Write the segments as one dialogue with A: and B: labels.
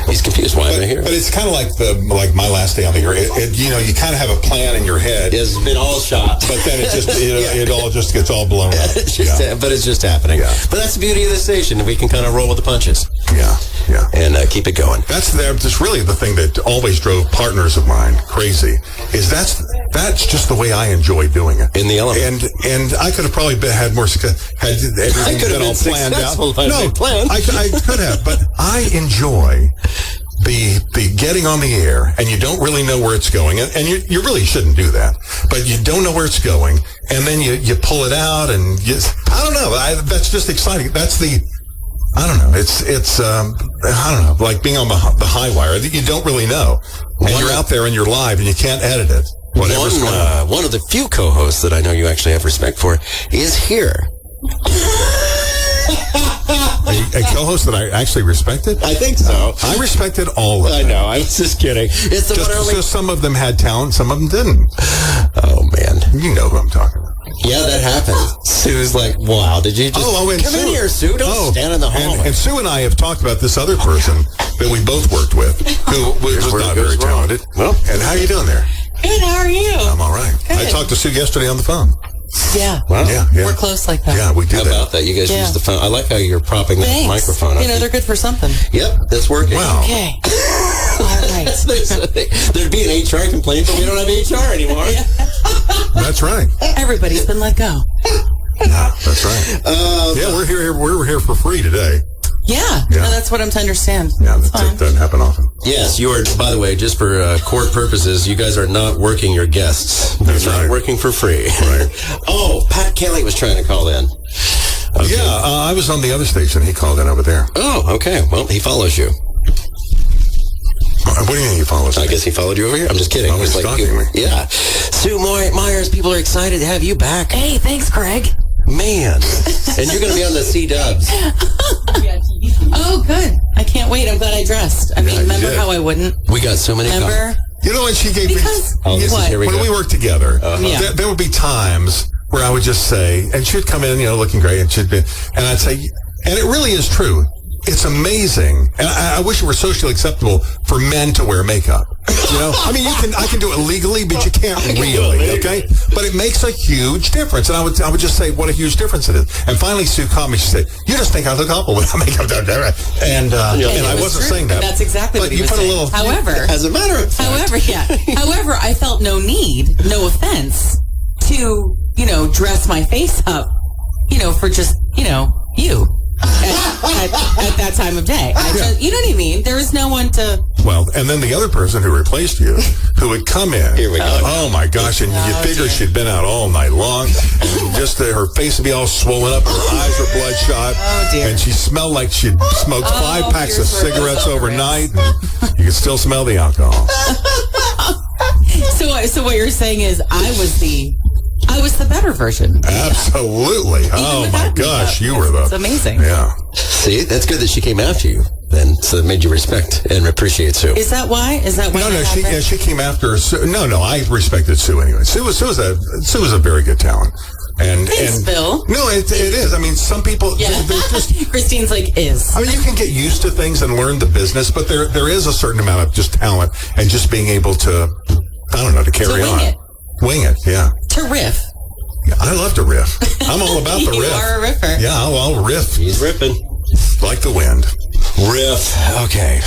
A: He's confused. Why am I here?
B: But it's kind of like my last day on the air. You kind of have a plan in your head.
A: It's been all shot.
B: But then it all just gets all blown up.
A: But it's just happening.
B: Yeah.
A: But that's the beauty of the station. We can kind of roll with the punches.
B: Yeah.
A: And keep it going.
B: That's really the thing that always drove partners of mine crazy. Is that's just the way I enjoy doing it.
A: In the element.
B: And I could have probably had more success had everything been all planned out. No, I could have, but I enjoy the getting on the air, and you don't really know where it's going, and you really shouldn't do that, but you don't know where it's going, and then you pull it out, and I don't know. That's just exciting. That's I don't know. It's I don't know, like being on the high wire. You don't really know, and you're out there and you're live, and you can't edit it. Whatever's going on.
A: One of the few co-hosts that I know you actually have respect for is here.
B: A co-host that I actually respected?
A: I think so.
B: I respected all of them.
A: I know. I was just kidding. It's the one early.
B: So some of them had talent, some of them didn't.
A: Oh, man.
B: You know who I'm talking about.
A: Yeah, that happened. Sue's like, wow, did you just
B: and
A: come in here, Sue? Don't stand in the hallway.
B: And Sue and I have talked about this other person that we both worked with who was not very talented. Well, and how are you doing there?
C: Good, how are you?
B: I'm all right.
C: Good.
B: I talked to Sue yesterday on the phone.
C: Yeah.
A: Wow.
B: Yeah.
C: We're close like that.
B: Yeah, we do
A: How about that? You guys use the phone. I like how you're propping the microphone up.
C: They're good for something.
A: Yep, that's working.
B: Wow.
C: Okay. All right.
A: There'd be an HR complaint, but we don't have HR anymore.
B: That's right.
C: Everybody's been let go.
B: Yeah, that's right. We're here for free today.
C: Yeah. No, that's what I'm to understand.
B: Yeah, that doesn't happen often.
A: Yes, you are, by the way, just for court purposes, you guys are not working your guests.
B: That's
A: They're
B: right.
A: not working for free.
B: Right.
A: Oh, Pat Kelly was trying to call in. Okay.
B: Yeah, I was on the other station. He called in over there.
A: Oh, okay. Well, he follows you.
B: What do you mean he follows me?
A: I guess he followed you over here? I'm just kidding.
B: Oh, he's stalking me.
A: Yeah. Sue Myers, people are excited to have you back.
C: Hey, thanks, Craig.
A: Man. And you're going to be on the C-Dubs.
C: Oh, good. I can't wait. I'm glad I dressed. I mean, remember how I wouldn't?
A: We got so many
C: Remember?
B: You know what she gave
C: Because,
B: me?
C: what?
A: Here we
B: When
A: go.
B: we worked together,
C: Yeah.
B: there would be times where I would just say, and she'd come in, looking great, and I'd say, and it really is true. It's amazing, and I wish it were socially acceptable for men to wear makeup. I mean, I can do it legally, but you can't really, okay? But it makes a huge difference, and I would just say what a huge difference it is. And finally, Sue called me. She said, "You just think I look awful without makeup." And I wasn't saying that.
C: That's exactly what he was saying. However,
A: as a matter of fact.
C: However, I felt no offense, to dress my face up, for just you. At that time of day. You know what I mean? There was no one to...
B: Well, and then the other person who replaced you, who would come in.
A: Here we go.
B: Oh, my gosh. And you'd figure she'd been out all night long. And just her face would be all swollen up. Her eyes were bloodshot.
C: Oh, dear.
B: And she smelled like she'd smoked 5 packs of cigarettes overnight. And you could still smell the alcohol.
C: So what you're saying is I was the better version.
B: Absolutely. Oh, my gosh. You were
C: It's amazing.
B: Yeah.
A: See, that's good that she came after you then, so that made you respect and appreciate Sue.
C: Is that why?
B: No, she came after Sue. No, I respected Sue anyway. Sue was a very good talent.
C: Thanks,
B: and
C: Bill.
B: No, it is. I mean, some people,
C: Yeah.
B: they're just...
C: Christine's like, is.
B: I mean, you can get used to things and learn the business, but there is a certain amount of just talent and just being able to, I don't know, to carry
C: wing
B: on.
C: it.
B: Wing it, yeah.
C: To riff.
B: I love to riff. I'm all about the riff.
C: You are a riffer.
B: Yeah, I'll riff.
A: He's ripping.
B: Like the wind.
A: Riff. Okay.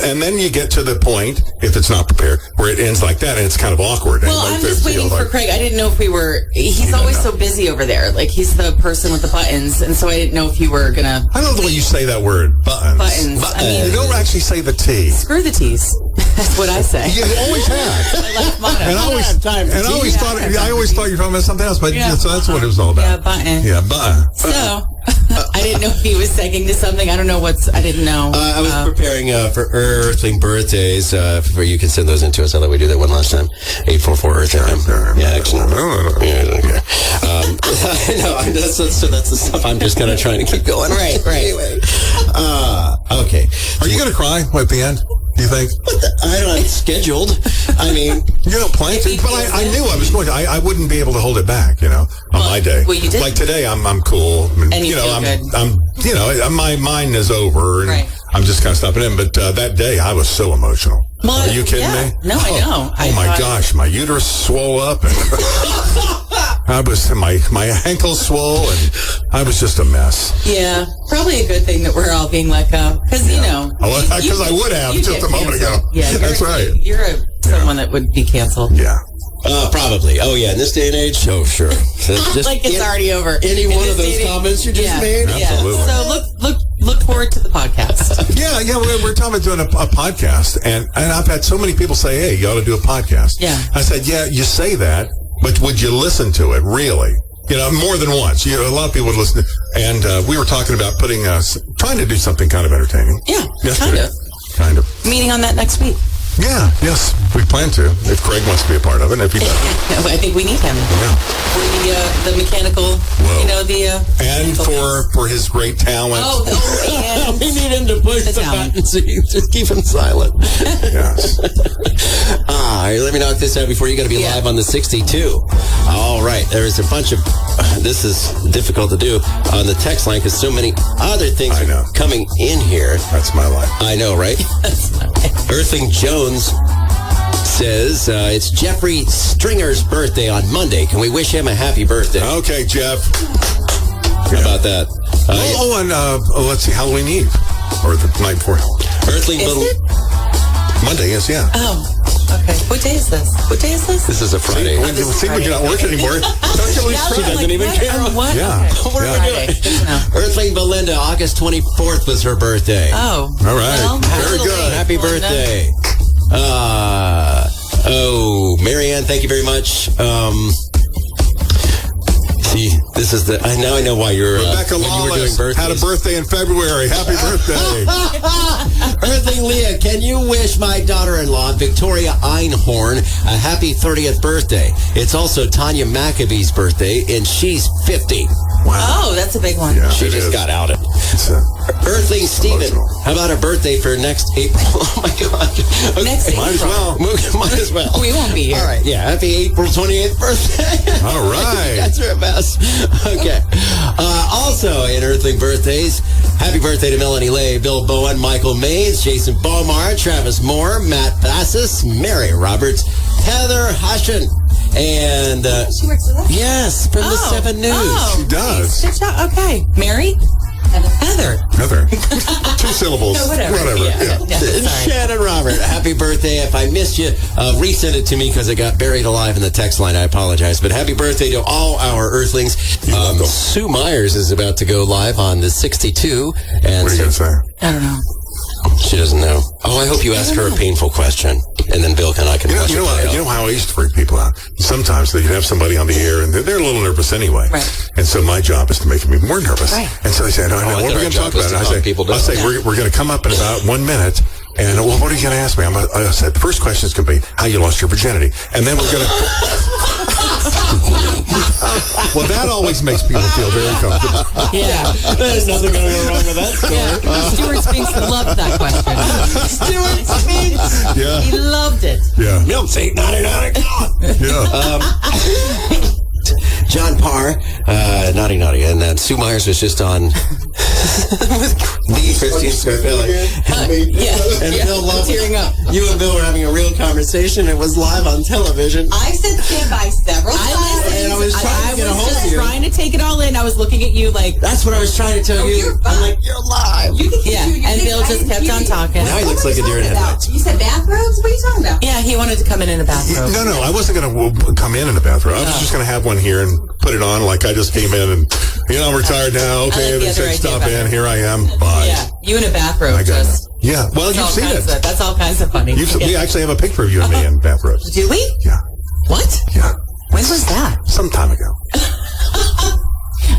B: And then you get to the point, if it's not prepared, where it ends like that, and it's kind of awkward.
C: Well, I'm just waiting for Craig. I didn't know if we were... He's always so busy over there. Like, he's the person with the buttons, and so I didn't know if you were going to...
B: I don't know the way you say that word, buttons.
C: Buttons. I mean,
B: you don't actually say the T.
C: Screw the T's. That's what I say.
B: You always have.
C: My life motto.
B: And I always thought you were talking about something else, but so that's what it was all about.
C: Yeah, button.
B: Yeah, button.
C: So, I didn't know if he was second to something. I don't know I didn't know.
A: I was preparing for Earthling birthdays. For you can send those in to us. I thought we do that one last time. 844-EARTH-FM. Yeah, excellent. Yeah, okay. No, that's the stuff I'm just kind of trying to keep going.
C: Right.
A: Anyway. Okay.
B: Are you going to cry at the end? Do you think?
A: I don't know. It's scheduled. I mean,
B: you don't plan to, but I knew I was going to. I wouldn't be able to hold it back, on my day.
C: Well, you did.
B: Like today, I'm cool.
C: And you feel good.
B: I'm my mind is over, and
C: right.
B: I'm just kind of stopping in. But that day, I was so emotional.
C: Well,
B: are you kidding me?
C: No, I know.
B: Oh my gosh, my uterus swole up, and I was my ankles swole, and I was just a mess.
C: Yeah, probably a good thing that we're all being let go, because
B: because I would have just a moment ago.
C: Yeah,
B: that's right.
C: You're someone that would be canceled.
B: Yeah.
A: Probably. Oh, yeah. In this day and age? Oh, sure. Just
C: like it's already over.
A: Any one of those comments you just made?
B: Absolutely.
C: So look forward to the podcast.
B: Yeah. We're talking about doing a podcast, and I've had so many people say, "Hey, you ought to do a podcast."
C: Yeah.
B: I said, "Yeah, you say that, but would you listen to it really?" More than once. A lot of people would listen. And we were talking about trying to do something kind of entertaining.
C: Yeah,
B: yesterday. Kind of.
C: Meeting on that next week.
B: Yeah, yes, we plan to. If Craig wants to be a part of it, and if he doesn't,
C: I think we need him.
B: Yeah.
C: For the mechanical,
B: and for his great talent.
C: Oh,
A: we need him to push the button. So you just keep him silent.
B: Yes.
A: Let me knock this out before you got to be live on the 62. All right, there is a bunch of. This is difficult to do on the text line because so many other things are coming in here.
B: That's my life.
A: I know, right?
C: That's my life.
A: Earthling Jones says it's Jeffrey Stringer's birthday on Monday. Can we wish him a happy birthday?
B: Okay, Jeff.
A: How about that?
B: Let's see, Halloween Eve or the night before.
C: Is it?
B: Monday is, yeah.
C: Oh, okay. What day is this?
A: This is a Friday.
B: See, when you're not working anymore. Don't you lose
A: She doesn't even care.
C: What?
B: Yeah.
C: Okay.
A: What are we doing? Earthling Belinda, August 24th was her birthday.
C: Oh.
B: All right.
C: Well,
B: very good.
A: Happy birthday. Marianne, thank you very much. See, this is now I know why you're
B: Rebecca
A: when you were doing
B: Lawless
A: birthdays.
B: had a birthday in February. Happy birthday.
A: Earthling Leah, can you wish my daughter-in-law, Victoria Einhorn, a happy 30th birthday? It's also Tanya McAbee's birthday, and she's 50.
B: Wow.
C: Oh, that's a big one.
B: Yeah,
A: She just got outed. Earthling Stephen, how about a birthday for next April? Oh, my God. Okay.
C: Next April.
B: Might as well.
A: Might as well.
C: We won't be here.
A: All right, yeah. Happy April 28th birthday.
B: All right.
A: You guys are a mess. Okay. Also, in Earthling birthdays, happy birthday to Melanie Lay, Bill Bowen, Michael Mays, Jason Beaumar, Travis Moore, Matt Bassis, Mary Roberts, Heather Hushin, and
C: She works with us?
A: yes, from the 7 News.
C: Oh,
B: She does.
C: Good job. Okay. Mary? Heather.
B: 2 syllables.
C: No, whatever.
B: Yeah.
C: Sorry.
A: Shannon Robert, happy birthday. If I missed you, resend it to me because it got buried alive in the text line. I apologize. But happy birthday to all our Earthlings. Sue Myers is about to go live on the 62. And
B: What are you going to say?
C: I don't know.
A: she doesn't know. Oh, I hope you ask her a painful question. And then Bill and I can
B: You
A: flush it out.
B: know how I used to freak people out? Sometimes they have somebody on the air and they're a little nervous anyway.
C: Right.
B: And so my job is to make them even more nervous.
C: Right.
B: And so they say, no,
A: I
B: what
A: thought
B: are we
A: our
B: going to
A: job
B: talk
A: was
B: about?
A: to calm people down.
B: I say, we're going to come up in about 1 minute. And, well, what are you going to ask me? I said, the first question is going to be how you lost your virginity. And then we're going to... Well, that always makes people feel very comfortable.
C: Yeah.
A: There's nothing going to go wrong with that story.
C: Yeah. Stuart Spinks loved that question.
A: Stuart Spinks.
B: Yeah.
C: He loved it.
B: Yeah.
A: Milk's $8.99 a gallon.
B: Yeah.
A: John Parr, naughty, and Sue Myers was just on the Christine Scarpelli. And Bill loved
C: tearing up.
A: You and Bill were having a real conversation. It was live on television.
D: I said stand by several times.
A: And I was trying to get a hold of you.
C: Trying to take it all in. I was looking at you like,
A: That's what I was trying to tell you.
D: you're
A: I'm
D: fine.
A: like, you're live.
D: You can
C: yeah.
D: continue.
C: And Bill just kept on talking.
A: Now he looks like a deer in headlights.
D: You said bathrobes? What are you talking about?
C: Yeah, he wanted to come in a bathrobe.
B: No, I wasn't going to come in the bathroom. I was just going to have one here and put it on like I just came in and, I'm retired now. Okay,
C: I like the
B: they
C: other
B: said
C: idea
B: stop
C: better.
B: in. Here I am. Bye.
C: Yeah, you in a bathrobe.
B: I got
C: Just,
B: it. Yeah, well, you've seen it.
C: That's all kinds of funny.
B: We actually have a picture of you and me in bathrobes.
C: Do we?
B: Yeah,
C: What?
B: yeah.
C: When was that?
B: Some time ago.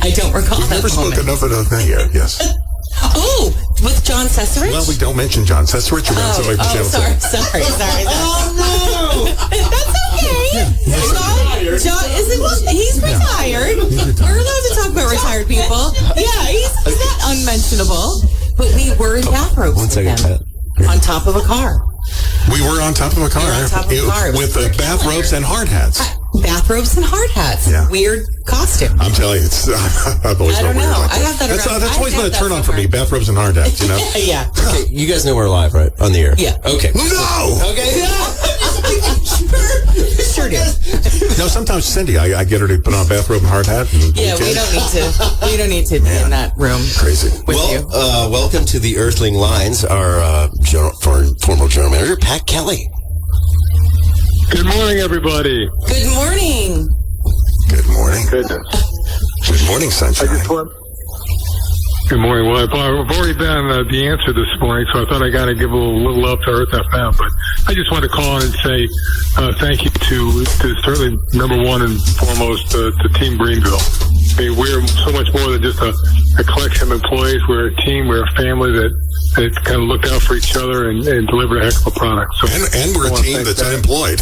C: I don't recall
B: We've
C: that
B: never spoken
C: moment.
B: of it yet, yes.
C: Oh, with John Sesarich?
B: Well, we don't mention John Sesarich around somebody from Channel 7.
C: sorry.
A: Oh, no!
C: That's okay. John isn't. He's retired. We're allowed to talk about retired people. Yeah, he's not unmentionable. But we were in bathrobes.
A: One second,
C: with him. On top of a car.
B: We were on top of a car,
C: We were on top of a car.
B: with bathrobes and hard hats.
C: bathrobes and hard hats.
B: Yeah.
C: Weird costume.
B: I'm telling you, I've always
C: I don't
B: weird
C: know.
B: like
C: I have that
B: That's,
C: around-
B: that's
C: I
B: always been
C: have
B: a
C: that
B: turn on for me,
C: somewhere.
B: bathrobes and hard hats, you know?
C: Yeah.
A: Okay, you guys know we're live, right? On the air?
C: Yeah.
A: Okay.
B: No!
A: Okay.
C: Sure do.
B: No, sometimes Cindy, I get her to put on a bathrobe and hard hat. And
C: Yeah, we don't need to be in that room.
B: Crazy.
C: With you.
A: Welcome to the Earthling Lines, our former general manager, Pat Kelly.
E: Good morning, everybody.
C: Good morning.
B: Good morning.
E: Goodness.
B: Good morning, sunshine.
E: Good morning. Well, I've already done the answer this morning, so I thought I got to give a little love to Earth FM. But I just want to call in and say thank you to certainly number one and foremost to Team Greenville. I mean, we're so much more than just a collection of employees. We're a team. We're a family that kind of looked out for each other and delivered a heck of a product. So,
B: And we're a team that's unemployed.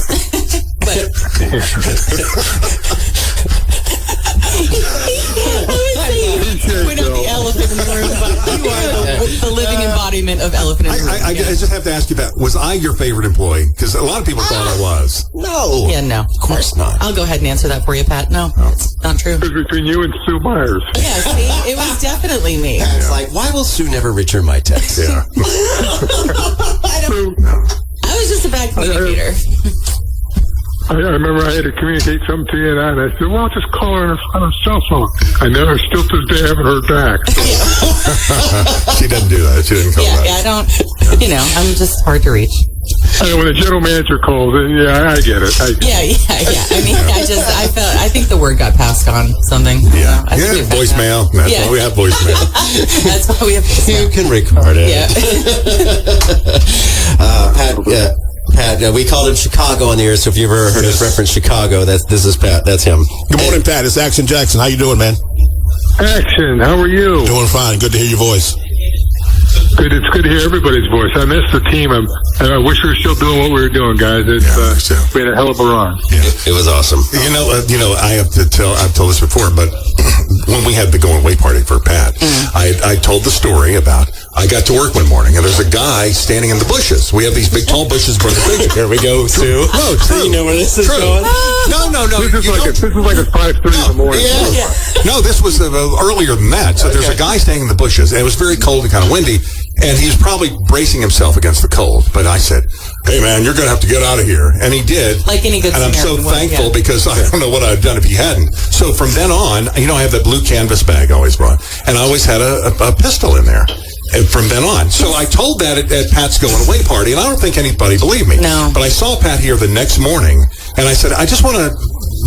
C: Point out the elephant in the room, but you are the living embodiment of elephant in the room.
B: I just have to ask you about, was I your favorite employee? Because a lot of people thought I was.
A: No.
C: Yeah, no.
A: Of course not.
C: I'll go ahead and answer that for you, Pat. No, it's not true.
E: it was between you and Sue Myers.
C: Yeah, see, it was definitely me.
A: It's like, why will Sue never return my text?
B: Yeah.
C: I was just a bad communicator.
E: I remember I had to communicate something to you, and I said, well, I'll just call her on her cell phone. I never, still to this day, haven't heard back.
B: She doesn't do that. She didn't call
C: Yeah,
B: back.
C: I don't, I'm just hard to reach.
E: And when the general manager calls, yeah, I get it.
C: Yeah. I mean, I think the word got passed on something.
B: Yeah.
C: I think we've had
B: Voicemail.
C: that.
B: That's
C: Yeah.
B: why we have voicemail.
C: That's why we have
A: You
C: voicemail.
A: can record it.
C: Yeah.
A: Pat, we called him Chicago on the air, so if you ever heard us reference Chicago, this is Pat. That's him.
F: Good morning, Pat. It's Action Jackson. How you doing, man?
E: Action, how are you?
F: Doing fine. Good to hear your voice.
E: Good. It's good to hear everybody's voice. I miss the team. I wish we were still doing what we were doing, guys. It's we had a hell of a run.
A: It was awesome.
B: I have to tell. I've told this before, but when we had the going away party for Pat, I told the story about I got to work one morning and there's a guy standing in the bushes. We have these big tall bushes. Here we go, Sue.
A: Oh, true. You know where this is going?
B: No.
E: This is like a 5:30 in the morning.
B: Yeah. No, this was earlier than that. So there's a guy standing in the bushes, and it was very cold and kind of windy, and he's probably bracing himself against the cold. But I said, hey, man, you're going to have to get out of here. And he did.
C: Like any good
B: And I'm so
C: Samaritan would,
B: thankful
C: yeah.
B: because I don't know what I'd done if he hadn't. So from then on, I have that blue canvas bag I always brought, and I always had a pistol in there. And from then on. So I told that at Pat's going away party, and I don't think anybody believed me.
C: No.
B: But I saw Pat here the next morning, and I said, I just want to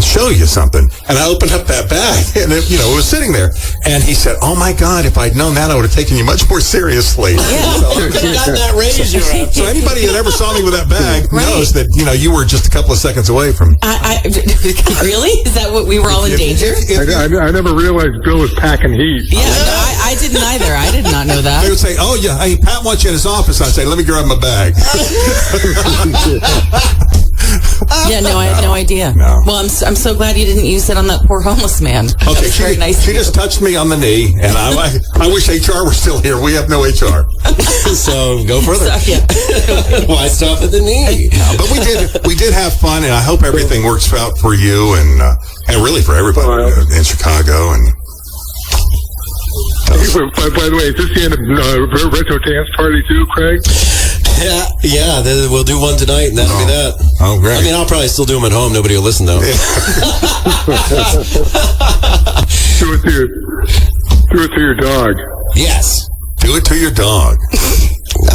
B: show you something. And I opened up that bag, and it was sitting there. And he said, oh my God, if I'd known that, I would have taken you much more seriously.
A: Got that raise you up.
B: So anybody that ever saw me with that bag knows that, you were just a couple of seconds away from...
C: Really? Is that what we were all in danger?
E: I never realized Bill was packing heat.
C: Yeah, no, I didn't either. I did not know
B: They
C: that.
B: would say, oh yeah, hey, Pat wants you in his office. I'd say, let me grab my bag.
C: Yeah, no, I had no idea.
B: No.
C: Well, I'm so glad you didn't use it on that poor homeless man. That
B: Okay,
C: was very nice.
B: she
C: of you.
B: just touched me on the knee, and I wish HR were still here. We have no HR.
A: So go further.
C: So, yeah.
A: Why stop at the knee?
B: But we did have fun, and I hope everything works out for you and really for everybody in Chicago. And
E: By the way, is this the end of Retro Dance Party too, Craig?
A: Yeah. We'll do one tonight, and that'll be that.
B: Oh, great.
A: I mean, I'll probably still do them at home. Nobody will listen, though.
E: Do it to your dog.
A: Yes.
B: do it to your dog.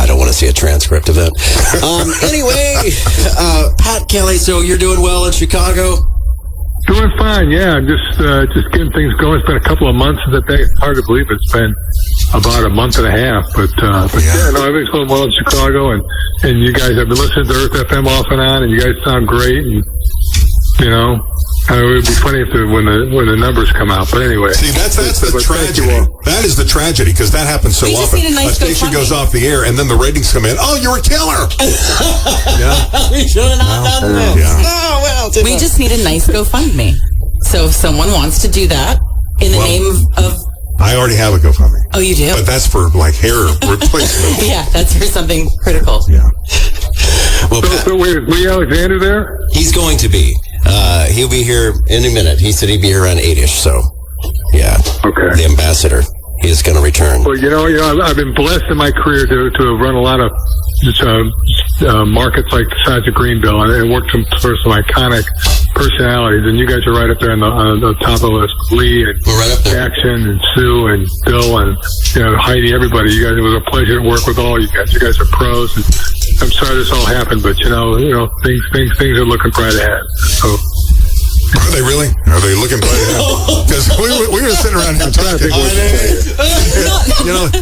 A: I don't want to see a transcript of that. Anyway, Pat Kelly, so you're doing well in Chicago?
E: Doing fine, yeah. I'm just getting things going. It's been a couple of months since I've been. It's hard to believe it's been about a month and a half. But yeah, no, everything's going well in Chicago, and you guys have been listening to Earth FM off and on, and you guys sound great. And you know, it would be funny if when the numbers come out. But anyway,
B: see, that's the tragedy. That is the tragedy because that happens so
C: We just
B: often.
C: need a nice
B: station
C: GoFundMe.
B: goes off the air, and then the ratings come in. Oh, you're a killer! Yeah.
A: We should have not done that.
B: Yeah.
A: Oh, well.
C: We just need a nice GoFundMe. So if someone wants to do that in the name of...
B: I already have a GoFundMe.
C: Oh, you do?
B: But that's for like hair replacement.
C: Yeah, that's for something critical.
B: Yeah.
A: Well, Pat,
E: So wait, is Lee Alexander there?
A: he's going to be. he'll be here in a minute. He said he'd be here around 8-ish, so, yeah.
E: Okay.
A: The ambassador. He is going to return.
E: Well, I've been blessed in my career to have run a lot of markets like the size of Greenville, and worked for some iconic personalities. And you guys are right up there on the top of the list. Lee and
A: We're right up there.
E: Jackson and Sue and Bill and Heidi, everybody. You guys, it was a pleasure to work with all you guys. You guys are pros. And I'm sorry this all happened, but things are looking bright ahead. So.
B: Are they really? Are they looking bright ahead? Because we were sitting around here talking.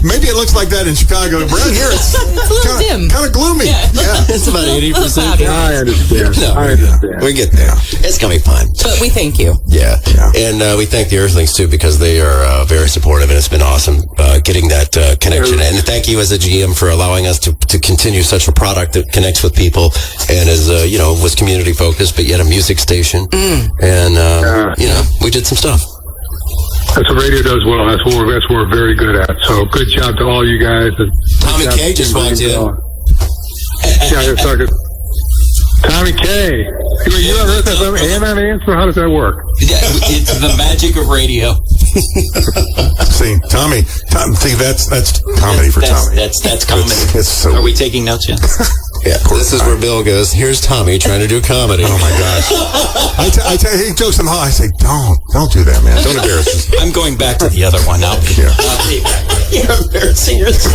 B: Maybe it looks like that in Chicago. Around here, it's
C: a little dim.
B: Kind of gloomy. Yeah.
A: It's about 80%.
E: I understand.
A: No,
E: I understand.
A: we get there. It's going to be fun.
C: But we thank you.
A: Yeah. And we thank the Earthlings, too, because they are very supportive, and it's been awesome getting that connection. And thank you as a GM for allowing us to continue such a product that connects with people and is, was community-focused, but yet a music station. And, we did some stuff.
E: That's what radio does well. That's what we're very good at. So good job to all you guys. And
A: Tommy K just walked in.
E: Yeah, you're talking. Tommy K. You ever heard that from and on answer? How does that work?
G: Yeah, it's the magic of radio.
B: See, Tommy, that's comedy for Tommy.
G: That's comedy.
B: It's so.
G: Are we taking notes yet?
A: Yeah, this is where Bill goes, here's Tommy trying to do comedy.
B: Oh, my gosh. I tell you, he jokes him. I say, don't do that, man. Don't embarrass us.
G: I'm going back to the other one. I'll be back.
A: You're embarrassing yourself.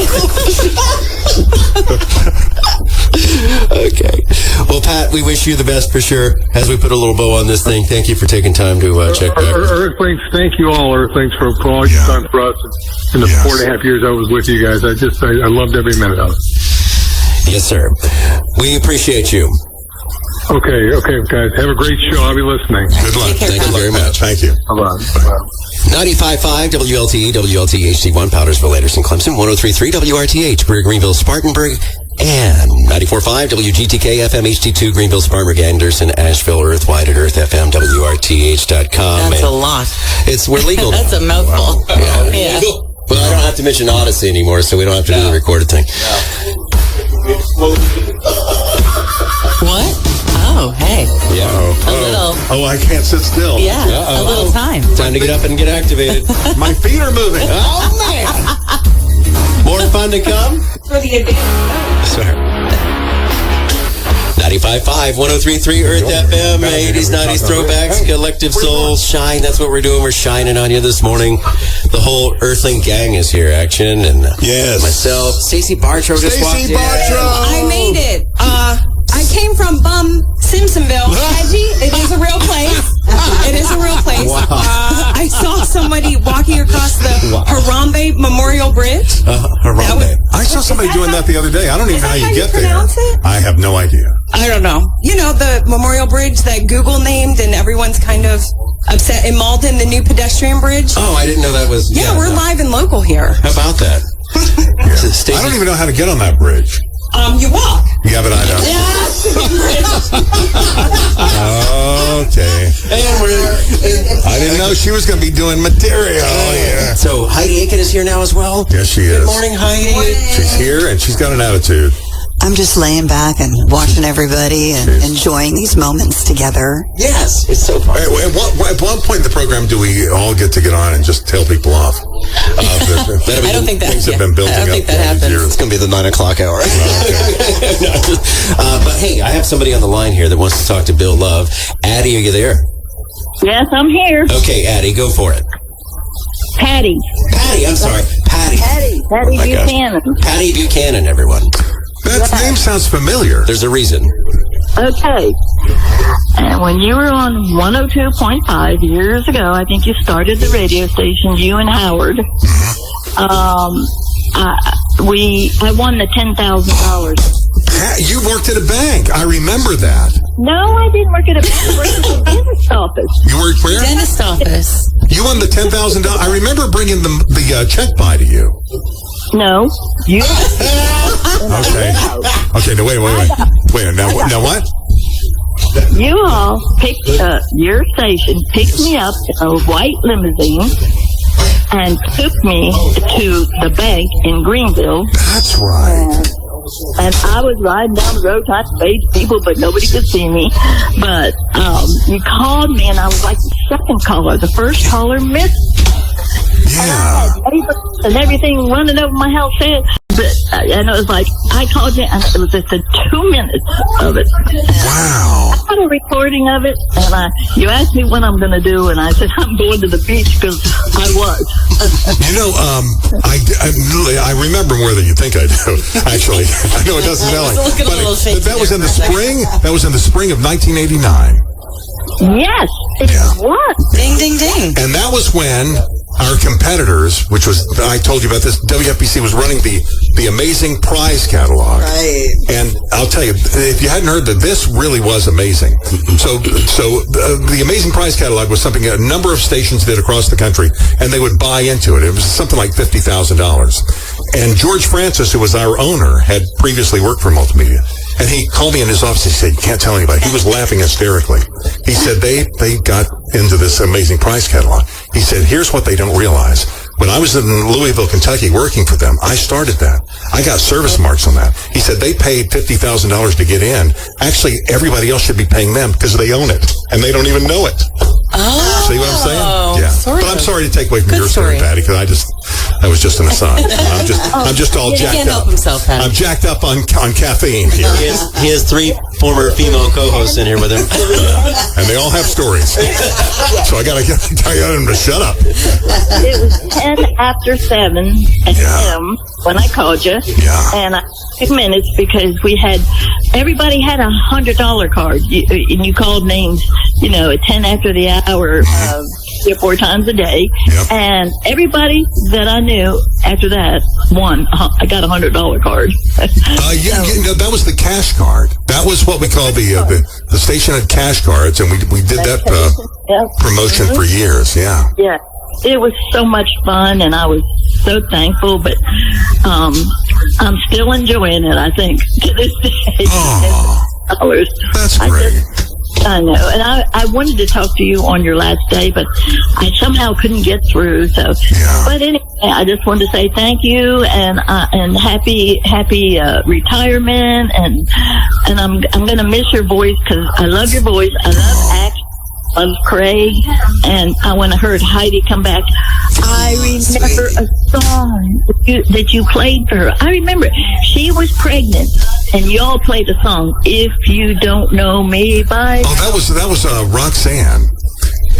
A: Okay. Well, Pat, we wish you the best for sure. As we put a little bow on this thing, thank you for taking time to check back.
E: Earthlings, thank you all, Earthlings, for all you've done for us in the 4.5 years I was with you guys. I loved every minute of it.
A: Yes, sir. We appreciate you.
E: Okay, guys. Have a great show. I'll be listening.
B: Good luck.
A: Thank you very much.
B: Thank you.
E: Bye-bye.
A: 95.5 WLTE, WLTE HD1, Powdersville, Anderson, Clemson, 103.3 WRTH, Greer, Greenville, Spartanburg, and 94.5 WGTK FM HD2, Greenville, Spartanburg, Anderson, Asheville, Earthwide at EarthFM, WRTH.com.
C: That's a lot.
A: We're legal.
C: That's a mouthful.
A: Yeah. Well, I don't have to mention Odyssey anymore, so we don't have to do the recorded thing.
C: What? Oh, hey.
A: Yeah.
C: A little.
B: Oh, I can't sit still.
C: Yeah. A little time.
A: Time to get up and get activated.
B: My feet are moving.
A: Oh, man. More fun to come?
D: For the advance.
A: Sorry. 95.5, 103.3 Earth FM, 80s, 90s throwbacks, Collective Soul, Shine. That's what we're doing. We're shining on you this morning. The whole Earthling gang is here, Action, and myself. Stacey Bartro just walked in.
D: I made it. I came from Simpsonville. It is a real place. It is a real place.
A: Wow.
D: I saw somebody walking across the Harambe Memorial Bridge.
A: Harambe.
B: I saw somebody doing that the other day. I don't even know how you get there.
D: Pronounce it?
B: I have no idea.
D: I don't know. You know, the Memorial Bridge that Google named and everyone's kind of upset in Malden, the new pedestrian bridge.
A: Oh, I didn't know that was...
D: Yeah, we're live and local here.
A: How about that?
B: I don't even know how to get on that bridge.
D: You walk.
B: Yeah, but I know. Okay.
A: And
B: I didn't know she was going to be doing material. Oh, yeah.
A: So Heidi Aiken is here now as well.
B: Yes, she is.
A: Good morning, Heidi.
B: She's here, and she's got an attitude.
H: I'm just laying back and watching everybody and enjoying these moments together.
A: Yes, it's so fun.
B: At what point in the program do we all get to get on and just tell people off?
C: I don't think that
B: things have been building
C: I don't
B: up
C: think that happens.
A: It's going to be the 9 o'clock hour. But hey, I have somebody on the line here that wants to talk to Bill Love. Addie, are you there?
I: Yes, I'm here.
A: Okay, Addie, go for it.
I: Patty.
A: I'm sorry. Patty
I: Buchanan.
A: Patty Buchanan, everyone.
B: That name sounds familiar.
A: There's a reason.
I: Okay. And when you were on 102.5 years ago, I think you started the radio station, you and Howard. I won the $10,000.
B: You worked at a bank. I remember that.
I: No, I didn't work at a bank. I worked at the dentist office.
B: You worked where?
C: Dentist office.
B: You won the $10,000. I remember bringing the check by to you.
I: No, you.
B: Okay. No, wait. Wait. Now what?
I: You all picked your station, picked me up in a white limousine, and took me to the bank in Greenville.
B: That's right.
I: and I was riding down the road trying to face people, but nobody could see me. But you called me, and I was like the second caller. The first caller missed.
B: Yeah.
I: And everything running over my house head. And it was like, I called you, and it was just the 2 minutes of it.
B: Wow.
I: I had a recording of it, and you asked me what I'm going to do, and I said, I'm going to the beach, because I was.
B: You know, I remember more than you think I do, actually. I know it doesn't sound like it. But that was in the spring. That was in the spring of 1989.
I: Yes, it was.
C: Ding, ding, ding.
B: And that was when our competitors, which was, I told you about this, WFPC was running the Amazing Prize Catalog.
H: Right.
B: And I'll tell you, if you hadn't heard that, this really was amazing. So the Amazing Prize Catalog was something a number of stations did across the country, and they would buy into it. It was something like $50,000. And George Francis, who was our owner, had previously worked for Multimedia. And he called me in his office. He said, "You can't tell anybody." He was laughing hysterically. He said, they got into this Amazing Prize Catalog. He said, "Here's what they don't realize. When I was in Louisville, Kentucky working for them, I started that. I got service marks on that." He said they paid $50,000 to get in. Actually, everybody else should be paying them because they own it. And they don't even know it.
C: Oh.
B: See what I'm saying? Yeah.
C: Sort
B: but I'm
C: of.
B: sorry to take away from your story, Patty, because that was just an aside. I'm just all
C: He
B: jacked
C: can't
B: up.
C: help himself, Patty.
B: I'm jacked up on caffeine here.
A: He has 3 former female co-hosts in here with him.
B: And they all have stories. So I got them to shut up.
I: It was 10 after 7 a.m. when I called you.
B: Yeah.
I: And I took minutes because everybody had $100 card. And you called names, at 10 after the hour, 3 or 4 times a day.
B: Yep.
I: And everybody that I knew after that won. I got $100 card.
B: That was the cash card. That was what we call the station had cash cards, and we did that promotion for years. Yeah.
I: Yeah. It was so much fun, and I was so thankful, but I'm still enjoying it, I think, to this day.
B: Oh, that's great.
I: I know, and I wanted to talk to you on your last day, but I somehow couldn't get through. So, But anyway, I just wanted to say thank you and happy retirement, and I'm gonna miss your voice because I love your voice. I love action. Of Craig, and when I heard Heidi come back, I remember a song that you played for her. I remember she was pregnant, and y'all played a song, "If You Don't Know Me by."
B: Oh, that was Roxanne,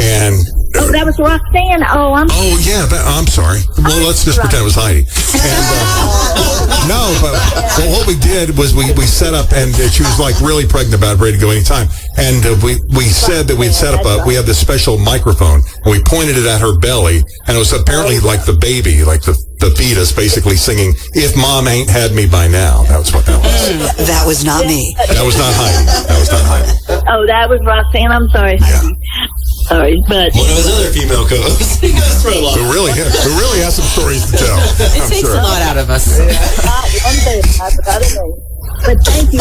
B: and.
I: That was Roxanne.
B: Oh, yeah. I'm sorry. Well, let's just pretend it was Heidi. And, no, but what we did was we set up, and she was like really pregnant about ready to go anytime. And we said that we'd set up we had this special microphone, and we pointed it at her belly, and it was apparently like the baby, like the fetus, basically singing, "If Mom Ain't Had Me By Now." That was what that was.
H: That was not me.
B: That was not Heidi.
I: Oh, that was Roxanne. I'm sorry.
B: Yeah.
I: Sorry, but
A: One of his other female co-hosts. He goes through a lot.
B: Who really has some stories to tell.
C: It takes a lot out of us.
I: But thank you.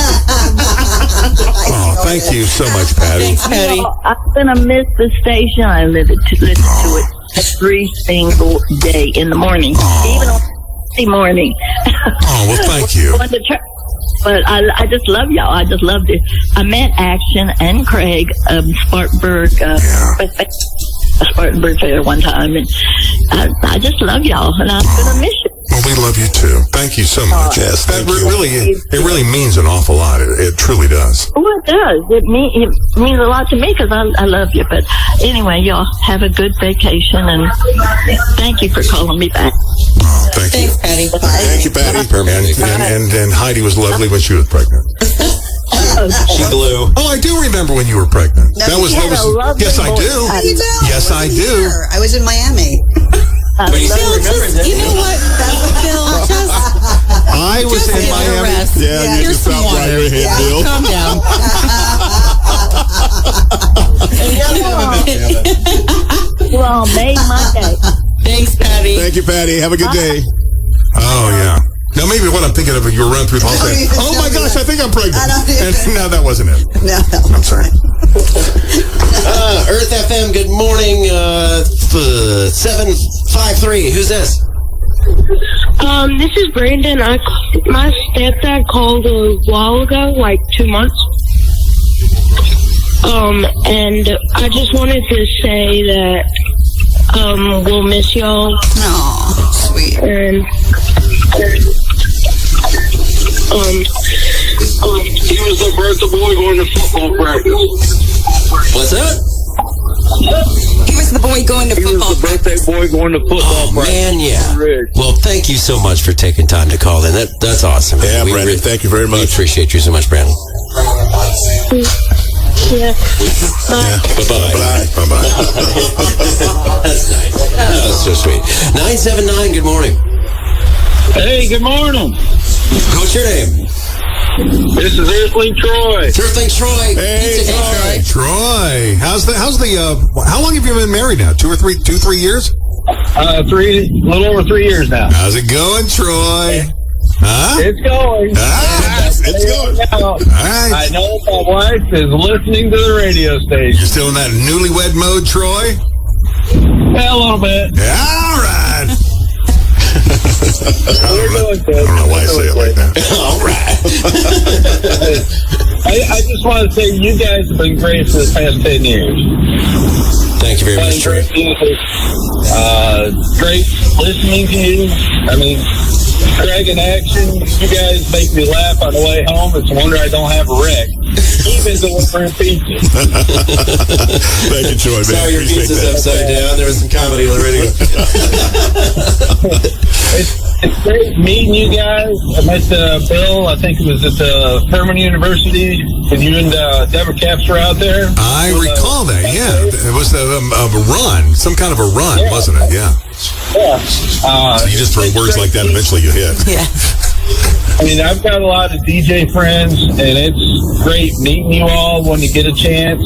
B: Oh, thank you so much, Patty.
C: Thanks, Patty.
I: I'm gonna miss the station. I listen to it every single day in the morning, even on Sunday morning.
B: Oh, well, thank you.
I: But I just love y'all. I just loved it. I met Action and Craig of Spartanburg, Spartanburg Fair one time, and I just love y'all, and I'm gonna miss you.
B: Well, we love you too. Thank you so much.
F: Yes,
B: that
F: thank you.
B: it really means an awful lot. It truly does.
I: Well, it does. It means a lot to me because I love you. But anyway, y'all have a good vacation, and thank you for calling me back.
B: Oh, thank
C: Thanks,
B: you.
C: Patty.
F: Thank you, Patty.
B: And Heidi was lovely when she was pregnant.
A: She blew.
B: Oh, I do remember when you were pregnant.
H: No,
B: that was. Yes, I do.
H: You don't.
B: Yes, I do.
H: I was in Miami.
A: When you say remember that,
C: You know what? Bill,
B: I was in Miami.
C: rest.
F: Yeah, you
C: Here's
F: just
C: some
F: felt right
C: water.
F: ahead, Bill.
C: Calm down.
I: You all made my day.
C: Thanks, Patty.
F: Thank you, Patty. Have a good day.
B: Oh yeah. Now maybe what I'm thinking of, you were running through the hall saying, "Oh my gosh, I think I'm pregnant." And no, that wasn't it.
H: No.
B: I'm sorry.
A: Earth FM, good morning. 753. Who's this?
J: This is Brandon. My stepdad called a while ago, like 2 months. And I just wanted to say that we'll miss y'all.
H: Oh, sweet.
J: And
E: he was the birthday boy going to football practice.
A: What's that?
C: He was the boy going to football.
E: He was the birthday boy going to football practice.
A: Man, yeah. Well, thank you so much for taking time to call in. That's awesome.
F: Yeah, Brandon, thank you very
A: We
F: much.
A: appreciate you so much, Brandon.
J: yeah.
A: Bye-bye.
F: Bye-bye.
A: That's nice. That's so sweet. 979, good morning.
E: Hey, good morning.
A: What's your name?
E: This is Earthling Troy.
A: Earthling Troy.
F: Hey,
B: Troy. How's the how long have you been married now? 2 or 3 years?
E: A little over 3 years now.
B: How's it going, Troy? Huh?
E: It's going.
F: it's going.
B: All right.
E: I know my wife is listening to the radio station.
B: You're still in that newlywed mode, Troy?
E: Yeah, a little bit.
B: All right. I
E: We're doing good.
B: don't know why I say it like that.
A: All right.
E: I just want to say you guys have been great for the past 10 years.
A: Thank you very much, Troy.
E: Great listening to you. I mean, Craig in action, you guys make me laugh on the way home. It's a wonder I don't have a wreck. Even delivering pizza.
F: Thank you, Troy, man.
A: Sorry, your
F: Appreciate
A: pizza's
F: that.
A: upside down. There was some comedy on the radio.
E: It's great meeting you guys. I met Bill, I think it was at Furman University, when you and Deborah Capps were out there.
B: I recall that, yeah. It was a run, some kind of a run, wasn't it? Yeah.
E: Yeah.
B: You just throw words like that, eventually you hit.
C: Yeah.
E: I mean, I've got a lot of DJ friends, and it's great meeting you all when you get a chance.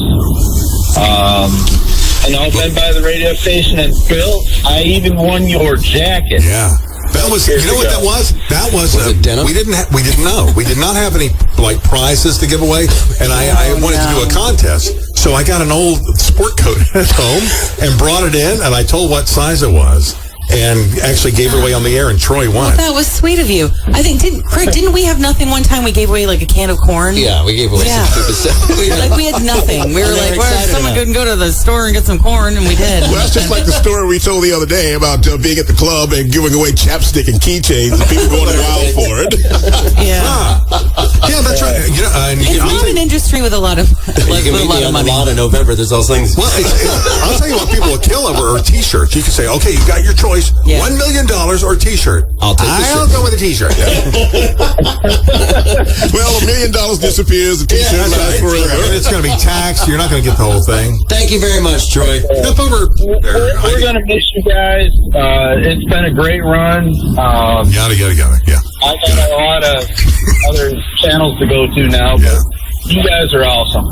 E: And I've been by the radio station, and Bill, I even won your jacket.
B: Yeah. That was, you know what that was? That was
A: it denim?
B: we didn't know. We did not have any like prizes to give away, and I wanted to do a contest. So I got an old sport coat at home and brought it in, and I told what size it was, and actually gave it away on the air, and Troy won.
C: That was sweet of you. I think, didn't we have nothing one time? We gave away like a can of corn.
A: Yeah, we gave away some stupid stuff.
C: Like we had nothing. We were like, well, someone couldn't go to the store and get some corn, and we did.
F: Well, that's just like the story we told the other day about being at the club and giving away chapstick and keychains and people going wild for it.
C: Yeah.
B: Yeah, that's right. You know, and
C: It's not an industry with a lot of
A: You can meet me on the
C: money.
A: lot in November. There's all things.
B: Well, I'll tell you what people will kill over are T-shirts. You can say, okay, you got your choice,
C: Yeah.
B: $1 million or T-shirt.
A: I'll take the
B: I'll
A: shirt.
B: go with a T-shirt.
F: Well, $1 million disappears, the T-shirt
B: That's
F: lasts
B: right.
F: forever.
B: It's going to be taxed. You're not going to get the whole thing.
A: Thank you very much, Troy.
B: Step over.
E: We're going to miss you guys. It's been a great run.
B: Yada, yada, yada. Yeah.
E: I got a lot of other channels to go to now, but you guys are awesome.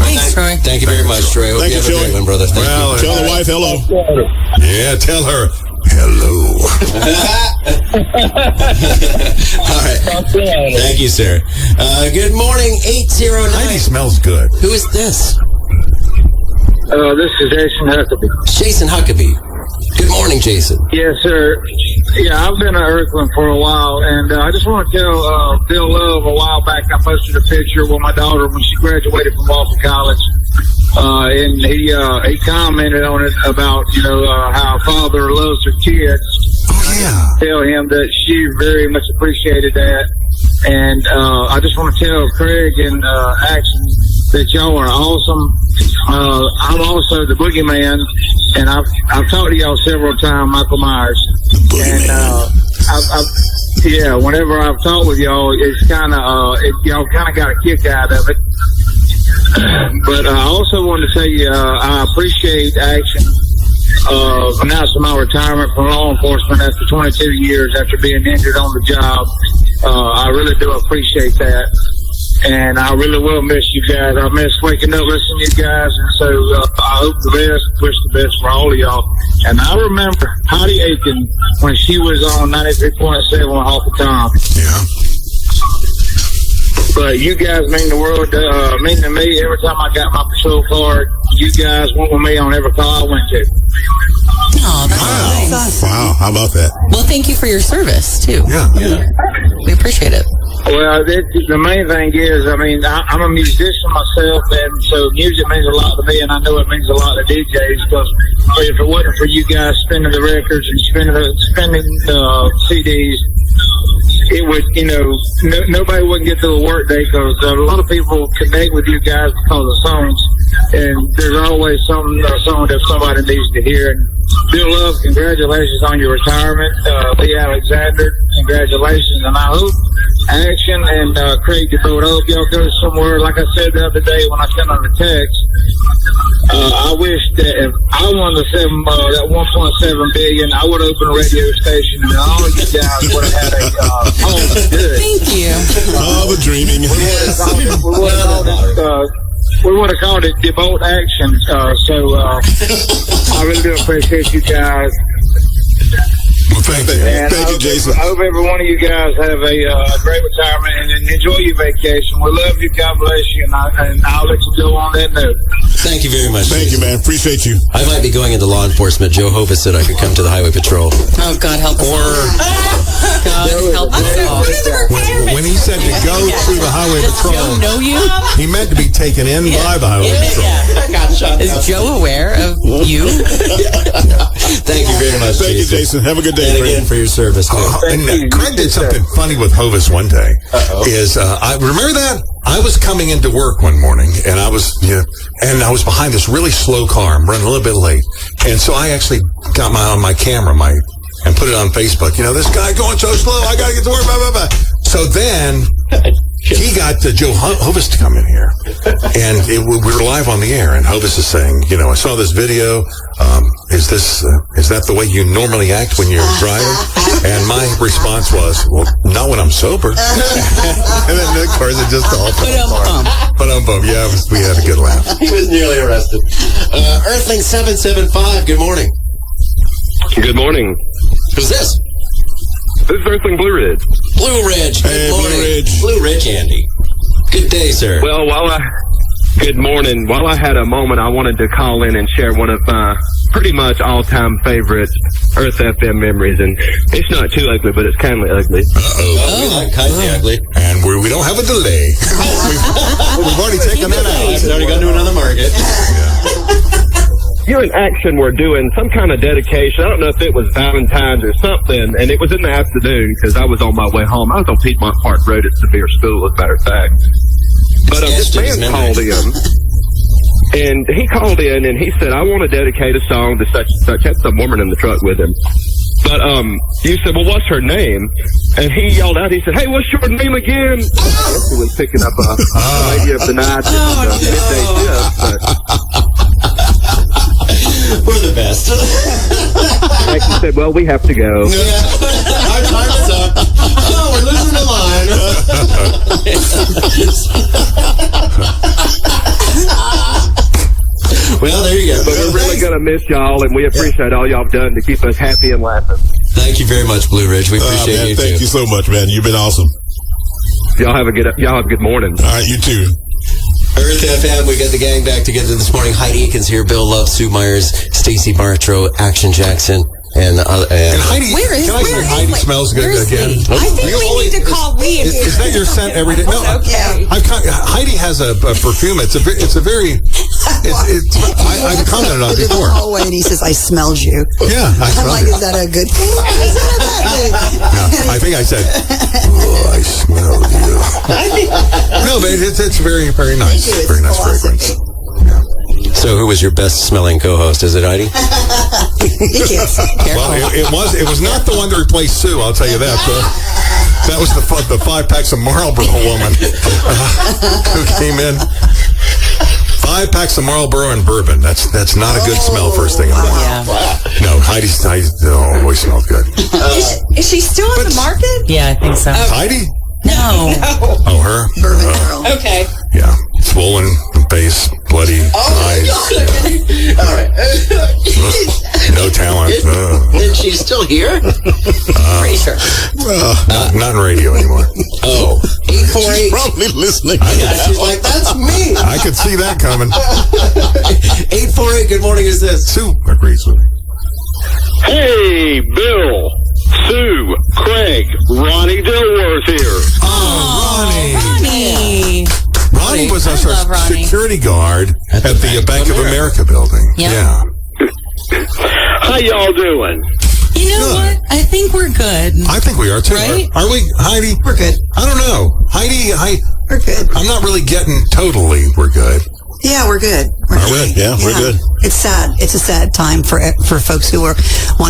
C: Thanks, Troy.
A: Thank you very much, Troy. Hope
F: Thank
A: you have
F: you,
A: a great
F: Troy.
A: one, brother. Thank
B: Well,
F: Tell the wife hello.
B: yeah, tell her hello.
A: All right. Thank you, sir. Good morning, 809.
B: Heidi smells good.
A: Who is this?
E: This is Jason Huckabee.
A: Jason Huckabee. Good morning, Jason.
E: Yes, sir. Yeah, I've been an Earthling for a while, and I just want to tell Bill Love a while back I posted a picture with my daughter when she graduated from Walton College, and he commented on it about, how a father loves her kids.
B: Oh, yeah.
E: Tell him that she very much appreciated that, and I just want to tell Craig and Action that y'all are awesome. I'm also the boogeyman, and I've talked to y'all several times, Michael Myers. And whenever I've talked with y'all, it's kind of y'all kind of got a kick out of it. But I also wanted to say I appreciate Action announcing my retirement from law enforcement after 22 years after being injured on the job. I really do appreciate that. And I really will miss you guys. I miss waking up listening to you guys. And so I hope the best, wish the best for all of y'all. And I remember Heidi Aiken when she was on 93.7 half the time.
B: Yeah.
E: But you guys mean the world, mean to me. Every time I got my patrol card, you guys went with me on every call I went to.
C: Oh, that's nice.
F: Wow. How about that?
C: Well, thank you for your service, too.
B: Yeah.
C: We appreciate it.
E: Well, the main thing is, I mean, I'm a musician myself, and so music means a lot to me, and I know it means a lot to DJs, because if it wasn't for you guys spinning the records and spinning the CDs, it would, nobody wouldn't get through a work day, because a lot of people connect with you guys because of songs, and there's always a song that somebody needs to hear. And Bill Love, congratulations on your retirement. Lee Alexander, congratulations. And I hope Action and Craig DeVoe, I hope y'all go somewhere. Like I said the other day when I sent out a text, I wish that if I won that $1.7 billion, I would open a radio station and all of you guys would have had a home good.
C: Thank you.
F: Oh, the dreaming.
E: We would have called it DeVoe Action. So I really do appreciate you guys.
F: Well, thank you. Thank you, Jason.
E: I hope every one of you guys have a great retirement and enjoy your vacation. We love you. God bless you. And I'll let you go on that note.
A: Thank you very much.
F: Thank you, man. Appreciate you.
A: I might be going into law enforcement. Joe Hovis said I could come to the Highway Patrol.
C: Oh, God help us all. God help us all.
B: When he said to go through the Highway Patrol,
C: Joe know you?
B: he meant to be taken in by the Highway Patrol.
C: Is Joe aware of you?
A: Thank you very much,
F: Thank you, Jason. Have a good day,
A: And
F: friend.
A: again for your service.
B: And Craig did something funny with Hovis one day. I remember that I was coming into work one morning, and I was behind this really slow car. I'm running a little bit late, and so I actually got my camera and put it on Facebook. This guy going so slow. I got to get to work. Blah blah blah. So then he got Joe Hovis to come in here, and we were live on the air. And Hovis is saying, I saw this video. Is that the way you normally act when you're driving? And my response was, well, not when I'm sober. And then of course it just all But yeah, we had a good laugh.
A: He was nearly arrested. Earthling 775. Good morning.
K: Good morning.
A: Who's this?
K: This is Earthling Blue Ridge.
A: Blue Ridge. Good morning. Blue Ridge, Andy. Good day, sir.
K: Well, good morning. While I had a moment, I wanted to call in and share one of my pretty much all-time favorite Earth FM memories, and it's not too ugly, but it's kindly ugly.
A: We like kindly ugly.
B: And we don't have a delay. We've already taken that out.
A: It's already gone to another market.
K: You and Action were doing some kind of dedication. I don't know if it was Valentine's or something, and it was in the afternoon because I was on my way home. I was on Piedmont Park Road at Sevier School, as a matter of fact. But this man called in, and he called in and he said, I want to dedicate a song to such and such. Had some woman in the truck with him. But you said, well, what's her name? And he yelled out, he said, hey, what's your name again? He was picking up a lady of the night. Midday shift,
A: We're the best.
K: like he said, well, we have to go.
A: Our time is up. Oh, we're losing the line. Well, there you go.
K: But we're really going to miss y'all, and we appreciate all y'all have done to keep us happy and laughing.
A: Thank you very much, Blue Ridge. We appreciate
F: man,
A: you,
F: thank
A: too.
F: you so much, man. You've been awesome.
K: Y'all have a good morning.
F: All right, you too.
A: Earth FM, we got the gang back together this morning. Heidi Eakins here, Bill Love, Sue Myers, Stacy Bartro, Action Jackson, and
B: Heidi, Heidi smells good again.
D: I think we need to call Lee.
B: Is that your scent every day? No,
D: okay.
B: Heidi has a perfume. It's a very. I've commented on it before.
H: Hallway, and he says, "I smelled you."
B: Yeah,
H: I'm like, is that a good thing? Is that a bad thing?
B: Yeah, I think I said, "Oh, I smelled you." No, but it's very, very nice.
H: Thank you.
B: Very nice
H: Classic.
B: fragrance. Yeah.
A: So who was your best smelling co-host? Is it Heidi?
B: Well, it was not the one that replaced Sue, I'll tell you that. That was the 5 packs of Marlboro woman who came in. 5 packs of Marlboro and bourbon. That's not a good smell first thing in the morning.
C: Yeah.
B: No, Heidi always smells good.
D: Is she still on the market?
C: Yeah, I think so.
B: Heidi?
C: No.
B: Oh, her?
H: Bourbon girl.
D: Okay.
B: Yeah. Swollen face, bloody eyes.
A: All right.
B: No talent.
A: Is she still here? Pretty sure.
B: Not in radio anymore.
A: Oh. 848.
F: She's probably listening.
A: She's like, that's me.
B: I could see that coming.
A: 848, good morning, is this?
B: Sue agrees with me.
E: Hey, Bill, Sue, Craig, Ronnie Dilworth here.
C: Ronnie.
B: Ronnie was our
C: Ronnie.
B: security guard at the Bank of America building.
C: Yep.
B: Yeah.
E: How y'all doing?
C: You know what? I think we're good.
B: I think we are too.
C: Right?
B: Are we, Heidi?
H: We're good.
B: I don't know. Heidi,
H: We're good.
B: I'm not really getting totally we're good.
H: Yeah, we're good. We're
B: good. Yeah, we're good.
H: It's sad. It's a sad time for folks who want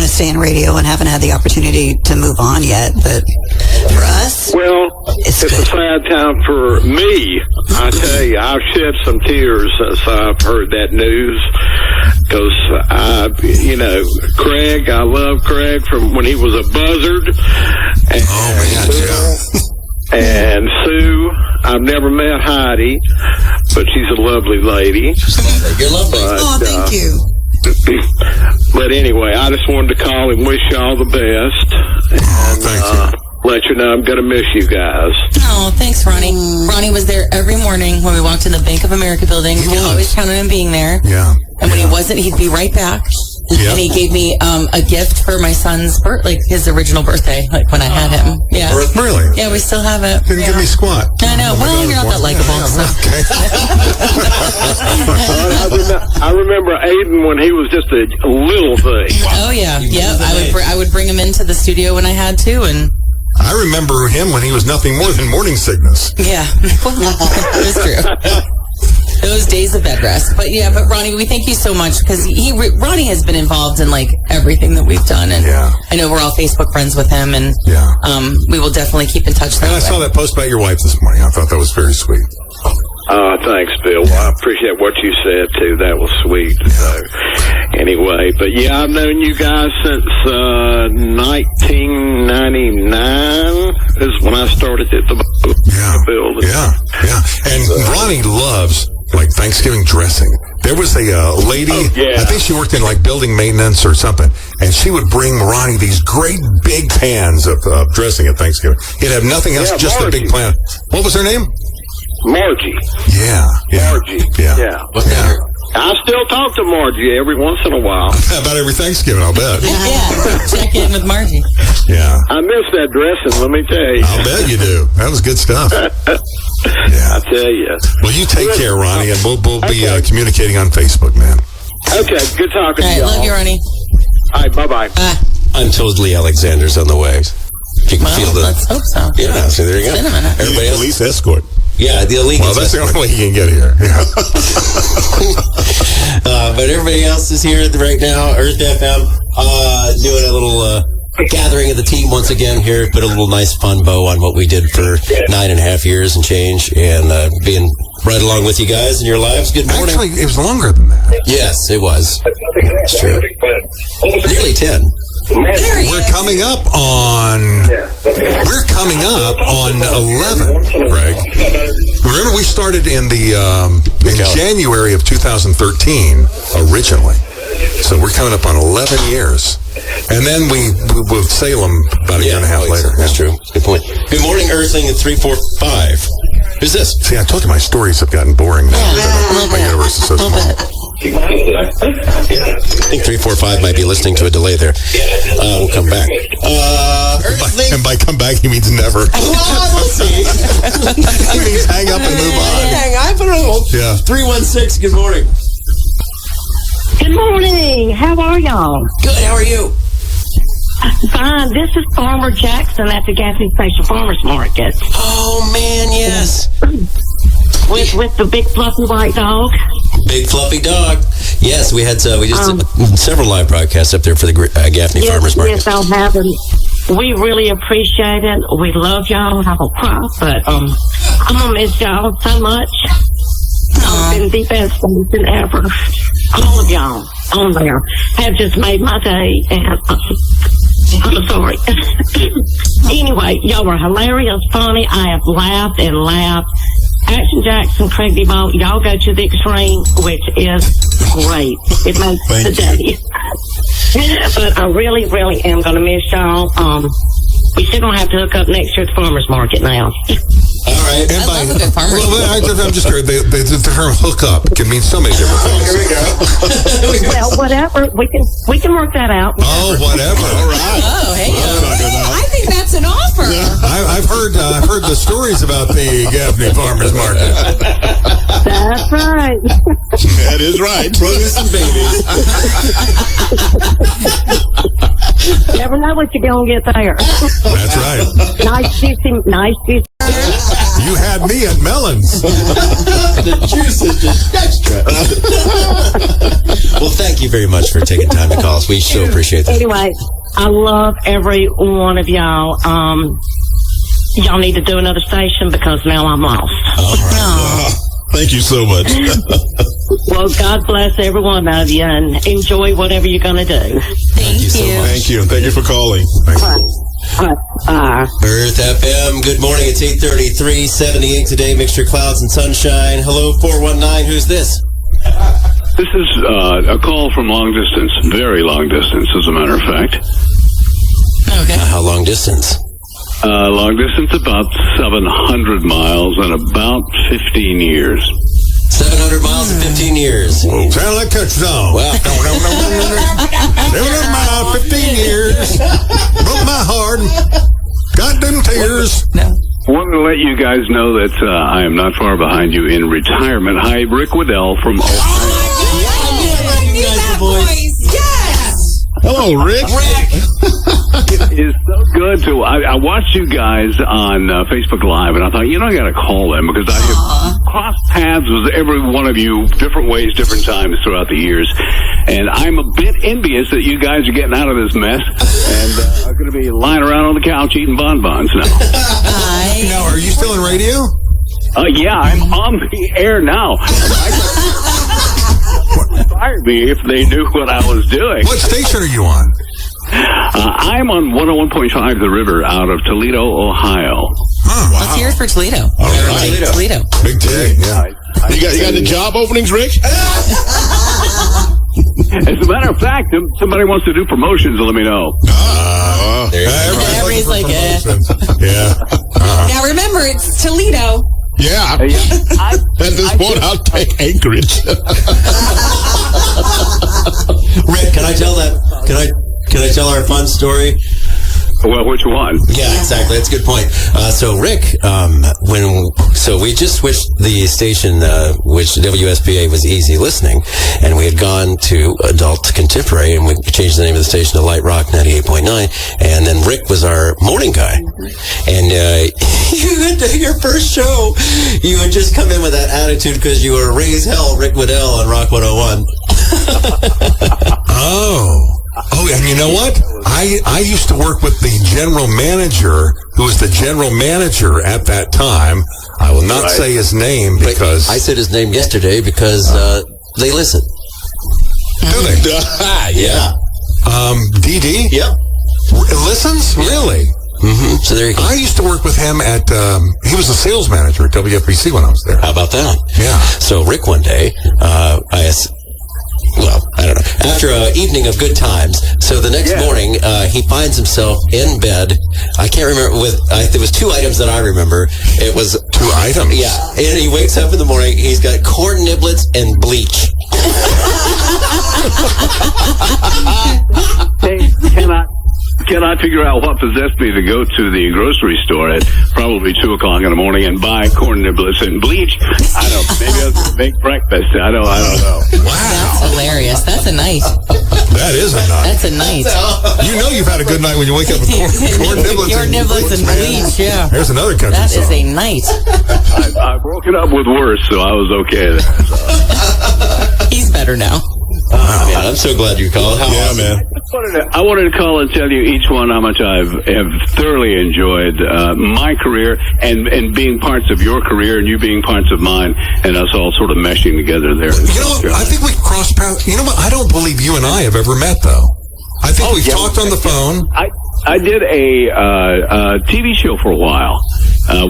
H: to stay in radio and haven't had the opportunity to move on yet. But for us,
E: well, it's a sad time for me. I tell you, I've shed some tears since I've heard that news. Because Craig, I love Craig from when he was a buzzard. And Sue, I've never met Heidi, but she's a lovely lady.
A: You're lovely.
H: thank you.
E: But anyway, I just wanted to call and wish you all the best. And
B: thank you.
E: Let you know I'm going to miss you guys.
C: Oh, thanks, Ronnie. Ronnie was there every morning when we walked in the Bank of America building. We always counted on him being there.
B: Yeah.
C: And when he wasn't, he'd be right back.
B: Yeah.
C: And he gave me a gift for my son's his original birthday, like when I had him. Yeah.
B: Really?
C: Yeah, we still have it.
B: Didn't give me squat.
C: I know. Well, you're not that likable.
E: I remember Aiden when he was just a little thing.
C: Oh, yeah. Yep. I would bring him into the studio when I had to, and
B: I remember him when he was nothing more than morning sickness.
C: yeah, it was true. Those days of bed rest. But Ronnie, we thank you so much because Ronnie has been involved in like everything that we've done, and I know we're all Facebook friends with him, and we will definitely keep in touch.
B: And I saw that post about your wife this morning. I thought that was very sweet.
E: Thanks, Bill. Well, I appreciate what you said, too. That was sweet. So, anyway, but yeah, I've known you guys since 1999 is when I started at the building.
B: Yeah. And Ronnie loves, like, Thanksgiving dressing. There was a lady, I think she worked in, like, building maintenance or something, and she would bring Ronnie these great big pans of dressing at Thanksgiving. He'd have nothing else, just a big pan. What was her name?
E: Margie.
B: Yeah.
E: Margie. Yeah. I still talk to Margie every once in a while.
B: About every Thanksgiving, I'll bet.
C: Yeah, check in with Margie.
B: Yeah.
E: I miss that dressing, let me tell you.
B: I'll bet you do. That was good stuff.
E: I tell you.
B: Well, you take care, Ronnie, and we'll be communicating on Facebook, man.
E: Okay, good talking to you.
C: Love you, Ronnie.
E: All right, bye-bye.
A: Untold Lee Alexander's on the way. If you can feel the...
C: Let's hope so.
A: Yeah, so there you go.
B: Everybody else? Police escort.
A: Yeah, the illegal.
B: Well, that's the only way you can get here. Yeah.
A: But everybody else is here right now. Earth FM doing a little gathering of the team once again here. Put a little nice fun bow on what we did for 9.5 years and change, and being right along with you guys in your lives. Good morning.
B: Actually, it was longer than that.
A: Yes, it was. It's true. Nearly 10.
B: We're coming up on 11, Greg. Remember, we started in January of 2013 originally, so we're coming up on 11 years, and then we with Salem about a year and a half later.
A: That's true. Good point. Good morning, Earthling at 345. Who's this?
B: See, I told you my stories have gotten boring now. My universe is so small.
A: I think 345 might be listening to a delay there. We'll come back.
B: And by come back, he means never.
A: We'll see.
B: He means hang up and move on.
A: Hang up and move on. Yeah. 316, good morning.
I: Good morning. How are y'all?
A: Good, how are you?
I: Fine. This is Farmer Jackson at the Gaffney Station Farmers Market.
A: Oh, man, yes.
I: With the big fluffy white dog.
A: Big fluffy dog. Yes, we just did several live broadcasts up there for the Gaffney Farmers Market.
I: Yes, I'll have them. We really appreciate it. We love y'all. I will cry, but I'm gonna miss y'all so much. Y'all been the best thing ever. All of y'all on there have just made my day, and I'm sorry. Anyway, y'all were hilarious, funny. I have laughed and laughed. Action Jackson, Craig DeVault, y'all go to the extreme, which is great. It makes the day. But I really, really am going to miss y'all. We still going to have to hook up next year at the farmer's market now.
A: All right.
B: And
C: I love a good farmer.
B: I'm just curious. The term hook up can mean so many different things.
A: Here we go.
I: Well, whatever. We can work that out.
B: Oh, whatever. All right.
C: Oh, hey. I think that's an offer.
B: I've heard the stories about the Gaffney Farmers Market.
I: That's right.
F: That is right.
A: Produce and babies.
I: Never know what you're going to get there.
B: That's right.
I: Nice juicy.
B: You had me at melons.
A: The juice is just extra. Well, thank you very much for taking time to call us. We so appreciate that.
I: Anyway, I love every one of y'all. Y'all need to do another station because now I'm lost.
A: All right.
F: Thank you so much.
I: Well, God bless every one of you and enjoy whatever you're going to do.
C: Thank you.
A: so much.
F: Thank you. Thank you for calling.
A: Earth FM, good morning. It's 8:33, 78 today. Mixture clouds and sunshine. Hello, 419. Who's this?
L: This is a call from long distance, very long distance, as a matter of fact.
C: Okay.
A: How long distance?
L: Long distance, about 700 miles and about 15 years.
A: 700 miles in 15 years.
B: Sound like country song.
A: Wow.
B: 700 miles, 15 years. Broke my heart. Got them tears.
C: No.
L: Wanted to let you guys know that I am not far behind you in retirement. Hi, Rick Waddell from Ohio.
C: I knew that voice. Yes.
F: Hello, Rick.
L: It is so good to. I watched you guys on Facebook Live, and I thought, I got to call them because I have crossed paths with every one of you, different ways, different times throughout the years. And I'm a bit envious that you guys are getting out of this mess and are going to be lying around on the couch eating bonbons now.
B: Now, are you still in radio?
L: Yeah, I'm on the air now. Fire me if they knew what I was doing.
B: What station are you on?
L: I'm on 101.5 The River out of Toledo, Ohio.
C: Let's hear it for Toledo.
F: All right.
C: Toledo.
B: Big day, yeah.
F: You got the job openings, Rick?
L: As a matter of fact, if somebody wants to do promotions, let me know.
C: Everybody's like,
B: Yeah.
D: Now remember, it's Toledo.
F: Yeah. At this point, I'll take Anchorage.
A: Rick, can I tell that? Can I tell our fun story?
L: Well, which one?
A: Yeah, exactly. That's a good point. So Rick, we just switched the station, which WSPA was easy listening, and we had gone to adult contemporary, and we changed the name of the station to Light Rock 98.9, and then Rick was our morning guy. And your first show, you had just come in with that attitude because you were raise hell Rick Waddell on Rock 101.
B: Oh, and you know what? I used to work with the general manager, who was the general manager at that time. I will not say his name because...
A: I said his name yesterday because they listen.
B: Do they?
A: Yeah.
B: DD?
A: Yep.
B: Listens? Really?
A: Mm-hmm. So there you go.
B: I used to work with him at, he was the sales manager at WFBC when I was there.
A: How about that?
B: Yeah.
A: So Rick one day, I don't know, after an evening of good times, so the next morning, he finds himself in bed. I can't remember, there was two items that I remember. It was...
B: Two items?
A: Yeah. And he wakes up in the morning, he's got corn niblets and bleach.
L: Hey, cannot figure out what possessed me to go to the grocery store at probably 2 o'clock in the morning and buy corn niblets and bleach. I don't know. Maybe I was going to make breakfast. I don't know.
B: Wow.
C: That's hilarious. That's a night.
B: That is a night.
C: That's a night.
B: You know you've had a good night when you wake up with corn niblets
C: Your niblets and bleach, yeah.
B: There's another country
C: That
B: song.
C: is a night.
L: I broke it up with worse, so I was okay there.
C: He's better now.
A: Man, I'm so glad you called. How awesome.
F: Man.
L: I wanted to call and tell you each one how much I have thoroughly enjoyed my career and being parts of your career and you being parts of mine and us all sort of meshing together there.
B: You know what? I think we crossed paths. You know what? I don't believe you and I have ever met, though. I think we've talked on the phone.
L: I did a TV show for a while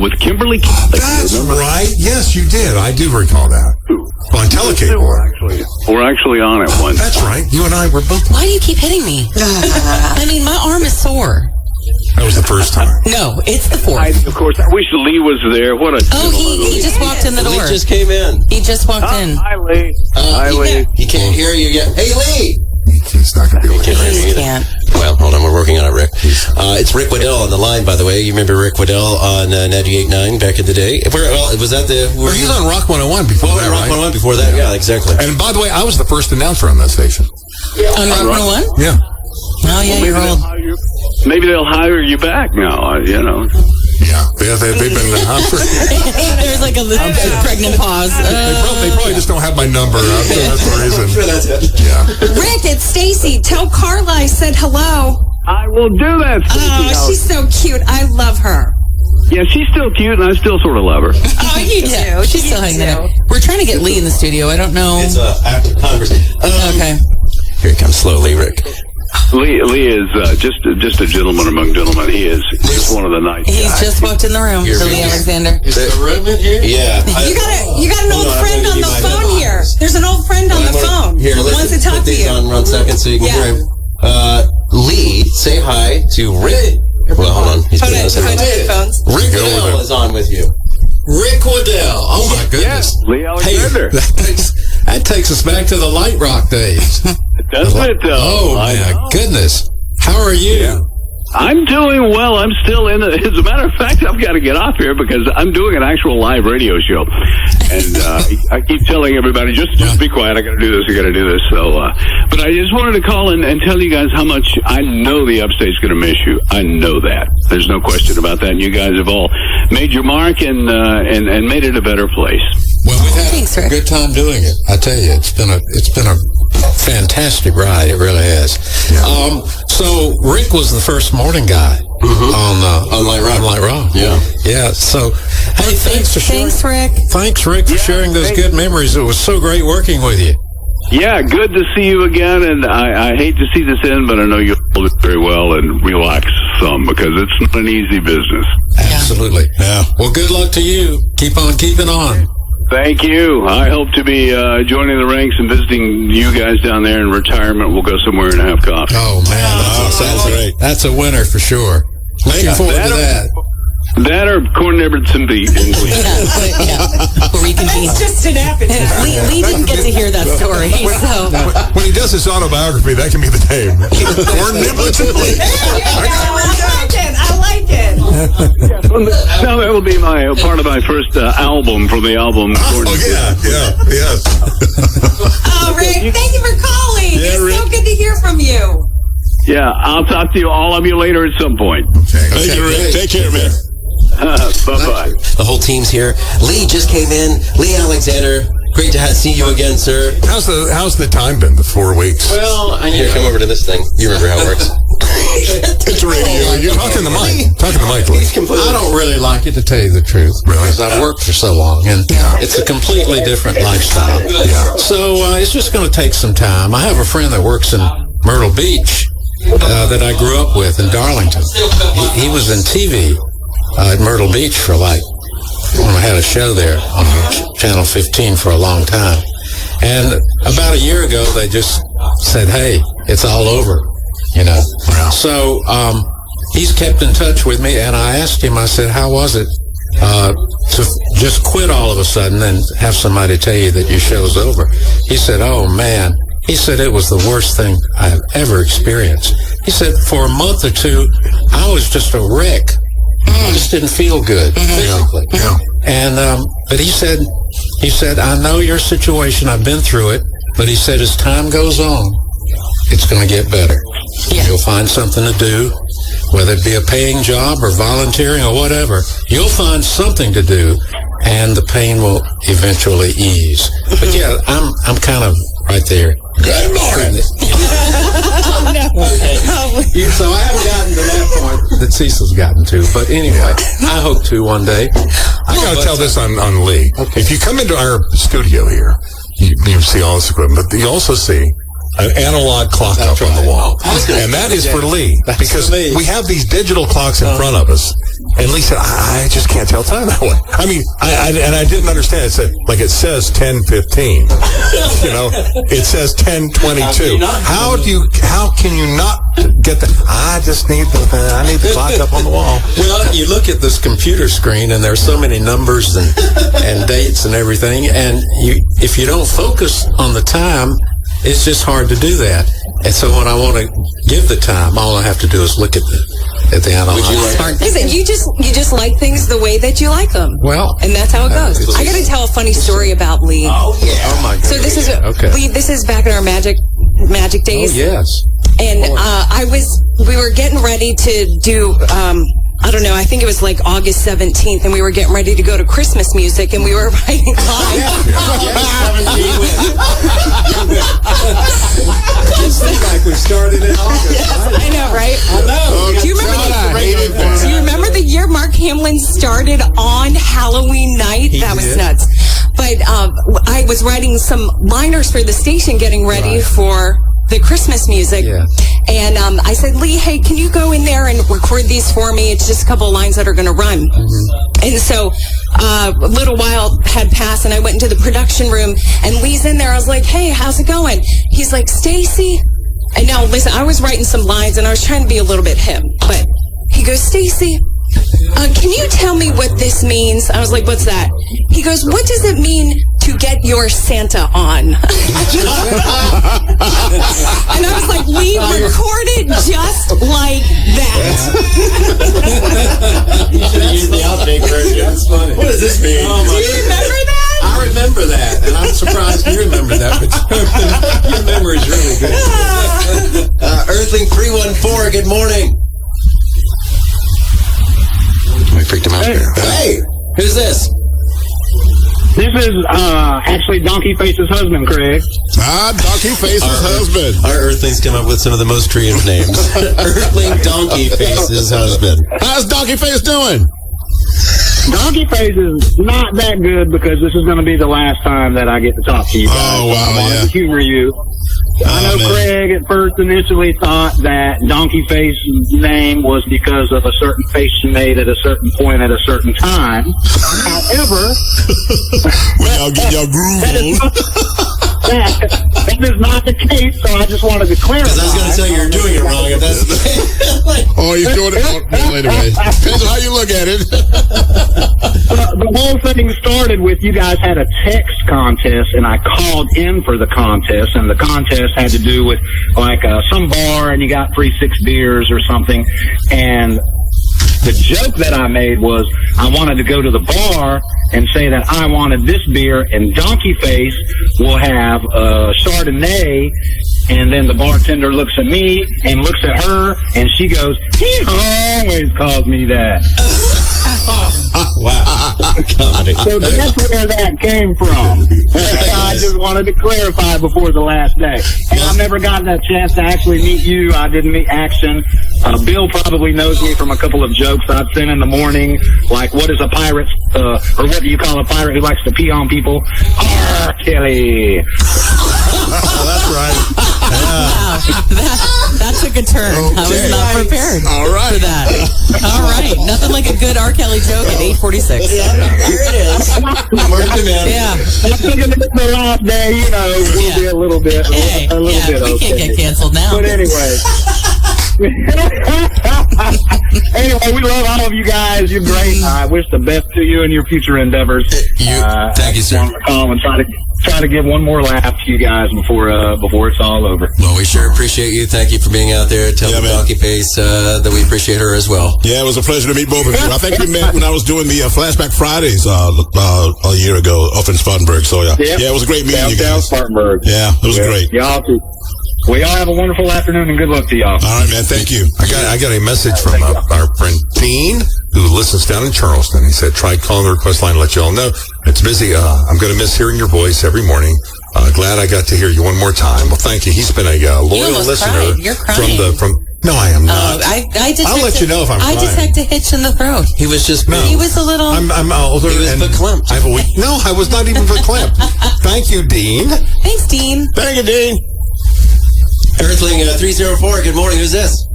L: with Kimberly Kelly.
B: That's right. Yes, you did. I do recall that. On Telecable.
L: We're actually on it once.
B: That's right. You and I were both.
C: Why do you keep hitting me? I mean, my arm is sore.
B: That was the first time.
C: No, it's the fourth.
L: Of course, I wish Lee was there. What a
C: he just walked in the door.
A: Lee just came in.
C: He just walked in.
L: Hi, Lee. Hi, Lee.
A: He can't hear you yet. Hey, Lee!
B: He's not going to be able to hear
A: me either. Well, hold on. We're working on it, Rick. It's Rick Waddell on the line, by the way. You remember Rick Waddell on 98.9 back in the day? Was that the...
B: He was on Rock 101 before that,
A: Rock 101 before that, yeah, exactly.
B: And by the way, I was the first announcer on that station.
C: On Rock 101?
B: Yeah.
C: Oh, yeah, you're old.
L: Maybe they'll hire you back now,
B: Yeah, they've been
C: There's like a pregnant pause.
B: They probably just don't have my number. That's the reason.
A: Sure, that's it.
B: Yeah.
D: Rick, it's Stacy. Tell Carla I said hello.
L: I will do that, Stacey.
D: Oh, she's so cute. I love her.
L: Yeah, she's still cute, and I still sort of love her.
D: Oh, you do.
C: She's still hanging out. We're trying to get Lee in the studio. I don't know.
A: It's after conversation.
C: Okay.
A: Here he comes slowly, Rick.
L: Lee is just a gentleman among gentlemen. He is just one of the nice guys.
C: He's just walked in the room. Lee Alexander.
A: Is the room in here? Yeah.
D: You got an old friend on the phone here. There's an old friend on the phone.
A: Here,
D: who wants to talk to you.
A: on 1 second so you can hear him. Lee, say hi to Rick. Well, hold on. He's putting us in
D: headphones.
A: Rick Waddell is on with you.
M: Rick Waddell. Oh, my goodness.
L: Lee Alexander.
M: Hey, that takes us back to the Light Rock days.
L: Doesn't it, though?
M: Oh, my goodness. How are you?
L: Yeah. I'm doing well. I'm still in it. As a matter of fact, I've got to get off here because I'm doing an actual live radio show. And I keep telling everybody, just be quiet. I got to do this. I got to do this. So, but I just wanted to call and tell you guys how much I know the Upstate's going to miss you. I know that. There's no question about that. And you guys have all made your mark and made it a better place.
M: Well, we've had a good time doing it. I tell you, it's been a fantastic ride. It really has. Yeah. So Rick was the first morning guy on Light Rock.
A: Yeah.
M: Yeah. So, hey, thanks,
C: Rick.
M: Thanks, Rick, for sharing those good memories. It was so great working with you.
L: Yeah, good to see you again. And I hate to see this end, but I know you'll hold it very well and relax some because it's not an easy business.
M: Absolutely. Yeah. Well, good luck to you. Keep on keeping on.
L: Thank you. I hope to be joining the ranks and visiting you guys down there in retirement. We'll go somewhere and have coffee.
M: Oh, man. Sounds great. That's a winner for sure. Looking forward to that.
L: That or corn nibbled some beef.
D: That's just an appetite.
C: Lee didn't get to hear that story. So.
B: When he does his autobiography, that can be the name. Corn nibbled some beef.
D: I like it.
L: No, that will be part of my first album from the album.
B: Yes.
D: Oh, Rick, thank you for calling.
L: Yeah,
D: it's so good to hear from you.
L: Yeah, I'll talk to all of you later at some point.
B: Thank you, Rick. Take care, man.
L: Bye-bye.
A: The whole team's here. Lee just came in. Lee Alexander. Great to see you again, sir.
B: How's the time been? The 4 weeks?
A: Well, here, come over to this thing. You remember how it works.
B: It's radio. You're talking to the mic. Talking to the mic, Lee.
M: I don't really like it, to tell you the truth.
B: Really?
M: Because I've worked for so long, and it's a completely different lifestyle.
B: Yeah.
M: So it's just going to take some time. I have a friend that works in Myrtle Beach that I grew up with in Darlington. He was in TV at Myrtle Beach for when I had a show there on Channel 15 for a long time. And about a year ago, they just said, hey, it's all over, Wow. So he's kept in touch with me, and I asked him, I said, how was it to just quit all of a sudden and have somebody tell you that your show's over? He said, oh, man. He said it was the worst thing I've ever experienced. He said for a month or two, I was just a wreck. I just didn't feel good physically.
B: Yeah.
M: And but he said, I know your situation. I've been through it. But he said, as time goes on, it's going to get better. Yeah. You'll find something to do, whether it be a paying job or volunteering or whatever. You'll find something to do, and the pain will eventually ease. But yeah, I'm kind of right there.
B: Good morning.
M: So I haven't gotten to that point that Cecil's gotten to. But anyway, I hope to one day.
B: I got to tell this on Lee. Okay. If you come into our studio here, you see all this equipment, but you also see an analog clock up on the wall. And that is for Lee. Because we have these digital clocks in front of us. And Lee said, I just can't tell time that way. I mean, I didn't understand. It said, like, it says 10:15. You know, it says 10:22. How can you not get that? I need the clock up on the wall.
M: Well, you look at this computer screen, and there's so many numbers and dates and everything, and if you don't focus on the time, it's just hard to do that. And so when I want to give the time, all I have to do is look at the analog.
D: Listen, you just like things the way that you like them.
M: Well,
D: and that's how it goes. I got to tell a funny story about Lee.
M: Oh yeah. Oh my God.
D: So this is Lee. This is back in our magic days.
M: Oh yes.
D: And we were getting ready to do. I don't know, I think it was like August 17th, and we were getting ready to go to Christmas music, and we were writing live.
M: It seems like we started in August.
D: Yes, I know, right?
M: I know.
D: Do you remember the year Mark Hamlin started on Halloween night? That was nuts. But I was writing some liners for the station, getting ready for the Christmas music. Yeah. And I said, Lee, hey, can you go in there and record these for me? It's just a couple of lines that are going to run. Mm-hmm. And so a little while had passed, and I went into the production room, and Lee's in there. I was like, hey, how's it going? He's like, Stacy. And now, listen, I was writing some lines, and I was trying to be a little bit him. But he goes, Stacy, can you tell me what this means? I was like, what's that? He goes, what does it mean to get your Santa on? And I was like, we recorded just like that.
M: You should have used the outtake version. That's funny. What does this mean?
D: Do you remember that?
M: I remember that, and I'm surprised you remember that, but your memory is really good.
A: Earthling 314, good morning. I freaked him out there. Hey, who's this?
N: This is actually Donkey Face's husband, Craig.
F: Donkey Face's husband.
A: Our Earthlings come up with some of the most creative names. Earthling Donkey Face's husband.
F: How's Donkey Face doing?
N: Donkey Face is not that good because this is going to be the last time that I get to talk to you guys.
F: Oh, wow,
N: I wanted to humor you. I know Craig at first initially thought that Donkey Face's name was because of a certain face she made at a certain point at a certain time. However,
F: well, get your groove on.
N: That is not the case, so I just wanted to clarify.
A: Because I was going to tell you you're doing it wrong if that's the
F: Oh, you're doing it wrong. Wait a minute. Depends on how you look at it.
N: The whole thing started with you guys had a text contest, and I called in for the contest, and the contest had to do with like some bar, and you got free 6 beers or something, and the joke that I made was I wanted to go to the bar and say that I wanted this beer, and Donkey Face will have Chardonnay, and then the bartender looks at me and looks at her, and she goes, he always calls me that.
A: Wow.
N: So that's where that came from. I just wanted to clarify before the last day. And I've never gotten that chance to actually meet you. I didn't meet Action. Bill probably knows me from a couple of jokes I've sent in the morning, like what is a pirate, or what do you call a pirate who likes to pee on people? R. Kelly.
B: That's right.
C: Wow. That took a turn. Okay. I was not prepared for that. All right. Nothing like a good R. Kelly joke at 8:46.
A: Yeah, here it is.
C: Yeah.
N: I'm thinking it's the last day, you know, we'll be a little bit,
C: Hey,
N: a little bit
C: we
N: okay.
C: can't get canceled now.
N: But anyway. Anyway, we love all of you guys. You're great. I wish the best to you in your future endeavors.
A: Thank you, sir.
N: I call and try to give one more laugh to you guys before it's all over.
A: Well, we sure appreciate you. Thank you for being out there. Tell the Donkey Face that we appreciate her as well.
F: Yeah, it was a pleasure to meet both of you. I think we met when I was doing the Flashback Fridays a year ago up in Spartanburg. So yeah, it was a great meeting you guys.
N: Spartanburg.
F: Yeah, it was great.
N: Y'all too. Well, y'all have a wonderful afternoon and good luck to y'all.
F: All right, man. Thank you.
B: I got a message from our friend Dean, who listens down in Charleston. He said, tried calling the request line, let you all know. It's busy. I'm going to miss hearing your voice every morning. Glad I got to hear you one more time. Well, thank you. He's been a loyal listener.
C: You're crying.
B: No, I am not.
C: I'll
B: let you know if I'm
C: I
B: crying.
C: detect a hitch in the throat.
A: He was just
C: He was a little.
B: I'm older.
A: He was
B: and
A: verklempt.
B: I have a week. No, I was not even verklempt. Thank you, Dean.
C: Thanks, Dean.
F: Thank you, Dean.
A: Earthling 304, good morning. Who's this?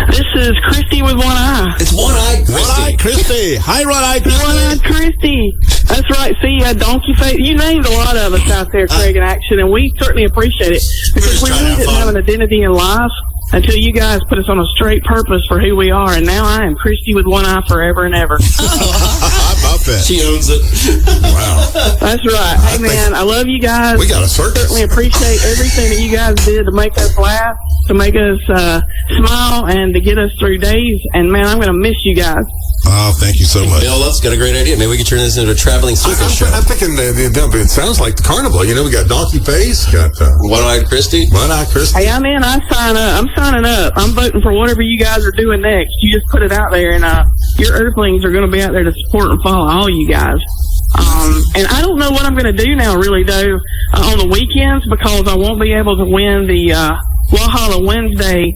O: This is Christy with one eye.
A: It's one-eyed Christy.
F: One-eyed Christy. Hi, one-eyed Christy.
O: One-eyed Christy. That's right. See, donkey face. You named a lot of us out there, Craig, in action, and we certainly appreciate it because we really didn't have an identity in life until you guys put us on a straight purpose for who we are, and now I am Christy with one eye forever and ever.
F: How about that?
A: She owns it.
B: Wow.
O: That's right. Hey, man, I love you guys.
B: We got a circus.
O: Certainly appreciate everything that you guys did to make us laugh, to make us smile, and to get us through days. And, man, I'm going to miss you guys.
F: Oh, thank you so much.
A: Bill Love's got a great idea. Maybe we could turn this into a traveling circus show.
B: I'm thinking it sounds like the carnival. You know, we got Donkey Face, got
A: One-eyed Christy.
B: One-eyed Christy.
O: Hey, I'm in. I sign up. I'm signing up. I'm voting for whatever you guys are doing next. You just put it out there, and your Earthlings are going to be out there to support and follow all you guys. And I don't know what I'm going to do now, really, though, on the weekends, because I won't be able to win the Walhalla Wednesday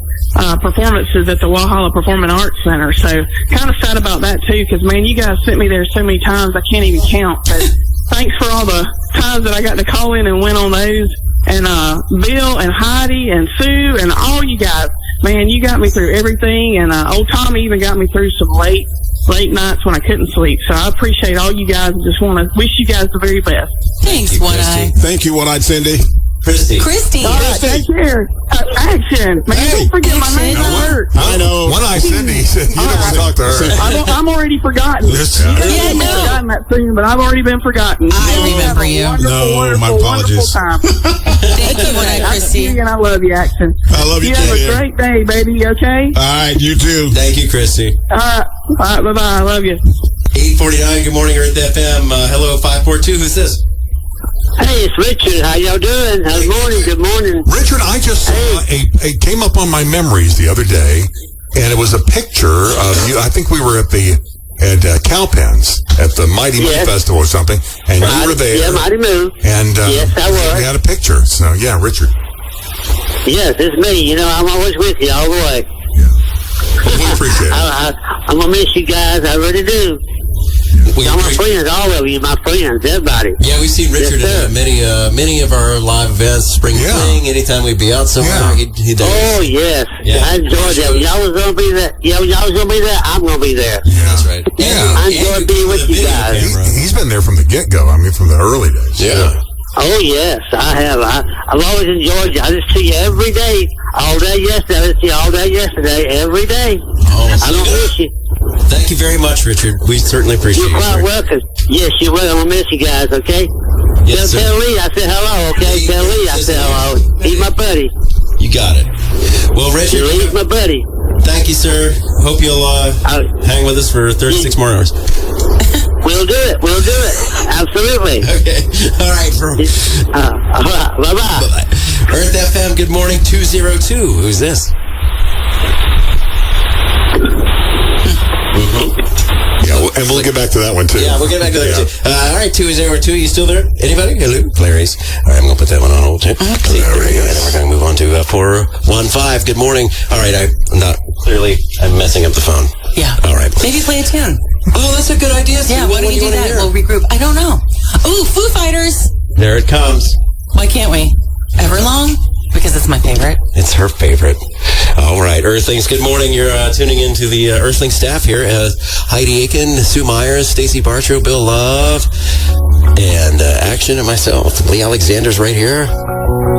O: performances at the Walhalla Performing Arts Center. So kind of sad about that, too, because, man, you guys sent me there so many times I can't even count. But thanks for all the times that I got to call in and win on those. And Bill and Heidi and Sue and all you guys, man, you got me through everything. And old Tommy even got me through some late nights when I couldn't sleep. So I appreciate all you guys. Just want to wish you guys the very best.
C: Thanks, One-Eye.
F: Thank you, One-Eyed Cindy.
A: Christy.
O: All right, take care. Action. Man, don't forget my name at work.
F: I know.
B: One-Eyed Cindy said you don't want to talk to her.
O: I'm already forgotten.
C: Yeah, no.
O: Forgotten that soon, but I've already been forgotten.
C: I remember you.
F: No, my apologies.
C: Thank you, One-Eyed Christy.
O: And I love you, Action.
F: I love you,
O: You
F: too.
O: have a great day, baby, okay?
F: All right, you too.
A: Thank you, Christy.
O: All right, bye-bye. I love you.
A: 849, good morning, Earth FM. Hello, 542. Who's this?
P: Hey, it's Richard. How y'all doing? Good morning.
B: Richard, I just saw it came up on my memories the other day, and it was a picture of you. I think we were at Cowpens at the Mighty Moo Festival or something, and you were there.
P: Yeah, Mighty Moo.
B: And
P: yes, I was.
B: We had a picture. So yeah, Richard.
P: Yes, it's me. You know, I'm always with you all the way.
B: Yeah. Well, we appreciate it.
P: I'm gonna miss you guys. I really do. Y'all my friends, all of you, my friends, everybody.
A: Yeah, we've seen Richard at many of our live events, spring fling. Anytime we'd be out somewhere, he'd
P: Oh yes, I enjoyed that. Y'all was gonna be there. Y'all was gonna be there. I'm gonna be there.
B: Yeah,
A: that's right.
B: Yeah,
P: I enjoyed being with you guys.
B: He's been there from the get-go. I mean, from the early days.
A: Yeah.
P: Oh yes, I have. I've always enjoyed you. I just see you every day, all day yesterday. I just see you all day yesterday, every day.
A: Oh,
P: I don't miss you.
A: Thank you very much, Richard. We certainly appreciate
P: You're
A: it.
P: quite welcome. Yes, you're welcome. I'm gonna miss you guys. Okay.
A: Yes, sir.
P: Tell Lee I said hello. Okay. Tell Lee I said hello. He's my buddy.
A: You got it. Well, Richard,
P: Lee's my buddy.
A: thank you, sir. Hope you'll hang with us for 36 more hours.
P: We'll do it. We'll do it. Absolutely.
A: Okay. All right.
P: Bye-bye.
A: Bye-bye. Earth FM, good morning, 202. Who's this?
B: Yeah, and we'll get back to that one, too.
A: Yeah, we'll get back to that, too. All right, 202. You still there? Anybody? Hello? Clarice. All right, I'm going to put that one on hold, too. See, there we go. And then we're going to move on to 415. Good morning. All right, I'm messing up the phone.
C: Yeah.
A: All right.
C: Maybe play a tune.
A: Oh, that's a good idea.
C: Yeah, why don't you do that? We'll regroup. I don't know. Ooh, Foo Fighters.
A: There it comes.
C: Why can't we? Everlong? Because it's my favorite.
A: It's her favorite. All right, Earthlings, good morning. You're tuning into the Earthling staff here. Heidi Aiken, Sue Myers, Stacy Bartrow, Bill Love, and Action and myself. Lee Alexander's right here.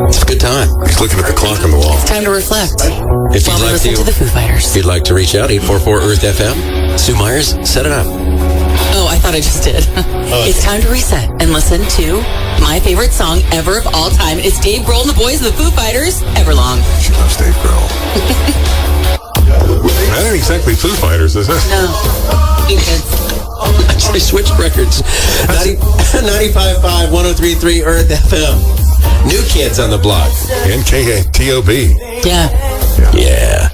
A: It's a good time.
B: He's looking at the clock on the wall.
C: It's time to reflect.
A: If you'd
C: While we
A: like
C: listen to the Foo Fighters.
A: If you'd like to reach out, 844-EARTH-FM. Sue Myers, set it up.
C: Oh, I thought I just did. It's time to reset and listen to my favorite song ever of all time. It's Dave Grohl and the boys of the Foo Fighters, Everlong.
B: That's Dave Grohl. That ain't exactly Foo Fighters, is it?
C: No.
A: Actually, switched records. 95.5, 103.3 Earth FM. New Kids on the Block.
B: And KTOB.
C: Yeah.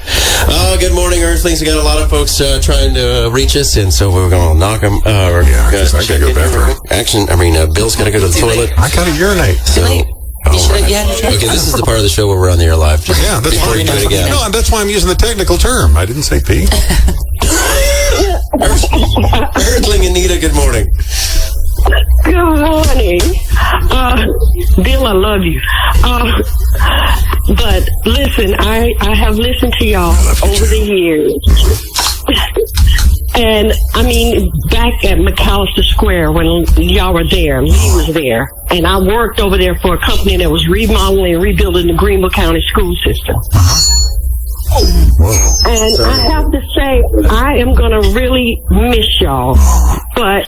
A: Oh, good morning, Earthlings. We got a lot of folks trying to reach us, and so we're going to knock them.
B: I gotta go bathroom.
A: Bill's got to go to the toilet.
B: I gotta urinate.
A: So, okay, this is the part of the show where we're on the air live. Just
B: that's
A: before
B: why
A: you do it again.
B: No, that's why I'm using the technical term. I didn't say pee.
A: Earthling Anita, good morning.
J: Good morning. Bill, I love you. But listen, I have listened to y'all over the years. And I mean, back at McAllister Square when y'all were there, Lee was there, and I worked over there for a company that was remodeling and rebuilding the Greenville County school system. And I have to say, I am going to really miss y'all. But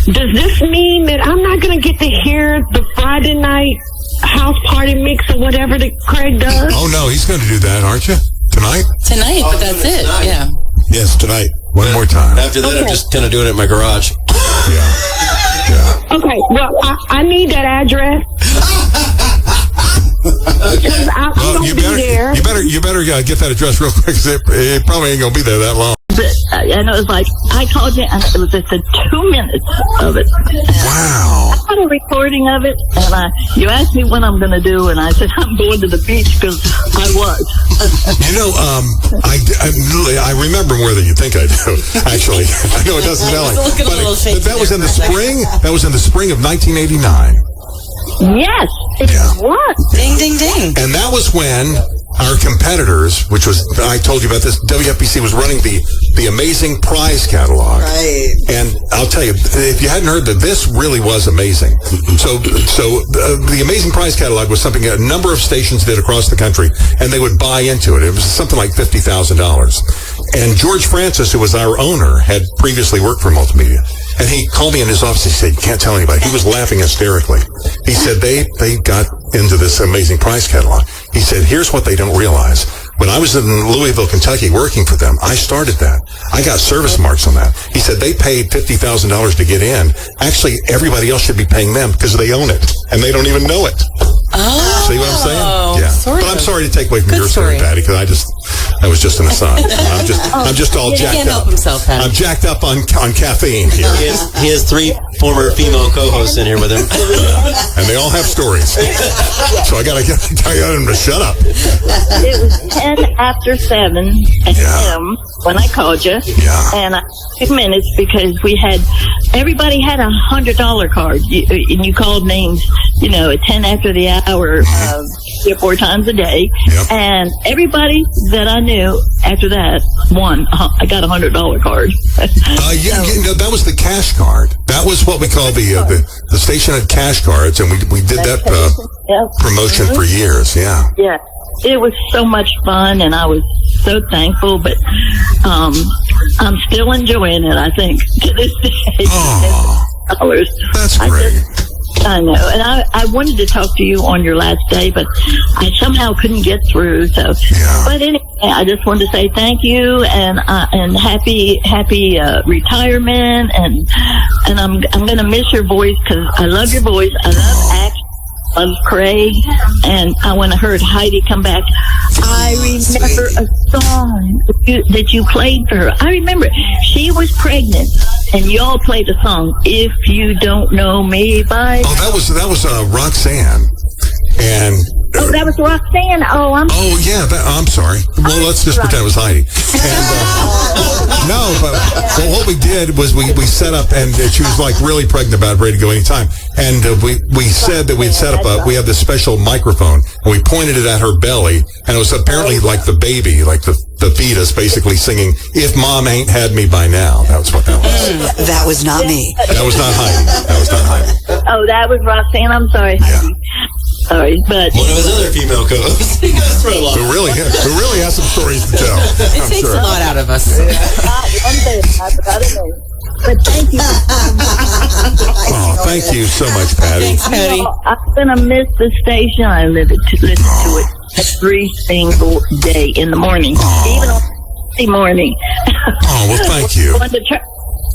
J: does this mean that I'm not going to get to hear the Friday night house party mix or whatever that Craig does?
B: Oh, no, he's going to do that, aren't you? Tonight?
C: Tonight, but that's it.
A: Tonight.
C: Yeah.
F: Yes, tonight.
B: One more time.
A: After that, I'm just kind of doing it in my garage.
B: Yeah.
J: Okay, well, I need that address.
B: Well, you better get that address real quick, because it probably ain't going to be there that long.
I: And it was like, I called you, and it was just 2 minutes of it.
B: Wow.
I: I got a recording of it, and you asked me what I'm going to do, and I said, I'm going to the beach, because I was.
B: You know, I remember more than you think I do, actually. I know it doesn't sound like it. But that was in the spring. That was in the spring of 1989.
I: Yes, it was.
C: Ding, ding, ding.
B: And that was when our competitors, which was, I told you about this, WFPC was running the Amazing Prize Catalog.
H: Right.
B: And I'll tell you, if you hadn't heard that, this really was amazing. So the Amazing Prize Catalog was something a number of stations did across the country, and they would buy into it. It was something like $50,000. And George Francis, who was our owner, had previously worked for Multimedia. And he called me in his office. He said, "You can't tell anybody." He was laughing hysterically. He said, they got into this Amazing Prize Catalog. He said, "Here's what they don't realize. When I was in Louisville, Kentucky, working for them, I started that. I got service marks on that." He said, "They paid $50,000 to get in. Actually, everybody else should be paying them because they own it. And they don't even know it."
C: Oh.
B: See what I'm saying? Yeah. But I'm sorry to take away from your story, Patty, because that was just an aside. I'm just all jacked
C: can't
B: up.
C: help himself, Patty.
B: I'm jacked up on caffeine here.
A: He has 3 former female co-hosts in here with him.
B: And they all have stories. So I gotta get them to shut up.
I: It was 10 after 7 a.m. when I called you.
B: Yeah.
I: And I took minutes because everybody had $100 card. And you called names, at 10 after the hour, 3 or 4 times a day.
B: Yep.
I: And everybody that I knew after that won. I got $100 card.
B: That was the cash card. That was what we call the station had cash cards, and we did that promotion for years. Yeah.
I: Yeah. It was so much fun, and I was so thankful, but I'm still enjoying it, I think, to this day.
B: Oh, that's great.
I: I know, and I wanted to talk to you on your last day, but I somehow couldn't get through. So, But anyway, I just wanted to say thank you and happy retirement, and I'm gonna miss your voice because I love your voice. I love action. Of Craig, and when I heard Heidi come back, I remember a song that you played for her. I remember she was pregnant, and y'all played a song, "If You Don't Know Me by."
B: Oh, that was Roxanne, and.
I: That was Roxanne.
B: Oh, yeah. I'm sorry. Well, let's just pretend it was Heidi. And, no, but what we did was we set up, and she was like really pregnant about ready to go anytime. And we said that we'd set up we had this special microphone, and we pointed it at her belly, and it was apparently like the baby, like the fetus, basically singing, "If Mom Ain't Had Me By Now." That was what that was.
H: That was not me.
B: That was not Heidi.
I: Oh, that was Roxanne. I'm sorry, Heidi. Sorry, but
A: one of his other female co-hosts. He goes through a lot.
B: Who really has some stories to tell.
C: It takes a lot out of us.
I: But thank you.
B: Oh, thank you so much, Patty.
C: Thanks, Patty.
I: I'm gonna miss the station. I listen to it every single day in the morning, even on Sunday morning.
B: Oh, well, thank you.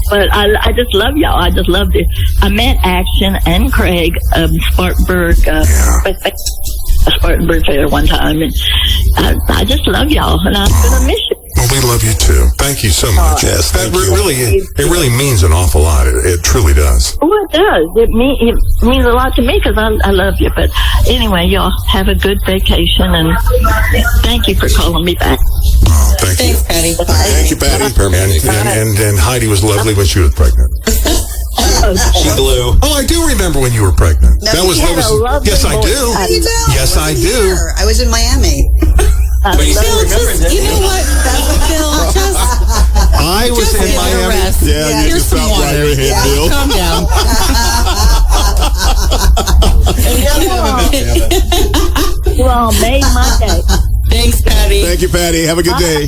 I: But I just love y'all. I just loved it. I met Action and Craig of Spartanburg, Spartanburg Fair one time, and I just love y'all, and I'm gonna miss you.
B: Well, we love you too. Thank you so much.
F: Yes,
B: that it really means an awful lot. It truly does.
I: Well, it does. It means a lot to me because I love you. But anyway, y'all have a good vacation, and thank you for calling me back.
B: Oh, thank you.
C: Thanks, Patty.
F: Thank you, Patty.
B: And Heidi was lovely when she was pregnant.
A: She blew.
B: Oh, I do remember when you were pregnant.
H: No,
B: that was. Yes, I do. Yes, I do.
H: I was in Miami.
A: But you still remember that.
C: You know what? Phil,
B: I was
C: just
B: in
C: take a
B: Miami.
C: rest.
F: Yeah,
C: Here's some water.
F: Bill.
C: Calm down.
I: You all made my day.
C: Thanks, Patty.
F: Thank you, Patty. Have a good day.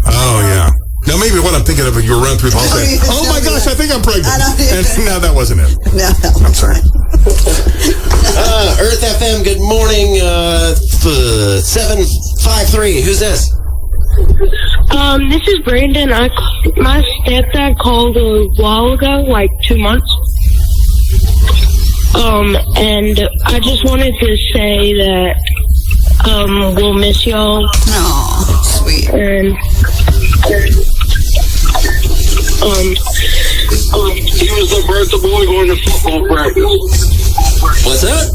B: Oh yeah. No, maybe what I'm thinking of, you were running through the whole thing. Oh my gosh, I think I'm pregnant. No, that wasn't it.
H: No.
B: I'm sorry.
A: Earth FM, good morning. 753. Who's this?
J: This is Brandon. My stepdad called a while ago, like 2 months. And I just wanted to say that, we'll miss y'all.
H: Oh, sweet.
J: And,
L: he was the birthday boy going to football practice.
A: What's that?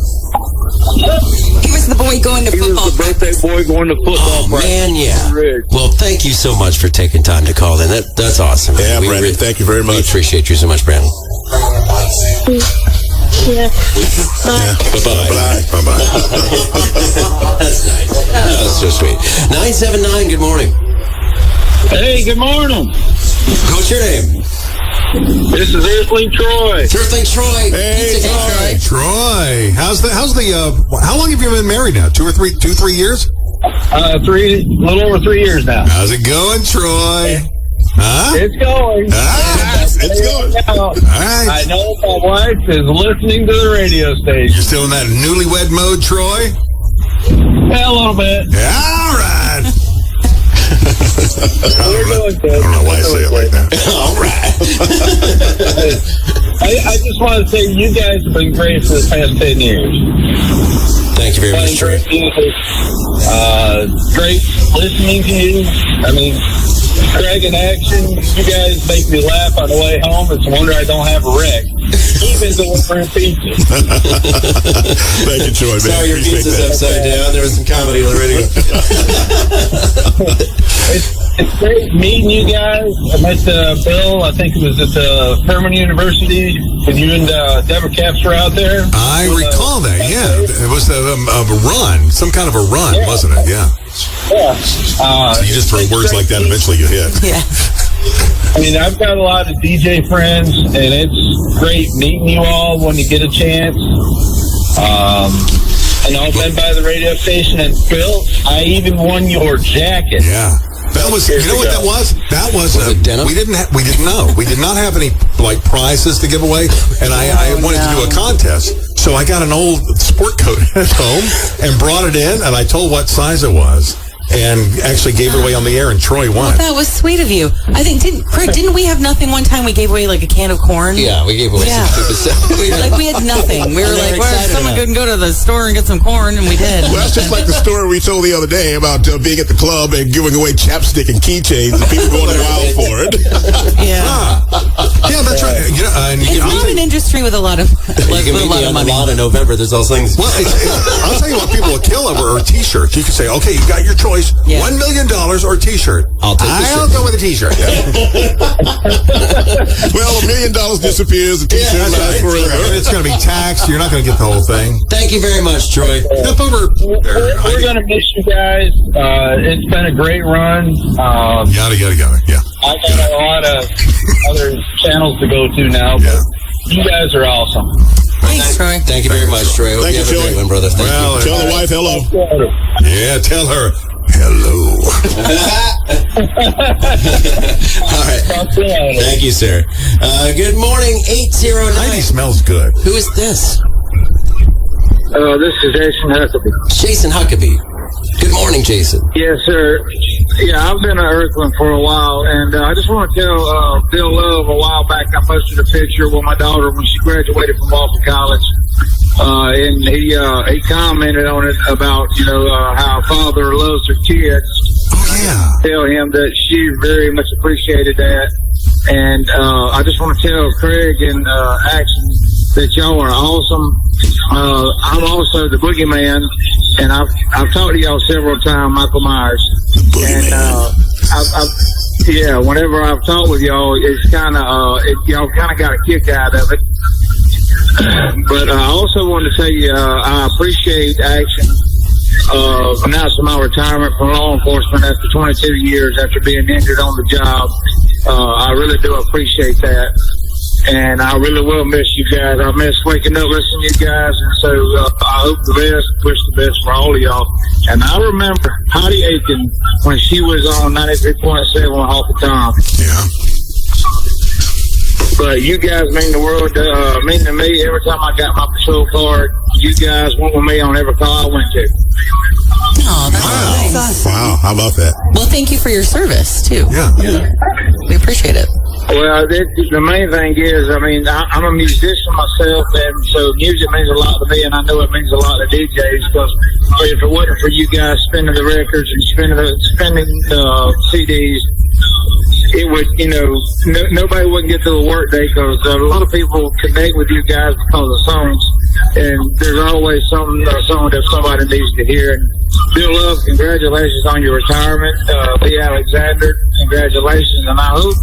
D: He was the boy going to football.
L: He was the birthday boy going to football practice.
A: Man, yeah. Well, thank you so much for taking time to call in. That's awesome.
F: Yeah, Brandon, thank you very much.
A: We appreciate you so much, Brandon.
J: Yeah.
F: Bye-bye.
A: That's nice. That's so sweet. 979, good morning.
L: Hey, good morning.
A: What's your name?
L: This is Earthling Troy.
A: Earthling Troy.
B: Hey, Troy. How's the how long have you been married now? 2 or 3 years?
L: A little over 3 years now.
B: How's it going, Troy? Huh?
L: It's going.
F: It's going.
B: All right.
L: I know my wife is listening to the radio station.
B: You're still in that newlywed mode, Troy?
L: Yeah, a little bit.
B: Yeah, all right.
L: We're doing good.
B: I don't know why I say it like that.
A: All right.
L: I just want to say you guys have been great for the past 10 years.
A: Thank you very much, Troy.
L: Great listening to you. I mean, Craig in action, you guys make me laugh on the way home. It's a wonder I don't have a wreck. Even delivering pizza.
F: Thank you, Troy, man.
A: Sorry, your pizza's upside down. There was some comedy on the radio.
L: It's great meeting you guys. I met Bill, I think it was at Furman University, when you and Deborah Capps were out there.
B: I recall that, yeah. It was a run, some kind of a run, wasn't it? Yeah.
L: Yeah.
B: So you just throw words like that, eventually you hit.
C: Yeah.
L: I mean, I've got a lot of DJ friends, and it's great meeting you all when you get a chance. And I've been by the radio station, and Bill, I even won your jacket.
B: Yeah. That was, you know what that was? That was we didn't know. We did not have any like prizes to give away, and I wanted to do a contest. So I got an old sport coat at home and brought it in, and I told what size it was, and actually gave it away on the air, and Troy won.
C: That was sweet of you. I think, didn't we have nothing one time? We gave away like a can of corn.
A: Yeah, we gave away some stupid stuff.
C: Like we had nothing. We were like, well, someone couldn't go to the store and get some corn, and we did.
F: Well, that's just like the story we told the other day about being at the club and giving away chapstick and keychains and people going wild for it.
C: Yeah.
B: Yeah, that's right. You know,
C: it's not an industry with a lot of
A: you can meet me on the lawn in November. There's all things.
B: Well, I'll tell you what people will kill over are T-shirts. You can say, okay, you got your choice.
C: Yeah.
B: $1 million or T-shirt.
A: I'll
B: go with a T-shirt.
F: Well, $1 million disappears. The T-shirt lasts forever.
B: It's going to be taxed. You're not going to get the whole thing.
A: Thank you very much, Troy.
B: Step over.
L: We're going to miss you guys. It's been a great run.
B: Yada, yada, yada. Yeah.
L: I got a lot of other channels to go to now, but you guys are awesome.
C: Thanks, Troy.
A: Thank you very much, Troy.
F: Thank you,
A: have a great one, brother. Thank you.
F: Tell the wife hello.
B: Yeah, tell her hello.
A: All right. Thank you, sir. Good morning, 809.
B: Heidi smells good.
A: Who is this?
N: This is Jason Huckabee.
A: Jason Huckabee. Good morning, Jason.
N: Yes, sir. Yeah, I've been an Earthling for a while, and I just want to tell Bill Love a while back I posted a picture with my daughter when she graduated from Walker College, and he commented on it about, how a father loves her kids.
B: Oh, yeah.
N: Tell him that she very much appreciated that, and I just want to tell Craig and Action that y'all are awesome. I'm also the boogeyman, and I've talked to y'all several times, Michael Myers, and
Q: Yeah, whenever I've talked with y'all, it's kind of y'all kind of got a kick out of it. But I also want to say I appreciate Action announcing my retirement from law enforcement after 22 years after being injured on the job. I really do appreciate that. And I really will miss you guys. I miss waking up listening to you guys. And so I hope the best, wish the best for all of y'all. And I remember Heidi Aiken when she was on 93.7 half the time.
B: Yeah.
Q: But you guys mean the world, mean to me. Every time I got my patrol card, you guys went with me on every call I went to.
C: Oh, that's nice.
F: Wow, how about that?
C: Well, thank you for your service, too.
B: Yeah.
C: We appreciate it.
Q: Well, the main thing is, I mean, I'm a musician myself, and so music means a lot to me, and I know it means a lot to DJs, because if it wasn't for you guys spinning the records and spinning the CDs, it would, nobody wouldn't get through a work day, because a lot of people connect with you guys because of songs, and there's always a song that somebody needs to hear. And Bill Love, congratulations on your retirement. Lee Alexander, congratulations, and I hope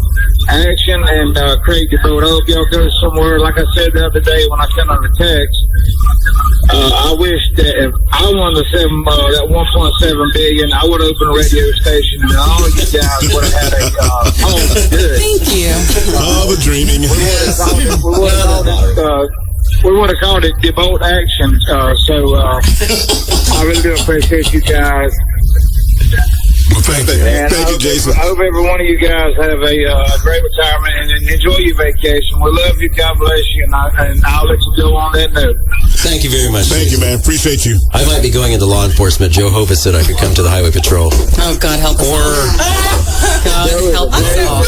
Q: Action and Craig DeBoat, I hope y'all go somewhere. Like I said the other day when I sent out a text, I wish that if I won that $1.7 billion, I would open a radio station and all of you guys would have had a home good.
C: Thank you.
F: Oh, the dreaming.
Q: We would have called it DeBoat Action. So I really do appreciate you guys.
B: Well, thank you.
F: Thank you, Jason.
Q: I hope every one of you guys have a great retirement and enjoy your vacation. We love you. God bless you. And I'll let you go on that note.
A: Thank you very much.
F: Thank you, man. Appreciate you.
A: I might be going into law enforcement. Joe Hovis said I could come to the Highway Patrol.
C: Oh, God help us all. God help us all.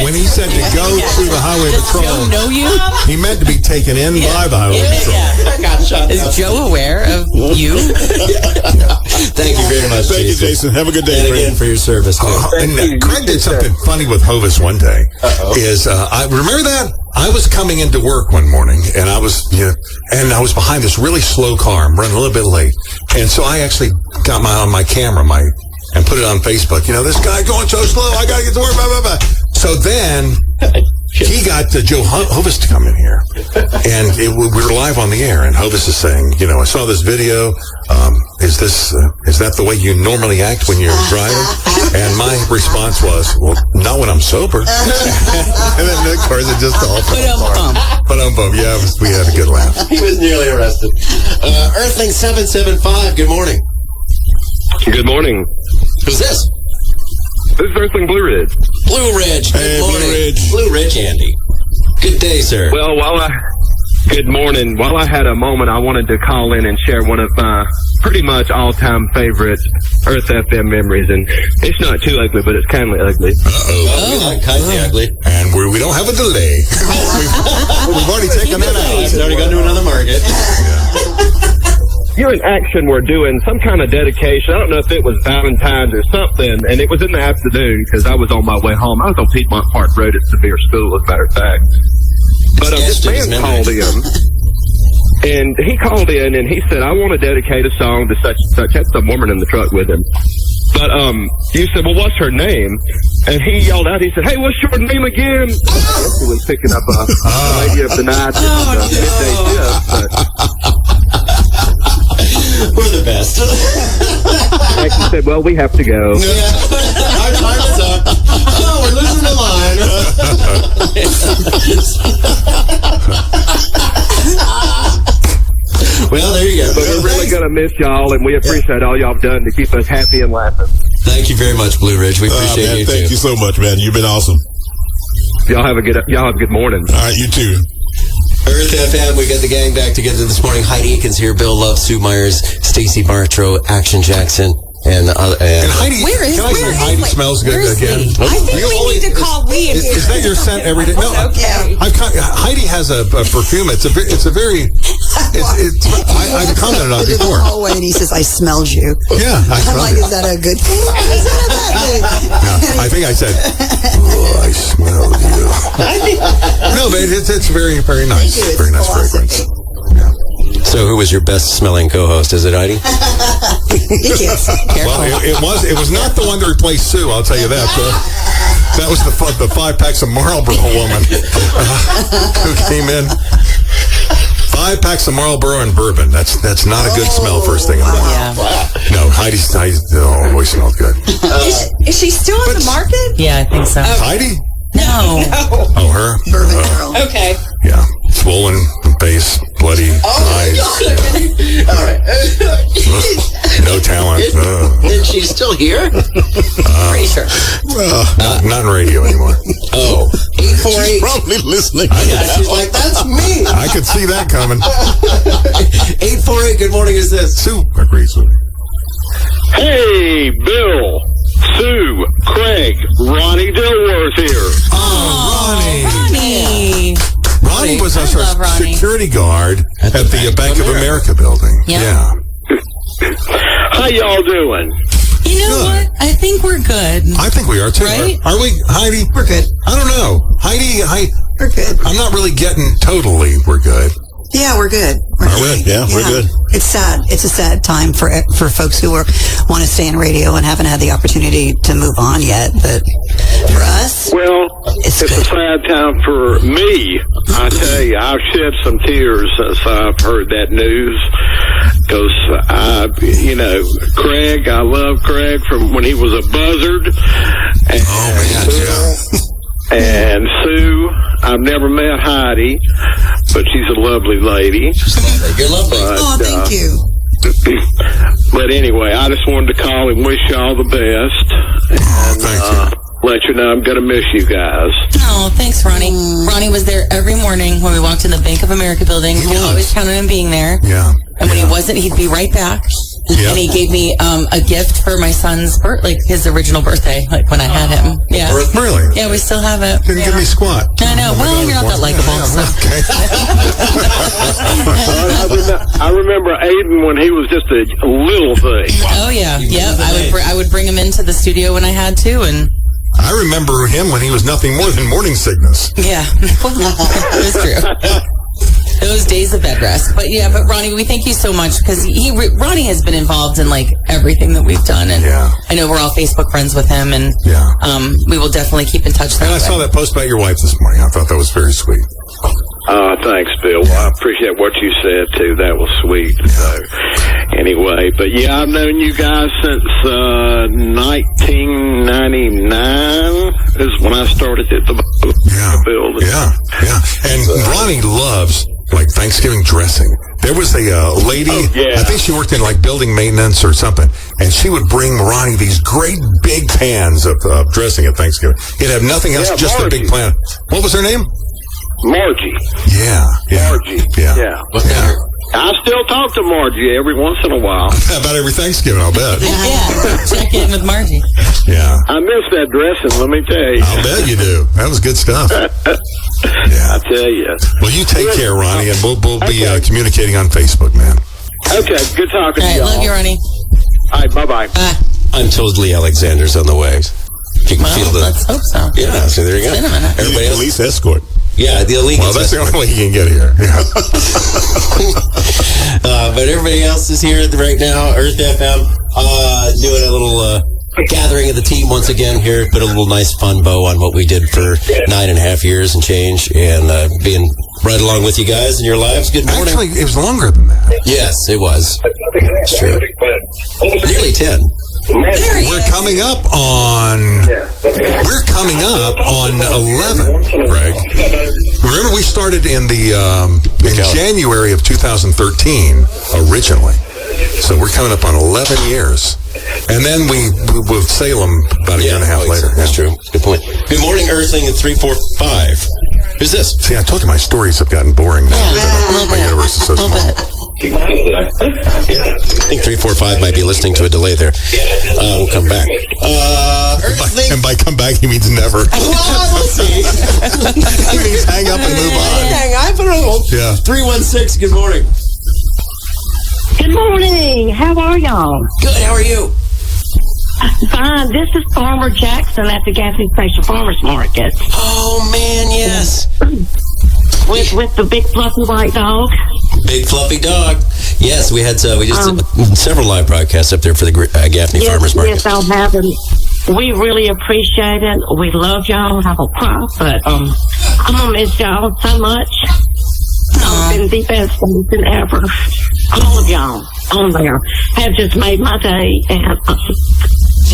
B: When he said to go through the Highway Patrol,
C: Joe know you?
B: he meant to be taken in by the Highway Patrol.
C: Is Joe aware of you?
A: Thank you very much,
F: Thank you, Jason. Have a good day.
A: And again for your service.
B: Craig did something funny with Hovis one day. I remember that I was coming into work one morning, and I was behind this really slow car. I'm running a little bit late, and so I actually got my camera and put it on Facebook. This guy going so slow. I gotta get to work. Blah blah blah. So then he got Joe Hovis to come in here, and we were live on the air. And Hovis is saying, I saw this video. Is that the way you normally act when you're driving? And my response was, well, not when I'm sober. And then of course it just all But yeah, we had a good laugh.
A: He was nearly arrested. Earthling 775. Good morning.
K: Good morning.
A: Who's this?
K: This is Earthling Blue Ridge.
A: Blue Ridge. Good morning. Blue Ridge, Andy. Good day, sir.
K: Well, good morning. While I had a moment, I wanted to call in and share one of my pretty much all-time favorite Earth FM memories. And it's not too ugly, but it's kindly ugly.
A: Kindly ugly.
B: And we don't have a delay. We've already taken that out.
A: It's already gone to another market.
K: You and Action were doing some kind of dedication. I don't know if it was Valentine's or something, and it was in the afternoon because I was on my way home. I was on Piedmont Park Road at Sevier School, as a matter of fact. But this man called in, and he called in and he said, I want to dedicate a song to such and such. Had some woman in the truck with him. But you said, well, what's her name? And he yelled out, he said, hey, what's your name again? He was picking up a lady of the night midday shift.
A: We're the best.
K: Action said, well, we have to go.
A: Our time is up. Oh, we're losing the line. Well, there you go.
K: But we're really going to miss y'all, and we appreciate all y'all have done to keep us happy and laughing.
A: Thank you very much, Blue Ridge. We appreciate you,
F: Thank you so much, man. You've been awesome.
K: Y'all have a good morning.
F: All right, you too.
A: Earth FM, we got the gang back together this morning. Heidi Aiken's here, Bill Love, Sue Myers, Stacey Bartrow, Action Jackson, and
B: Heidi. Heidi smells good again.
D: I think we need to call Lee.
B: Is that your scent every day? No.
D: Okay.
B: Heidi has a perfume. I've commented on it before.
H: Hallway, and he says, "I smelled you."
B: Yeah,
H: I'm like, is that a good thing? Or is that a bad thing?
B: I think I said, "Oh, I smell you." No, but it's very, very nice. Very nice fragrance.
A: So who was your best smelling co-host? Is it Heidi?
B: Well, it was not the one that replaced Sue. I'll tell you that. That was the 5 packs of Marlboro woman who came in. 5 packs of Marlboro and bourbon. That's not a good smell first thing in the morning.
C: Yeah.
B: No, Heidi always smells good.
D: Is she still on the market?
C: Yeah, I think so.
B: Heidi?
C: No.
B: Oh, her?
H: Bourbon girl.
D: Okay.
B: Yeah. Swollen face, bloody eyes.
A: All right.
B: No talent.
A: Is she still here?
C: Pretty sure.
B: Not in radio anymore.
A: Oh. 848.
F: Probably listening.
A: She's like, that's me.
B: I could see that coming.
A: 848, good morning, is this?
B: Sue agrees with me.
L: Hey, Bill, Sue, Craig, Ronnie Dilworth here.
C: Ronnie.
B: Ronnie was our
C: Ronnie.
B: security guard at the Bank of America building.
C: Yep.
B: Yeah.
L: How y'all doing?
C: You know what? I think we're good.
B: I think we are too.
C: Right?
B: Are we, Heidi?
H: We're good.
B: I don't know. Heidi,
H: We're good.
B: I'm not really getting totally we're good.
H: Yeah, we're good.
F: We're good. Yeah, we're good.
H: It's sad. It's a sad time for folks who want to stay in radio and haven't had the opportunity to move on yet. But for us,
L: Well, it's a sad time for me. I tell you, I've shed some tears since I've heard that news. Because Craig, I love Craig from when he was a buzzard. And And Sue, I've never met Heidi, but she's a lovely lady.
A: You're lovely.
H: thank you.
L: But anyway, I just wanted to call and wish you all the best. And let you know I'm going to miss you guys.
C: Oh, thanks, Ronnie. Ronnie was there every morning when we walked in the Bank of America building. We always counted on him being there.
B: Yeah.
C: And when he wasn't, he'd be right back.
B: Yeah.
C: And he gave me a gift for my son's his original birthday, like when I had him. Yeah.
B: Really?
C: Yeah, we still have it.
B: Didn't give me squat.
C: I know. Well, you're not that likable. So.
L: I remember Aiden when he was just a little thing.
C: Oh, yeah. Yeah. I would bring him into the studio when I had to, and
B: I remember him when he was nothing more than morning sickness.
C: yeah, it was true. Those days of bed rest. But Ronnie, we thank you so much because Ronnie has been involved in like everything that we've done, and I know we're all Facebook friends with him, and we will definitely keep in touch.
B: And I saw that post about your wife this morning. I thought that was very sweet.
L: Thanks, Bill. Well, I appreciate what you said too. That was sweet. So, anyway, but yeah, I've known you guys since 1999 is when I started at the building.
B: Yeah. And Ronnie loves like Thanksgiving dressing. There was a lady, I think she worked in like building maintenance or something, and she would bring Ronnie these great big pans of dressing at Thanksgiving. It'd have nothing else, just a big pan. What was her name?
L: Margie.
B: Yeah.
L: Margie. Yeah. I still talk to Margie every once in a while.
B: About every Thanksgiving, I'll bet.
C: Yeah, check in with Margie.
B: Yeah.
L: I miss that dressing, let me tell you.
B: I'll bet you do. That was good stuff.
L: I tell you.
B: Well, you take care, Ronnie, and we'll be communicating on Facebook, man.
L: Okay, good talking to you.
C: Love you, Ronnie.
L: All right, bye-bye.
A: I'm told Lee Alexander's on the way. If you can feel the...
C: Let's hope so.
A: Yeah, so there you go.
F: Everybody else? Police escort.
A: Yeah, the illegal.
B: Well, that's the only way he can get here. Yeah.
A: But everybody else is here right now. Earth FM doing a little gathering of the team once again here. Put a little nice fun bow on what we did for 9.5 years and change, and being right along with you guys in your lives. Good morning.
B: Actually, it was longer than that.
A: Yes, it was. It's true. Nearly 10.
B: We're coming up on 11, Greg. Remember, we started in January of 2013 originally, so we're coming up on 11 years, and then we with Salem about a year and a half later.
A: That's true. Good point. Good morning, Earthling at 345. Who's this?
B: See, I told you my stories have gotten boring now. My universe is so small.
A: I think 345 might be listening to a delay there. We'll come back.
B: And by come back, he means never.
A: We'll see.
B: He means hang up and move on.
A: Hang up and hold.
B: Yeah.
A: 316, good morning.
I: Good morning. How are y'all?
A: Good, how are you?
I: Fine. This is Farmer Jackson at the Gadsden Station Farmers Market.
A: Oh, man, yes.
I: With the big fluffy white dog.
A: Big fluffy dog. Yes, we just did several live broadcasts up there for the Gaffney Farmers Market.
J: Yes, I'll have them. We really appreciate it. We love y'all. Have a prop, but I'm gonna miss y'all so much. Been the best thing ever. All of y'all on there have just made my day, and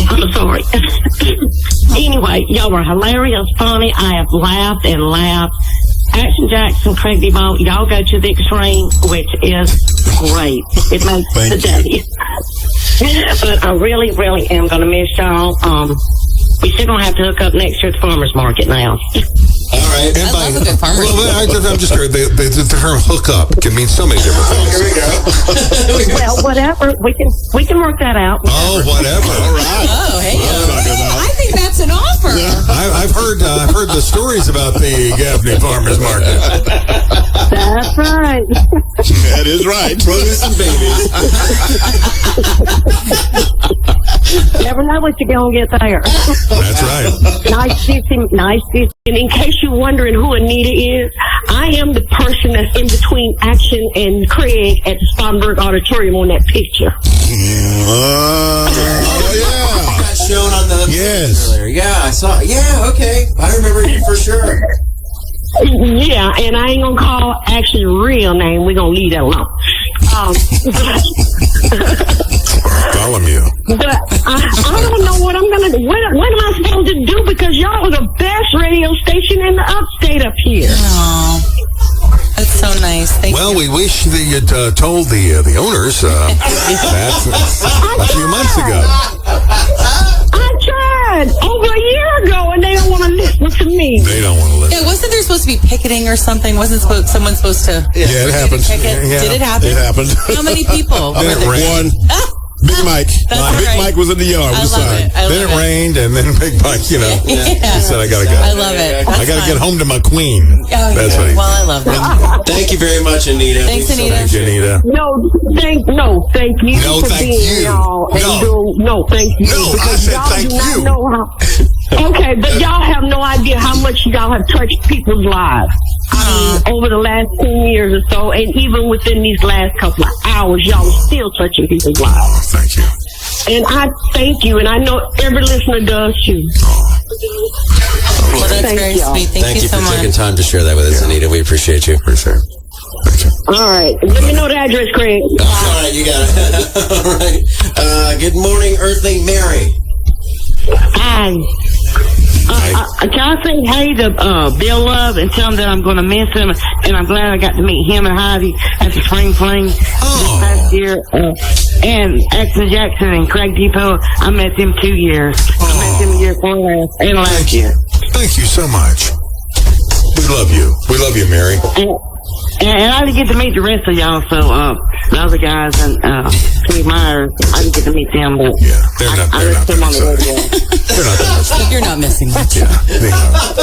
J: I'm sorry. Anyway, y'all were hilarious, funny. I have laughed and laughed. Action Jackson, Craig DeVault, y'all go to the extreme, which is great. It makes the day. But I really, really am going to miss y'all. We still going to have to hook up next year at the farmer's market now.
A: All right.
B: And
C: I love a good farmer's market.
B: I'm just heard the term hook up can mean so many different things.
A: Here we go.
J: Well, whatever. We can work that out.
B: Oh, whatever. All right.
C: Oh, hey. I think that's an offer.
B: I've heard the stories about the Gaffney Farmers Market.
J: That's right.
F: That is right.
A: Produce and babies.
J: Never know what you're going to get there.
B: That's right.
J: Nice to see. And in case you're wondering who Anita is, I am the person that's in between Action and Craig at the Spartanburg Auditorium on that picture.
F: Oh, yeah.
A: Got shown on the
F: Yes.
A: earlier. Yeah, I saw. Yeah, okay. I remember you for sure.
J: Yeah, and I ain't gonna call Action's real name. We're gonna leave that alone.
B: Bartholomew.
J: But I don't know what I'm gonna do. What am I supposed to do? Because y'all are the best radio station in the upstate up here.
C: Oh, that's so nice. Thank you.
B: Well, we wish that you'd told the owners that a few months ago.
J: I tried over a year ago, and they don't want to listen to me.
B: They don't want to listen.
C: Yeah, wasn't there supposed to be picketing or something? Wasn't someone supposed to?
F: Yeah, it happened.
B: Yeah.
C: Did it happen?
F: It happened.
C: How many people?
B: Then it rained.
F: One. Big Mike. Big
C: right.
F: Mike was in the yard.
C: I love it.
B: Then it rained, and then Big Mike, he said, I gotta go.
C: I love it.
B: I gotta get home to my queen.
C: Oh,
B: That's what he
C: well, I love that.
A: Thank you very much, Anita.
C: Thanks, Anita.
B: Thank you, Anita.
J: Thank you
B: No,
J: for
B: thank
J: being
B: you.
J: y'all.
B: No.
J: Thank you.
B: No, I
J: because
B: said
J: y'all
B: thank
J: do not
B: you.
J: know how. Okay, but y'all have no idea how much y'all have touched people's lives. Over the last 10 years or so, and even within these last couple of hours, y'all are still touching people's lives.
B: Thank you.
J: And I thank you, and I know every listener does too.
C: Well, that's
J: Thank
C: very
J: y'all.
C: sweet. Thank you so
A: for
C: much.
A: taking time to share that with us, Anita. We appreciate you.
B: For sure.
J: All right. Let me know the address, Craig.
A: All right, you got it. All right. Good morning, Earthling Mary.
J: Hi. Can I say hey to Bill Love and tell him that I'm going to miss him, and I'm glad I got to meet him and Heidi at the Spring Fling this past year. And Action Jackson and Craig Depot, I met them 2 years. I met them a year before last and last year.
B: Thank you so much. We love you. We love you, Mary.
J: And I didn't get to meet the rest of y'all, so the other guys and Steve Myers, I didn't get to meet them, but
B: they're not
J: them on the radio.
B: They're not that much.
C: You're not missing much.
B: Yeah,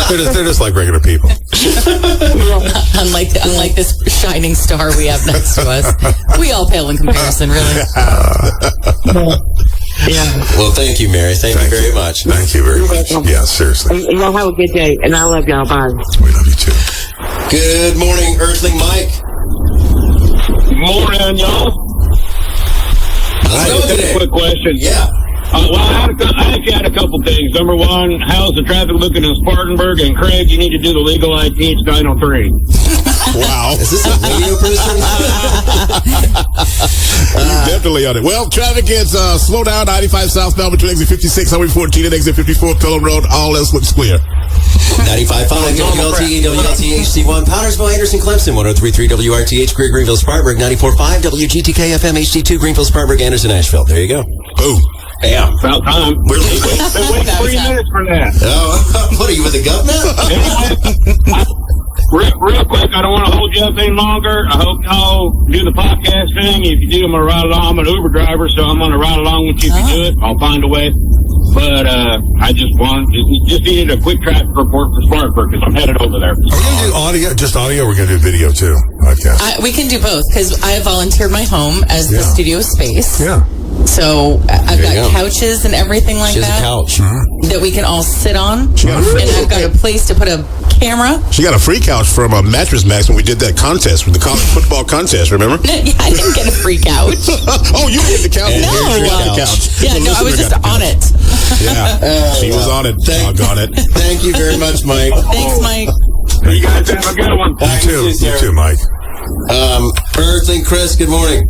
B: they're just like regular people.
C: unlike this shining star we have next to us. We all pale in comparison, really.
J: Yeah.
A: Well, thank you, Mary. Thank you very much.
B: Thank you very much. Yeah, seriously.
J: Y'all have a good day, and I love y'all. Bye.
B: We love you too.
A: Good morning, Earthling Mike.
R: Morning, y'all.
A: How's it going today?
R: Quick question.
A: Yeah.
R: Well, I actually had a couple things. Number one, how's the traffic looking in Spartanburg? And Craig, you need to do the legal ID. It's 903.
F: Wow.
A: Is this a radio person?
F: Definitely on it. Well, traffic is slow down 95 southbound between exit 56, Highway 14 and exit 54, Pelham Road. All else looks clear.
A: 95.5 WLT, WLT HD1, Powdersville, Anderson, Clemson, 103.3 WRTH, Greer, Greenville, Spartanburg, 94.5 WGTK FM HD2, Greenville, Spartanburg, Anderson, Asheville. There you go.
F: Boom.
A: Bam.
R: About time.
A: We're
R: Been waiting 3 minutes for that.
A: Oh, what are you with the government?
R: Real quick, I don't want to hold you up any longer. I hope y'all do the podcast thing. If you do, I'm going to ride along. I'm an Uber driver, so I'm going to ride along with you if you do it. I'll find a way. But I just needed a quick traffic report for Spartanburg because I'm headed over there.
B: Are we going to do audio? Just audio? Or we're going to do video too? Podcast.
C: We can do both because I volunteered my home as the studio space.
B: Yeah.
C: So I've got couches and everything like
A: She has
C: that
A: a couch.
C: that we can all sit on, and I've got a place to put a camera.
F: She got a free couch from Mattress Max when we did that contest, with the college football contest, remember?
C: No, yeah, I didn't get a free couch.
F: Oh, you didn't get the couch?
C: No.
F: Couch.
C: Yeah, no, I was just on it.
F: Yeah, she was on it. Doggone it.
A: Thank you very much, Mike.
C: Thanks, Mike.
R: You guys have a good one.
B: You too, Mike.
A: Earthling Chris, good morning.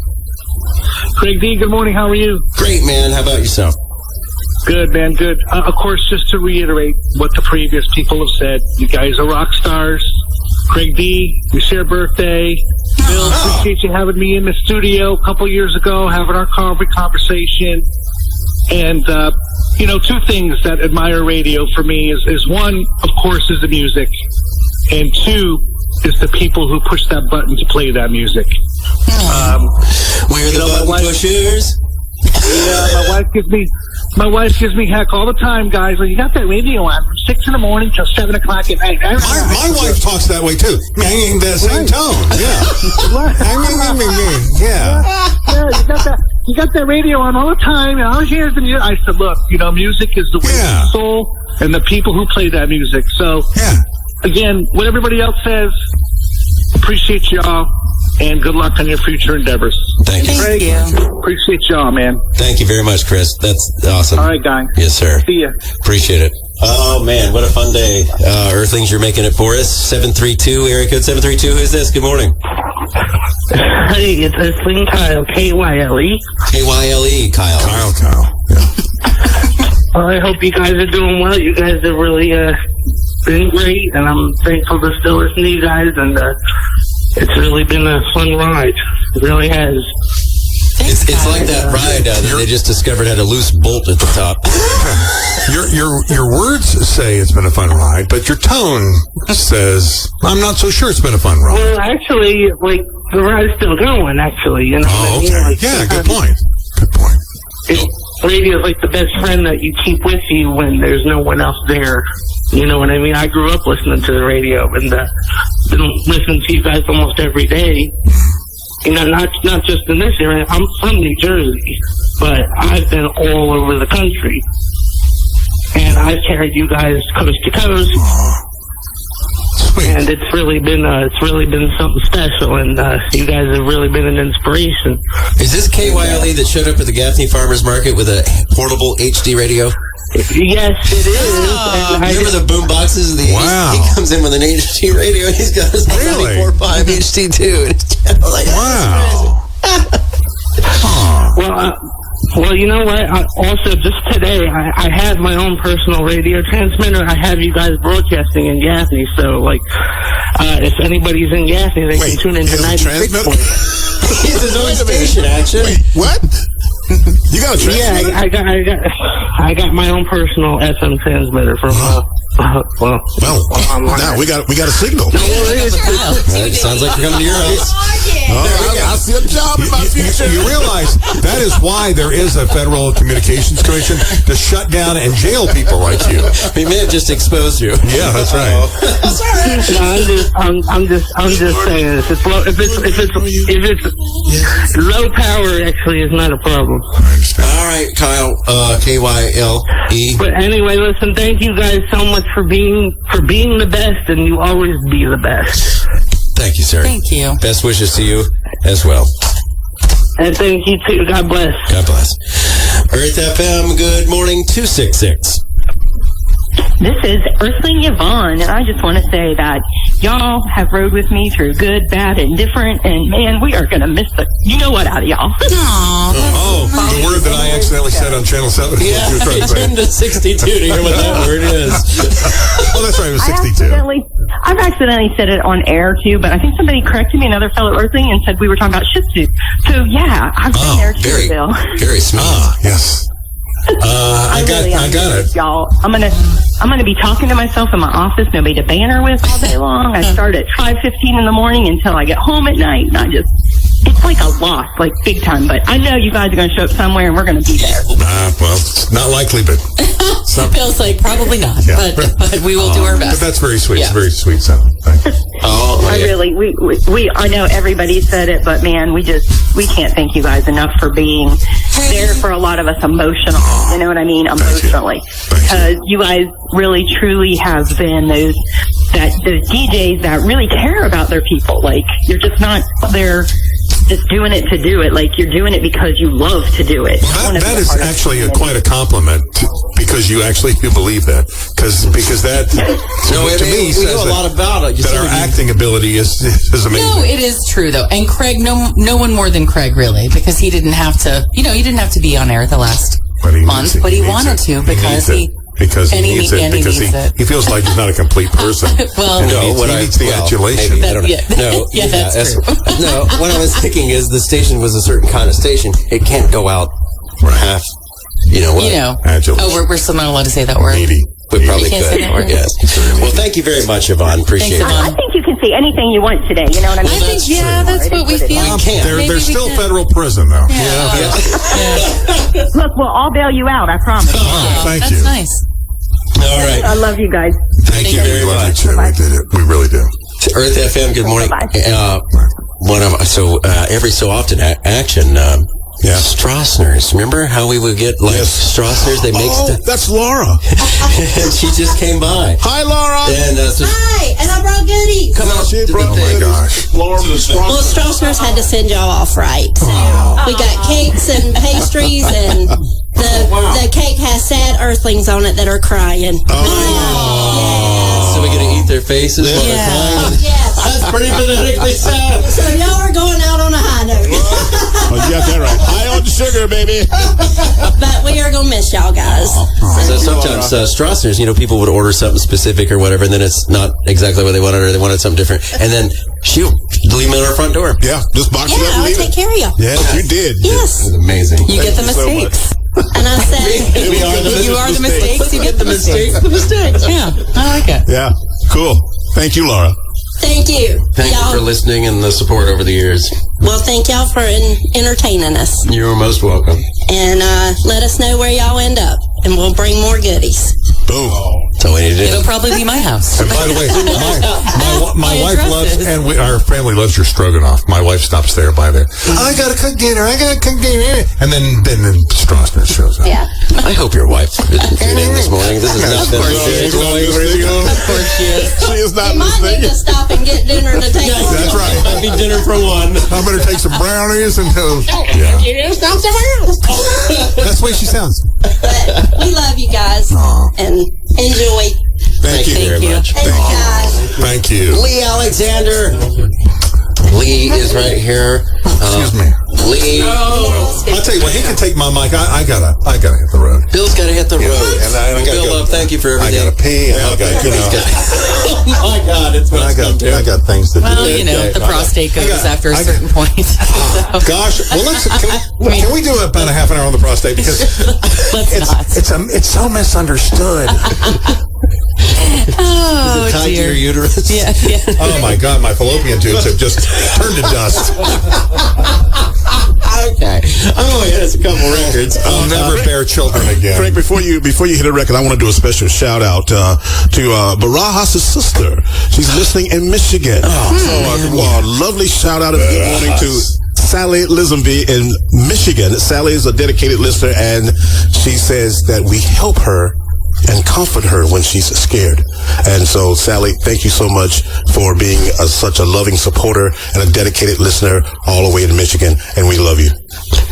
S: Craig D, good morning. How are you?
A: Great, man. How about yourself?
S: Good, man. Good. Of course, just to reiterate what the previous people have said, you guys are rock stars. Craig D, you share birthday. Bill, appreciate you having me in the studio a couple years ago, having our conversation. And, two things that admire radio for me is one, of course, is the music. And two, is the people who push that button to play that music.
A: We're the button pushers.
S: Yeah, my wife gives me heck all the time, guys. Well, you got that radio on from 6 in the morning till 7 o'clock at night.
B: My wife talks that way too. That same tone.
S: Yeah. You got that radio on all the time, and all you hear is the music. I said, look, music is the way of the soul, and the people who play that music. So, again, what everybody else says, appreciate y'all, and good luck on your future endeavors.
A: Thank you.
S: Craig, appreciate y'all, man.
A: Thank you very much, Chris. That's awesome.
S: All right, guys.
A: Yes, sir.
S: See ya.
A: Appreciate it. Oh, man, what a fun day. Earthlings, you're making it for us. 732, area code 732. Who is this? Good morning.
T: Hey, it's Earthling Kyle, K-Y-L-E.
A: K-Y-L-E, Kyle.
B: Kyle. Yeah.
T: Well, I hope you guys are doing well. You guys have really been great, and I'm thankful to still listen to you guys, and it's really been a fun ride. It really has.
A: It's like that ride that they just discovered had a loose bolt at the top.
B: Your words say it's been a fun ride, but your tone says I'm not so sure it's been a fun ride.
T: Well, actually, the ride's still going. Actually,
B: okay. Good point.
T: Radio is like the best friend that you keep with you when there's no one else there. You know what I mean? I grew up listening to the radio and been listening to you guys almost every day. Not just in this area. I'm from New Jersey, but I've been all over the country, and I've carried you guys coast to coast. And it's really been something special, and you guys have really been an inspiration.
A: Is this KYLE that showed up at the Gaffney Farmers Market with a portable HD radio?
T: Yes, it is.
A: Remember the boom boxes? He comes in with an HD radio. He's got his 94.5 HD too.
B: Wow.
T: Well, you know what? Also, just today, I have my own personal radio transmitter. I have you guys broadcasting in Gaffney, so if anybody's in Gaffney, they can tune into 96.
A: He's his own station, actually.
F: Wait, what? You got a transmitter?
T: Yeah, I got my own personal FM transmitter from
F: now we got a signal.
A: It sounds like you're coming to your house.
F: I see a job in my future.
B: You realize that is why there is a Federal Communications Commission to shut down and jail people like you.
A: He may have just exposed you.
B: Yeah, that's right.
T: No, I'm just saying this. If it's low power, actually, is not a problem.
A: All right, Kyle, KYLE.
T: But anyway, listen, thank you guys so much for being the best, and you always be the best.
A: Thank you, sir.
C: Thank you.
A: Best wishes to you as well.
T: And thank you too. God bless.
A: God bless. Earth FM, good morning, 266.
U: This is Earthling Yvonne, and I just want to say that y'all have rode with me through good, bad, and different, and man, we are going to miss the you-know-what out of y'all.
B: The word that I accidentally said on Channel 7.
A: Yeah, it turned to 62 to hear what that word is.
B: Well, that's right, it was 62.
U: I've accidentally said it on air, too, but I think somebody corrected me, another fellow Earthling, and said we were talking about Shih Tzu. So, yeah, I've been there, too, Bill.
A: Very smooth.
B: Yes. I got it.
U: Y'all, I'm gonna be talking to myself in my office, nobody to banter with all day long. I start at 5:15 in the morning until I get home at night, and I just it's like a loss, like big time. But I know you guys are going to show up somewhere, and we're going to be there.
B: Well, it's not likely, but
C: Bill's like, probably not, but we will do our best.
B: But that's very sweet.
C: Yeah.
B: It's very sweet, Sally. Thank you.
U: I really, we, I know everybody said it, but man, we can't thank you guys enough for being there for a lot of us emotional. You know what I mean? Emotionally. Because you guys really, truly have been those DJs that really care about their people. Like, you're just not there just doing it to do it. Like, you're doing it because you love to do it.
B: That is actually quite a compliment, because you actually do believe that. Because that, to me, says
A: know a lot about it.
B: That our acting ability is amazing.
C: No, it is true though. And Craig, no one more than Craig really, because he didn't have to. You know, he didn't have to be on air the last month, but he wanted to because he.
B: Because he needs it. Because he feels like he's not a complete person.
C: Well,
B: he needs the adulation.
A: I don't know. No,
C: that's true.
A: No, what I was thinking is the station was a certain kind of station. It can't go out half. You know what? Adulation.
C: Oh, we're still not allowed to say that word.
A: We probably
C: can't say
A: could.
C: that word.
A: Yes. Well, thank you very much, Yvonne. Appreciate it.
U: I think you can see anything you want today. You know what I mean?
C: I think, that's what we feel.
B: There's still federal prison, though.
U: Look, we'll all bail you out. I promise.
B: Thank
C: That's
B: you.
C: nice.
A: All right.
U: I love you guys.
A: Thank you very much.
B: We did it. We really do.
A: Earth FM, good morning. Every so often, action. Strassner's. Remember how we would get Strassner's? They make stuff.
F: That's Laura.
A: And she just came by.
F: Hi, Laura.
A: And
G: Hi, and I brought goodies.
A: Come on.
B: Oh my gosh.
F: Laura
G: Well, Strassner's had to send y'all off right. So we got cakes and pastries, and the cake has sad earthlings on it that are crying.
A: So we're going to eat their faces while they're crying?
G: Yes.
A: That's pretty pathetically sad.
G: So y'all are going out on a high note.
F: Oh, you got that right. High on the sugar, baby.
G: But we are going to miss y'all guys.
A: So sometimes Strassner's, people would order something specific or whatever, and then it's not exactly what they wanted, or they wanted something different. And then she'll leave them at our front door.
F: Yeah, just box it up and
G: I'll
F: leave
G: take
F: it.
G: care of you.
F: Yes, you did.
G: Yes.
A: It was amazing.
C: You get the mistakes.
G: And I said,
A: We are the
C: mistakes. You get the mistakes. The mistakes. Yeah, I like it.
F: Yeah, cool. Thank you, Laura.
G: thank you.
A: Thank you for listening and the support over the years.
G: Well, thank y'all for entertaining us.
A: You're most welcome.
G: And let us know where y'all end up, and we'll bring more goodies.
F: Boom.
A: So we need to do.
C: It'll probably be my house.
B: And by the way, my wife loves, and our family loves your stroganoff. My wife stops there by there. I gotta cook dinner. And then Strassner shows up.
G: Yeah.
A: I hope your wife isn't tuning in this morning. This is not been
G: Of
C: course she is.
F: She is not
G: You might need to stop and get dinner to take home.
B: That's right.
A: Might be dinner for one.
B: I better take some brownies and that's the way she sounds.
G: But we love you guys and enjoy.
B: Thank you very much.
G: Thank you guys.
B: Thank you.
A: Lee Alexander. Lee is right here.
B: Excuse me.
A: Lee.
B: I'll tell you what, he can take my mic. I gotta hit the road.
A: Bill's got to hit the road.
B: And I gotta
A: Bill,
B: go.
A: thank you for everything.
B: I gotta pee. And I
A: Oh my God, it's what
B: I got things to do.
C: Well, the prostate goes after a certain point.
B: Gosh, well, can we do about a half an hour on the prostate, because it's so misunderstood.
C: Oh,
A: Is it tied
C: dear.
A: to your uterus?
C: Yeah.
B: Oh my God, my fallopian tubes have just turned to dust.
A: Okay. Oh, yeah, it's a couple records.
B: I'll never bear children again.
F: Frank, before you hit a record, I want to do a special shout out to Barajas' sister. She's listening in Michigan. Lovely shout out and good morning to Sally Lisenby in Michigan. Sally is a dedicated listener, and she says that we help her and comfort her when she's scared. And so, Sally, thank you so much for being such a loving supporter and a dedicated listener all the way in Michigan, and we love you.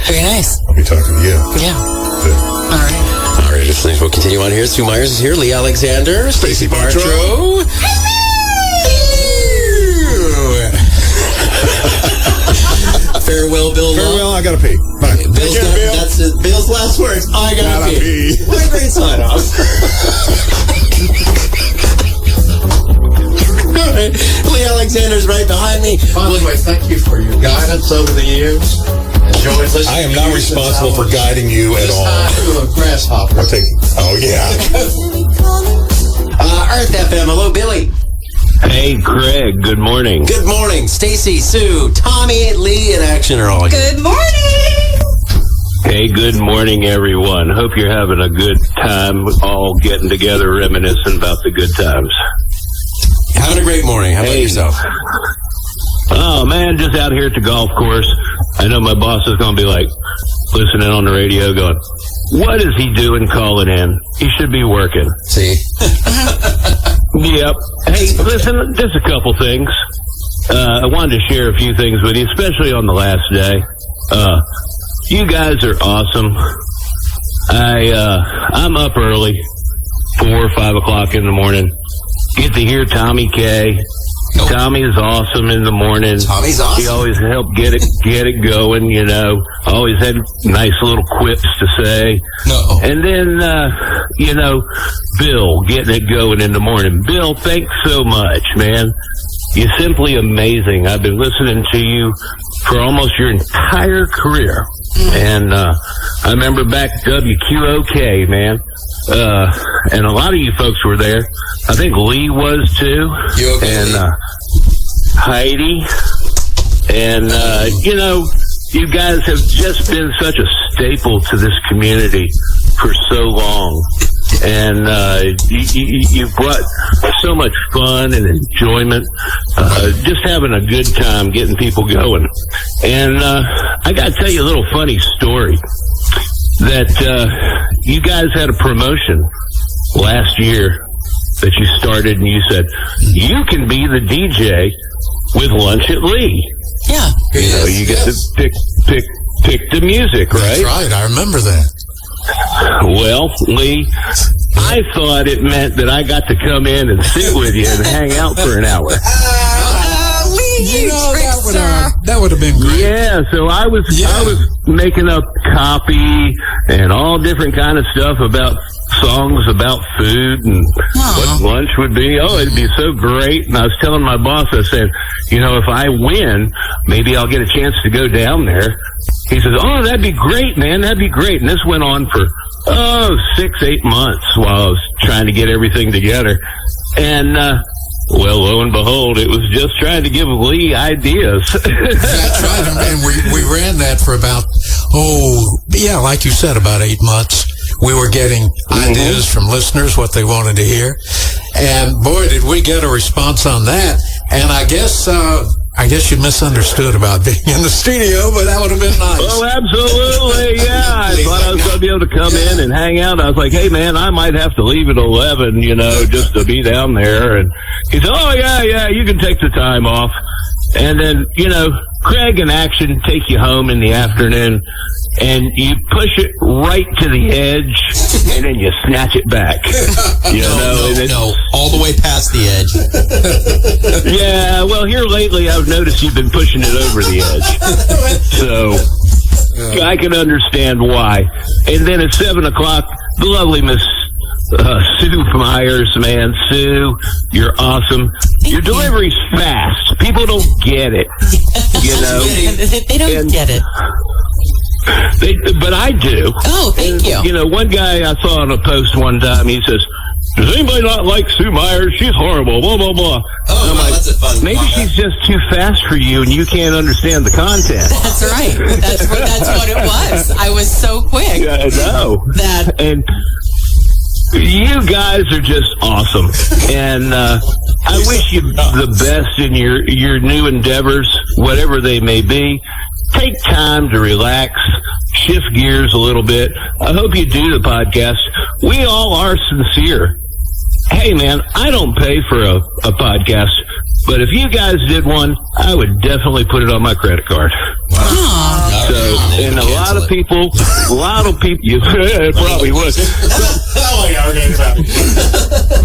C: Very nice.
B: I'll be talking to you.
C: Yeah.
B: Good.
C: All right.
A: All right, listeners, we'll continue on here. Sue Myers is here. Lee Alexander. Stacey Bartrow. Farewell, Bill.
B: Farewell, I gotta pee. Bye.
A: That's Bill's last words. I gotta pee. What a great sign off. Lee Alexander's right behind me.
M: By the way, thank you for your guidance over the years. Enjoyed listening.
B: I am not responsible for guiding you at all.
M: To a grasshopper.
B: Oh yeah.
A: Earth FM. Hello, Billy.
E: Hey, Craig. Good morning.
A: Good morning. Stacy, Sue, Tommy, Lee in action are all here.
D: Good morning.
E: Hey, good morning, everyone. Hope you're having a good time, all getting together, reminiscing about the good times.
A: Having a great morning. How about yourself?
E: Oh, man, just out here at the golf course. I know my boss is going to be like listening on the radio going, what is he doing calling in? He should be working.
A: See?
E: Yep. Hey, listen, just a couple things. I wanted to share a few things with you, especially on the last day. You guys are awesome. I'm up early, 4 or 5 o'clock in the morning. Get to hear Tommy K. Tommy is awesome in the morning.
A: Tommy's awesome.
E: He always helped get it going, you know. Always had nice little quips to say.
A: No.
E: And then, Bill getting it going in the morning. Bill, thanks so much, man. You're simply amazing. I've been listening to you for almost your entire career. And I remember back WQOK, man. And a lot of you folks were there. I think Lee was too. And Heidi. And, you guys have just been such a staple to this community for so long. And you brought so much fun and enjoyment, just having a good time getting people going. And I got to tell you a little funny story that you guys had a promotion last year that you started, and you said, you can be the DJ with Lunch at Lee.
C: Yeah.
E: You get to pick the music, right?
M: That's right. I remember that.
E: Well, Lee, I thought it meant that I got to come in and sit with you and hang out for an hour.
C: Lee,
M: that would have been great.
E: Yeah, so I was making up copy and all different kind of stuff about songs about food and what lunch would be. Oh, it'd be so great. And I was telling my boss, I said, if I win, maybe I'll get a chance to go down there. He says, oh, that'd be great, man. That'd be great. And this went on for, 6-8 months while I was trying to get everything together. And, lo and behold, it was just trying to give Lee ideas.
M: That's right. And we ran that for about, like you said, about 8 months. We were getting ideas from listeners, what they wanted to hear. And boy, did we get a response on that. And I guess you misunderstood about being in the studio, but that would have been nice.
E: Oh, absolutely, yeah. I thought I was going to be able to come in and hang out. I was like, hey, man, I might have to leave at 11, just to be down there. And he said, oh, yeah, you can take the time off. And then, Craig in action take you home in the afternoon, and you push it right to the edge, and then you snatch it back.
A: No, all the way past the edge.
E: Yeah, well, here lately I've noticed you've been pushing it over the edge. So I can understand why. And then at 7 o'clock, the lovely Miss Sue Myers, man. Sue, you're awesome. Your delivery's fast. People don't get it.
C: They don't get it.
E: But I do.
C: Oh, thank you.
E: One guy I saw on a post one time, he says, does anybody not like Sue Myers? She's horrible, blah, blah, blah.
A: Oh,
E: I'm like,
A: that's a fun
E: maybe she's just too fast for you and you can't understand the content.
C: That's right. That's what it was. I was so quick.
E: Yeah, I know. And you guys are just awesome. And I wish you the best in your new endeavors, whatever they may be. Take time to relax, shift gears a little bit. I hope you do the podcast. We all are sincere. Hey, man, I don't pay for a podcast, but if you guys did one, I would definitely put it on my credit card.
C: Wow.
E: So, and a lot of people, you probably would.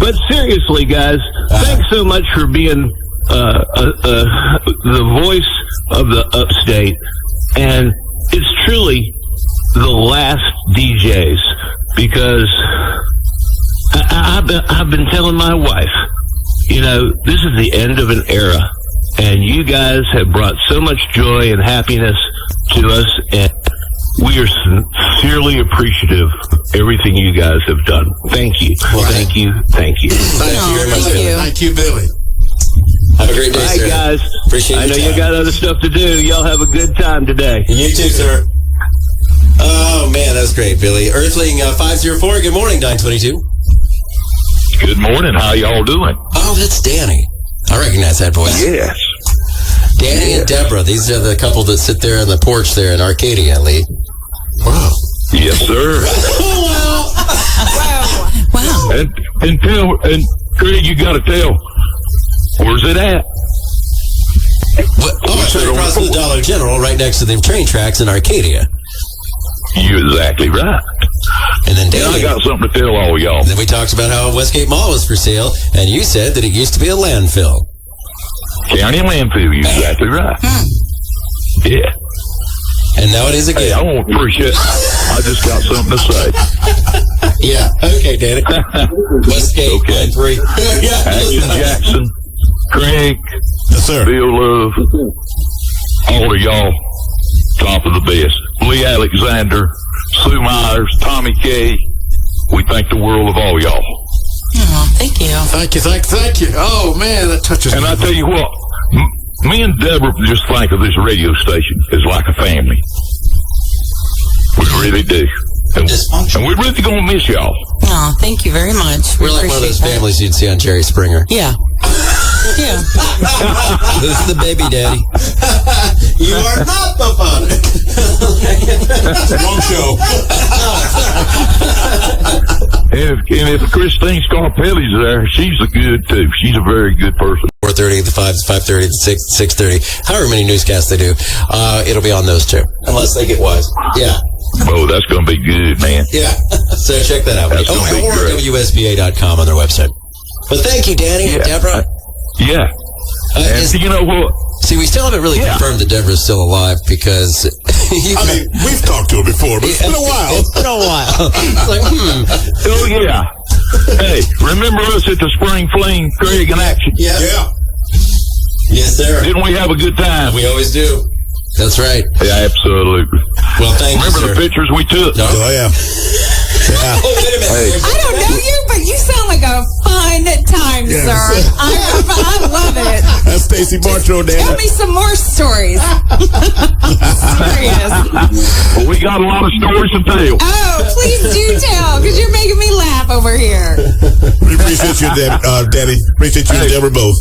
E: But seriously, guys, thanks so much for being the voice of the upstate. And it's truly the last DJs, because I've been telling my wife, this is the end of an era, and you guys have brought so much joy and happiness to us, and we are sincerely appreciative of everything you guys have done. Thank you. Thank you. Thank you.
A: Thank you very much.
M: Thank you, Billy.
A: Have a great day,
K: All right,
A: sir.
K: guys.
A: Appreciate
K: I
A: your
K: know
A: time.
K: you got other stuff to do. Y'all have a good time today.
A: You too, sir. Oh, man, that's great, Billy. Earthling 504, good morning, 922.
O: Good morning. How y'all doing?
A: Oh, that's Danny. I recognize that voice.
O: Yes.
A: Danny and Deborah. These are the couple that sit there on the porch there in Arcadia, Lee.
O: Wow. Yes, sir.
C: Wow.
O: And Craig, you got to tell. Where's it at?
A: What? Oh, it's right across from the Dollar General, right next to the train tracks in Arcadia.
O: You're exactly right.
A: And then
O: And I got something to tell all y'all.
A: Then we talked about how Westgate Mall was for sale, and you said that it used to be a landfill.
O: County landfill, you're exactly right. Yeah.
A: And now it is again.
O: Hey, I won't appreciate I just got something to say.
A: Yeah. Okay, Danny. Westgate,
O: okay.
A: line 3.
O: Action Jackson, Craig,
B: yes, sir.
O: Bill Love, all of y'all, top of the best. Lee Alexander, Sue Myers, Tommy K. We thank the world of all y'all.
C: Oh, thank you.
M: Thank you. Oh, man, that touches
O: And
M: me.
O: I tell you what, me and Deborah just think of this radio station as like a family. We really do. And we're really going to miss y'all.
C: Oh, thank you very much.
A: We're like one of those
C: appreciate that.
A: families you'd see on Jerry Springer.
C: Yeah. Yeah.
A: This is the baby daddy. You are not the father.
B: Wrong show.
O: And if Christine Scarpelli's there, she's a good too. She's a very good person.
A: 4:30, the 5, 5:30, the 6, 6:30. However many newscasts they do, it'll be on those two, unless they get wise. Yeah.
O: Oh, that's going to be good, man.
A: Yeah. So check that out.
O: That's gonna be
A: Or
O: great.
A: WSBA.com on their website. But thank you, Danny and Deborah.
O: Yeah. And you know what?
A: See, we still haven't really confirmed that Deborah's still alive because
B: I mean, we've talked to her before, but it's been a while.
A: It's been a while. It's like,
O: Oh, yeah. Hey, remember us at the Spring Fling, Craig in action?
A: Yeah. Yes, sir.
O: Didn't we have a good time?
A: We always do. That's right.
O: Yeah, absolutely.
A: Well, thank you,
O: Remember
A: sir.
O: the pictures we took?
B: Oh, yeah. Yeah.
A: Oh, wait a minute.
O: Hey.
D: I don't know you, but you sound like a fun time,
B: Yes.
D: sir. I love it.
B: That's Stacy Bartro, Dan.
D: Tell me some more stories. Serious.
O: Well, we got a lot of stories to tell.
D: Oh, please do tell, because you're making me laugh over here.
B: We appreciate you, Daddy. Appreciate you and Deborah both.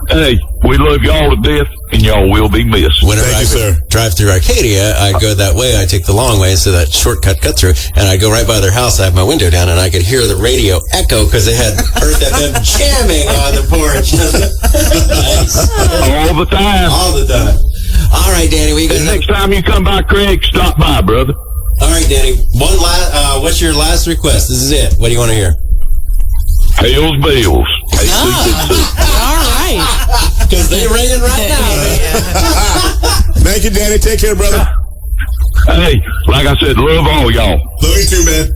O: Hey, we love y'all to death, and y'all will be missed.
A: Whenever
B: Thank
A: I
B: you, sir.
A: drive through Arcadia, I go that way. I take the long way, so that shortcut cut through, and I go right by their house. I have my window down, and I could hear the radio echo because they had Earth FM jamming on the porch. Nice.
O: All the time.
A: All the time. All right, Danny. We got
O: And next time you come by, Craig, stop by, brother.
A: All right, Danny. One last. What's your last request? This is it. What do you want to hear?
O: Hails Bills.
C: All right.
A: Because they're raining right now.
B: Thank you, Danny. Take care, brother.
O: Hey, like I said, love all y'all.
B: Love you too, man.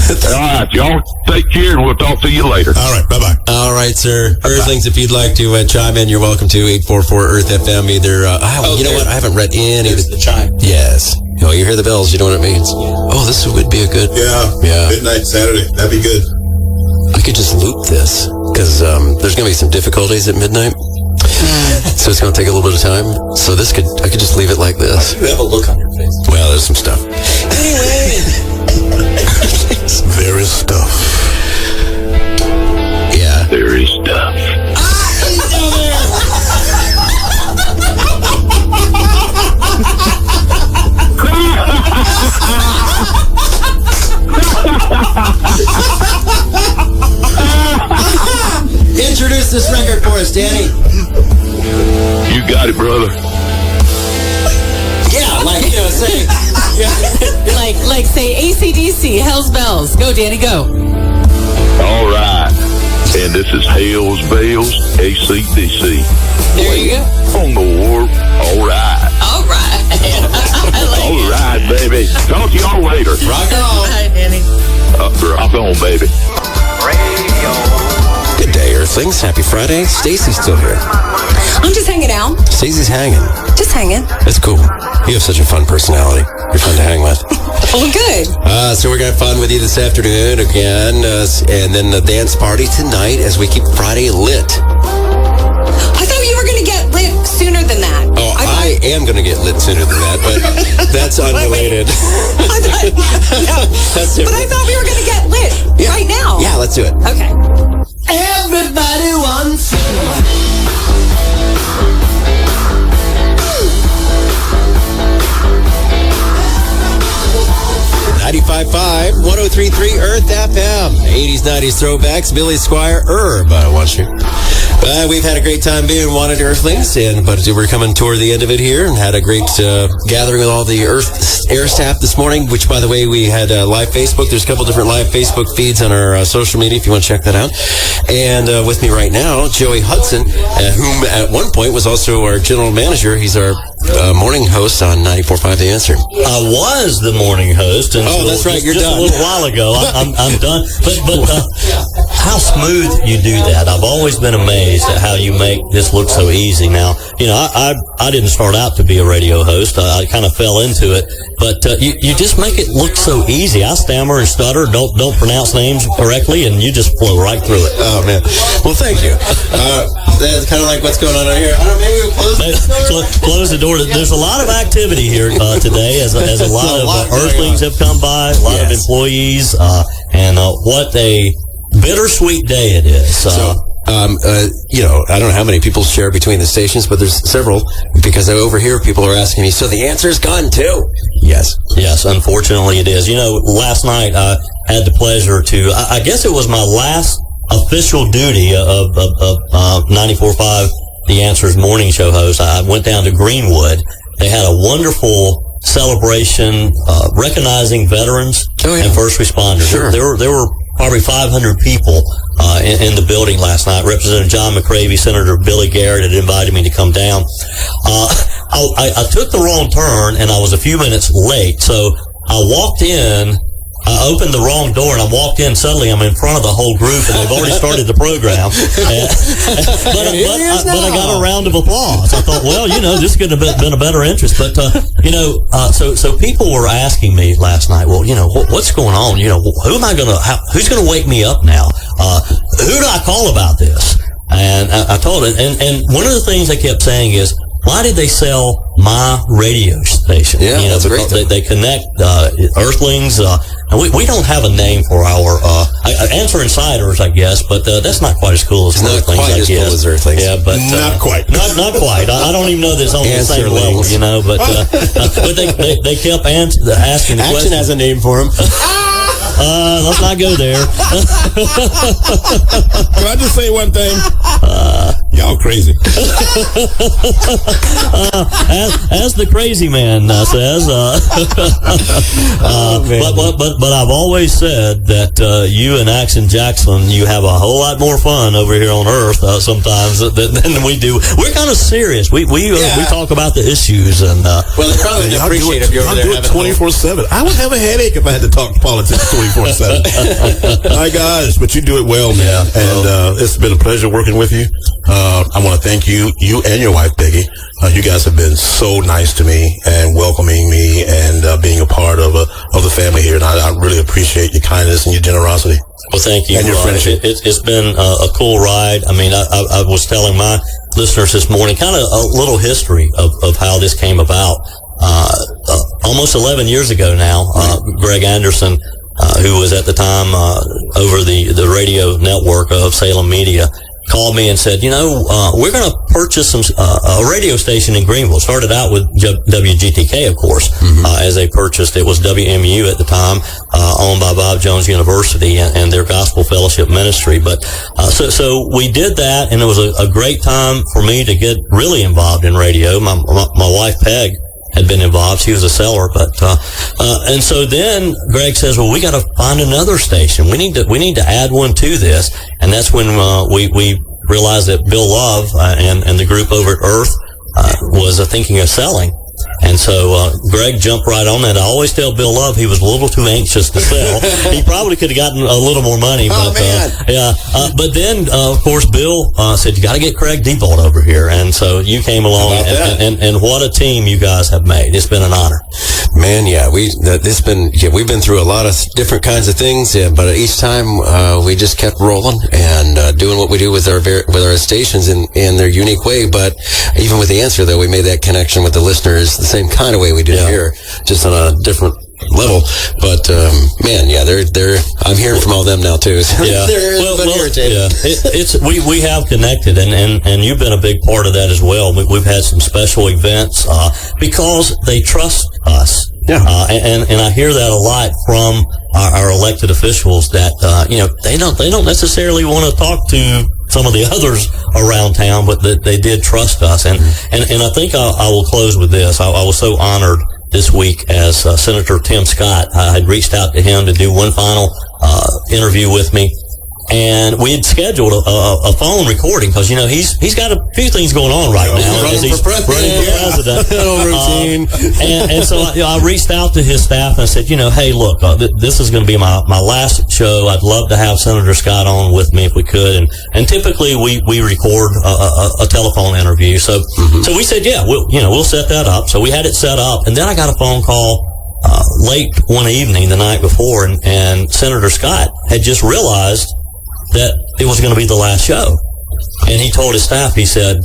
O: All right, y'all take care, and we'll talk to you later.
B: All right, bye-bye.
A: All right, sir. Earthlings, if you'd like to chime in, you're welcome to 844 Earth FM. Either you know what? I haven't read any of the chime. Yes. Oh, you hear the bells. You know what it means. Oh, this would be a good.
B: Yeah. Midnight Saturday. That'd be good.
A: I could just loop this because there's going to be some difficulties at midnight. So it's going to take a little bit of time. So I could just leave it like this. You have a look on your face. Well, there's some stuff. Anyway.
B: There is stuff.
A: Yeah.
O: There is stuff.
A: He's still there. Introduce this record for us, Danny.
O: You got it, brother.
A: Yeah, like, say. Yeah.
C: like say AC/DC, Hell's Bells. Go, Danny, go.
O: All right. And this is Hails Bells, AC/DC.
C: There you go.
O: On the warp. All right.
C: All right.
O: All right, baby. Talk to y'all later.
A: Rock on.
C: Hi, Danny.
O: Rock on, baby.
A: Good day, Earthlings. Happy Friday. Stacy's still here.
D: I'm just hanging out.
A: Stacy's hanging.
D: Just hanging.
A: That's cool. You have such a fun personality. You're fun to hang with.
D: Well, good.
A: So we're going to have fun with you this afternoon again. And then the dance party tonight as we keep Friday lit.
D: I thought
A: am going to get lit sooner than that, but that's unrelated. That's
D: But I thought we were going to get lit right now.
A: Yeah, let's do it.
D: Okay.
P: Everybody wants
A: 95.5, 103.3 Earth FM. 80s, 90s throwbacks. Billy Squire, Herb, I want you. We've had a great time being Wanted Earthlings, but we're coming toward the end of it here and had a great gathering with all the air staff this morning, which, by the way, we had live Facebook. There's a couple different live Facebook feeds on our social media if you want to check that out. And with me right now, Joey Hudson, whom at one point was also our general manager. He's our morning host on 94.5 The Answer.
V: I was the morning host.
A: Oh, that's right. You're
V: just
A: done.
V: A little while ago. I'm done. But how smooth you do that. I've always been amazed at how you make this look so easy. Now, you know, I didn't start out to be a radio host. I kind of fell into it. But you just make it look so easy. I stammer and stutter, don't pronounce names correctly, and you just flow right through it.
A: Oh, man. Well, thank you. That's kind of like what's going on out here. I don't know, maybe we'll
V: close the door. There's a lot of activity here today, as a lot of Earthlings have come by, a lot of employees, and what a bittersweet day it is.
A: You know, I don't know how many people share between the stations, but there's several, because over here people are asking me, so the answer's gone too? Yes.
V: Yes, unfortunately it is. You know, last night I had the pleasure to, I guess it was my last official duty of 94.5 The Answer's morning show host. I went down to Greenwood. They had a wonderful celebration recognizing veterans and first responders.
A: Sure.
V: There were probably 500 people in the building last night. Representative John McCravey, Senator Billy Garrett had invited me to come down. I took the wrong turn and I was a few minutes late, so I walked in. I opened the wrong door and I walked in. Suddenly I'm in front of the whole group and they've already started the program. But I got a round of applause. I thought, well, you know, this could have been a better interest. But, you know, so people were asking me last night, well, you know, what's going on? You know, who's going to wake me up now? Who do I call about this? And I told it. And one of the things they kept saying is, why did they sell my radio station?
A: Yeah,
V: you know,
A: that's great.
V: They connect Earthlings. And we don't have a name for our Answer Insiders, I guess, but that's not quite as cool as Earthlings.
A: Not quite as cool as Earthlings.
V: Yeah, but
F: not quite.
V: Not quite. I don't even know that it's on the same level, you know. But they kept asking the question.
A: Action has a name for them.
V: Let's not go there.
F: Can I just say one thing? Y'all crazy.
V: As the crazy man says. But I've always said that you and Action Jackson, you have a whole lot more fun over here on Earth sometimes than we do. We're kind of serious. We talk about the issues and.
A: Well, they probably appreciate if you're over there having
F: 24/7. I would have a headache if I had to talk politics 24/7. My gosh, but you do it well, man. And it's been a pleasure working with you. I want to thank you and your wife, Peggy. You guys have been so nice to me and welcoming me and being a part of the family here. And I really appreciate your kindness and your generosity.
V: Well, thank you.
F: And your friendship.
V: It's been a cool ride. I mean, I was telling my listeners this morning kind of a little history of how this came about. Almost 11 years ago now, Greg Anderson, who was at the time over the radio network of Salem Media, called me and said, you know, we're going to purchase a radio station in Greenville. Started out with WGTK, of course, as they purchased. It was WMU at the time, owned by Bob Jones University and their Gospel Fellowship Ministry. But so we did that, and it was a great time for me to get really involved in radio. My wife, Peg, had been involved. She was a seller, but and so then Greg says, well, we got to find another station. We need to add one to this. And that's when we realized that Bill Love and the group over at Earth was thinking of selling. And so Greg jumped right on that. I always tell Bill Love he was a little too anxious to sell. He probably could have gotten a little more money. But, but then, of course, Bill said, you got to get Craig Diebold over here. And so you came along, and what a team you guys have made. It's been an honor.
A: Man, we've been through a lot of different kinds of things, but each time we just kept rolling and doing what we do with our stations in their unique way. But even with the answer, though, we made that connection with the listeners the same kind of way we did here, just on a different level. But I'm hearing from all them now too. So they're irritated.
V: We have connected, and you've been a big part of that as well. We've had some special events because they trust us. And I hear that a lot from our elected officials that they don't necessarily want to talk to some of the others around town, but that they did trust us. And I think I will close with this. I was so honored this week as Senator Tim Scott. I had reached out to him to do one final interview with me. And we had scheduled a phone recording because, he's got a few things going on right now.
A: Running for president. Routine.
V: And so I reached out to his staff and I said, hey, look, this is going to be my last show. I'd love to have Senator Scott on with me if we could. And typically we record a telephone interview. So we said, we'll set that up. So we had it set up. And then I got a phone call late one evening the night before. And Senator Scott had just realized that it was going to be the last show. And he told his staff, he said,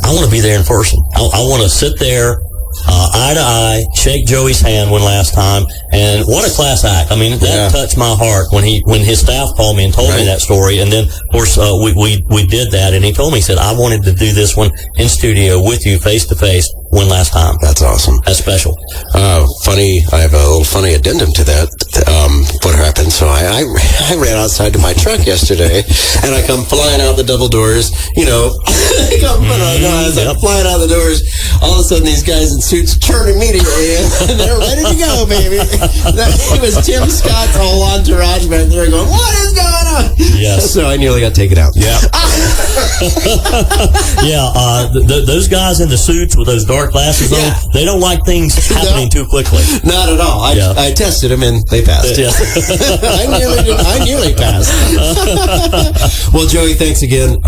V: I want to be there in person. I want to sit there, eye to eye, shake Joey's hand one last time. And what a class act. I mean, that touched my heart when his staff called me and told me that story. And then, of course, we did that. And he told me, he said, I wanted to do this one in studio with you face to face one last time.
A: That's awesome.
V: That's special.
A: Funny, I have a little funny addendum to that. What happened? So I ran outside to my truck yesterday, and I come flying out the double doors. I'm flying out the doors. All of a sudden, these guys in suits turn immediately, and they're ready to go, baby. It was Tim Scott's whole entourage back there going, "What is going on?"
V: Yes.
A: So I nearly got taken out.
V: Yeah. Those guys in the suits with those dark glasses on, they don't like things happening too quickly.
A: Not at all. I tested them and they passed.
V: Yeah.
A: I nearly passed. Well, Joey, thanks again.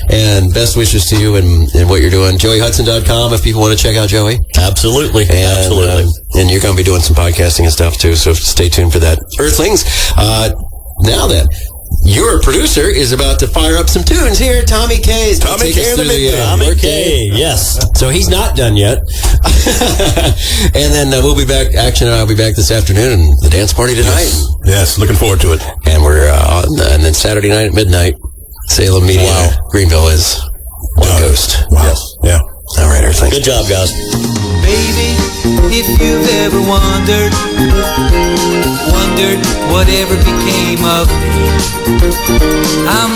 A: And best wishes to you and what you're doing. JoeyHudson.com if people want to check out Joey.
V: Absolutely. Absolutely.
A: And you're going to be doing some podcasting and stuff too, so stay tuned for that. Earthlings. Now then, your producer is about to fire up some tunes here. Tommy K.
V: Tommy K, yes.
A: So he's not done yet. And then we'll be back. Action and I will be back this afternoon and the dance party tonight.
F: Yes, looking forward to it.
A: And we're and then Saturday night at midnight, Salem Media, Greenville is One Ghost.
F: Wow. Yes. Yeah.
A: All right, Earthlings.
V: Good job, guys.
N: Baby, if you've ever wondered whatever became of me, I'm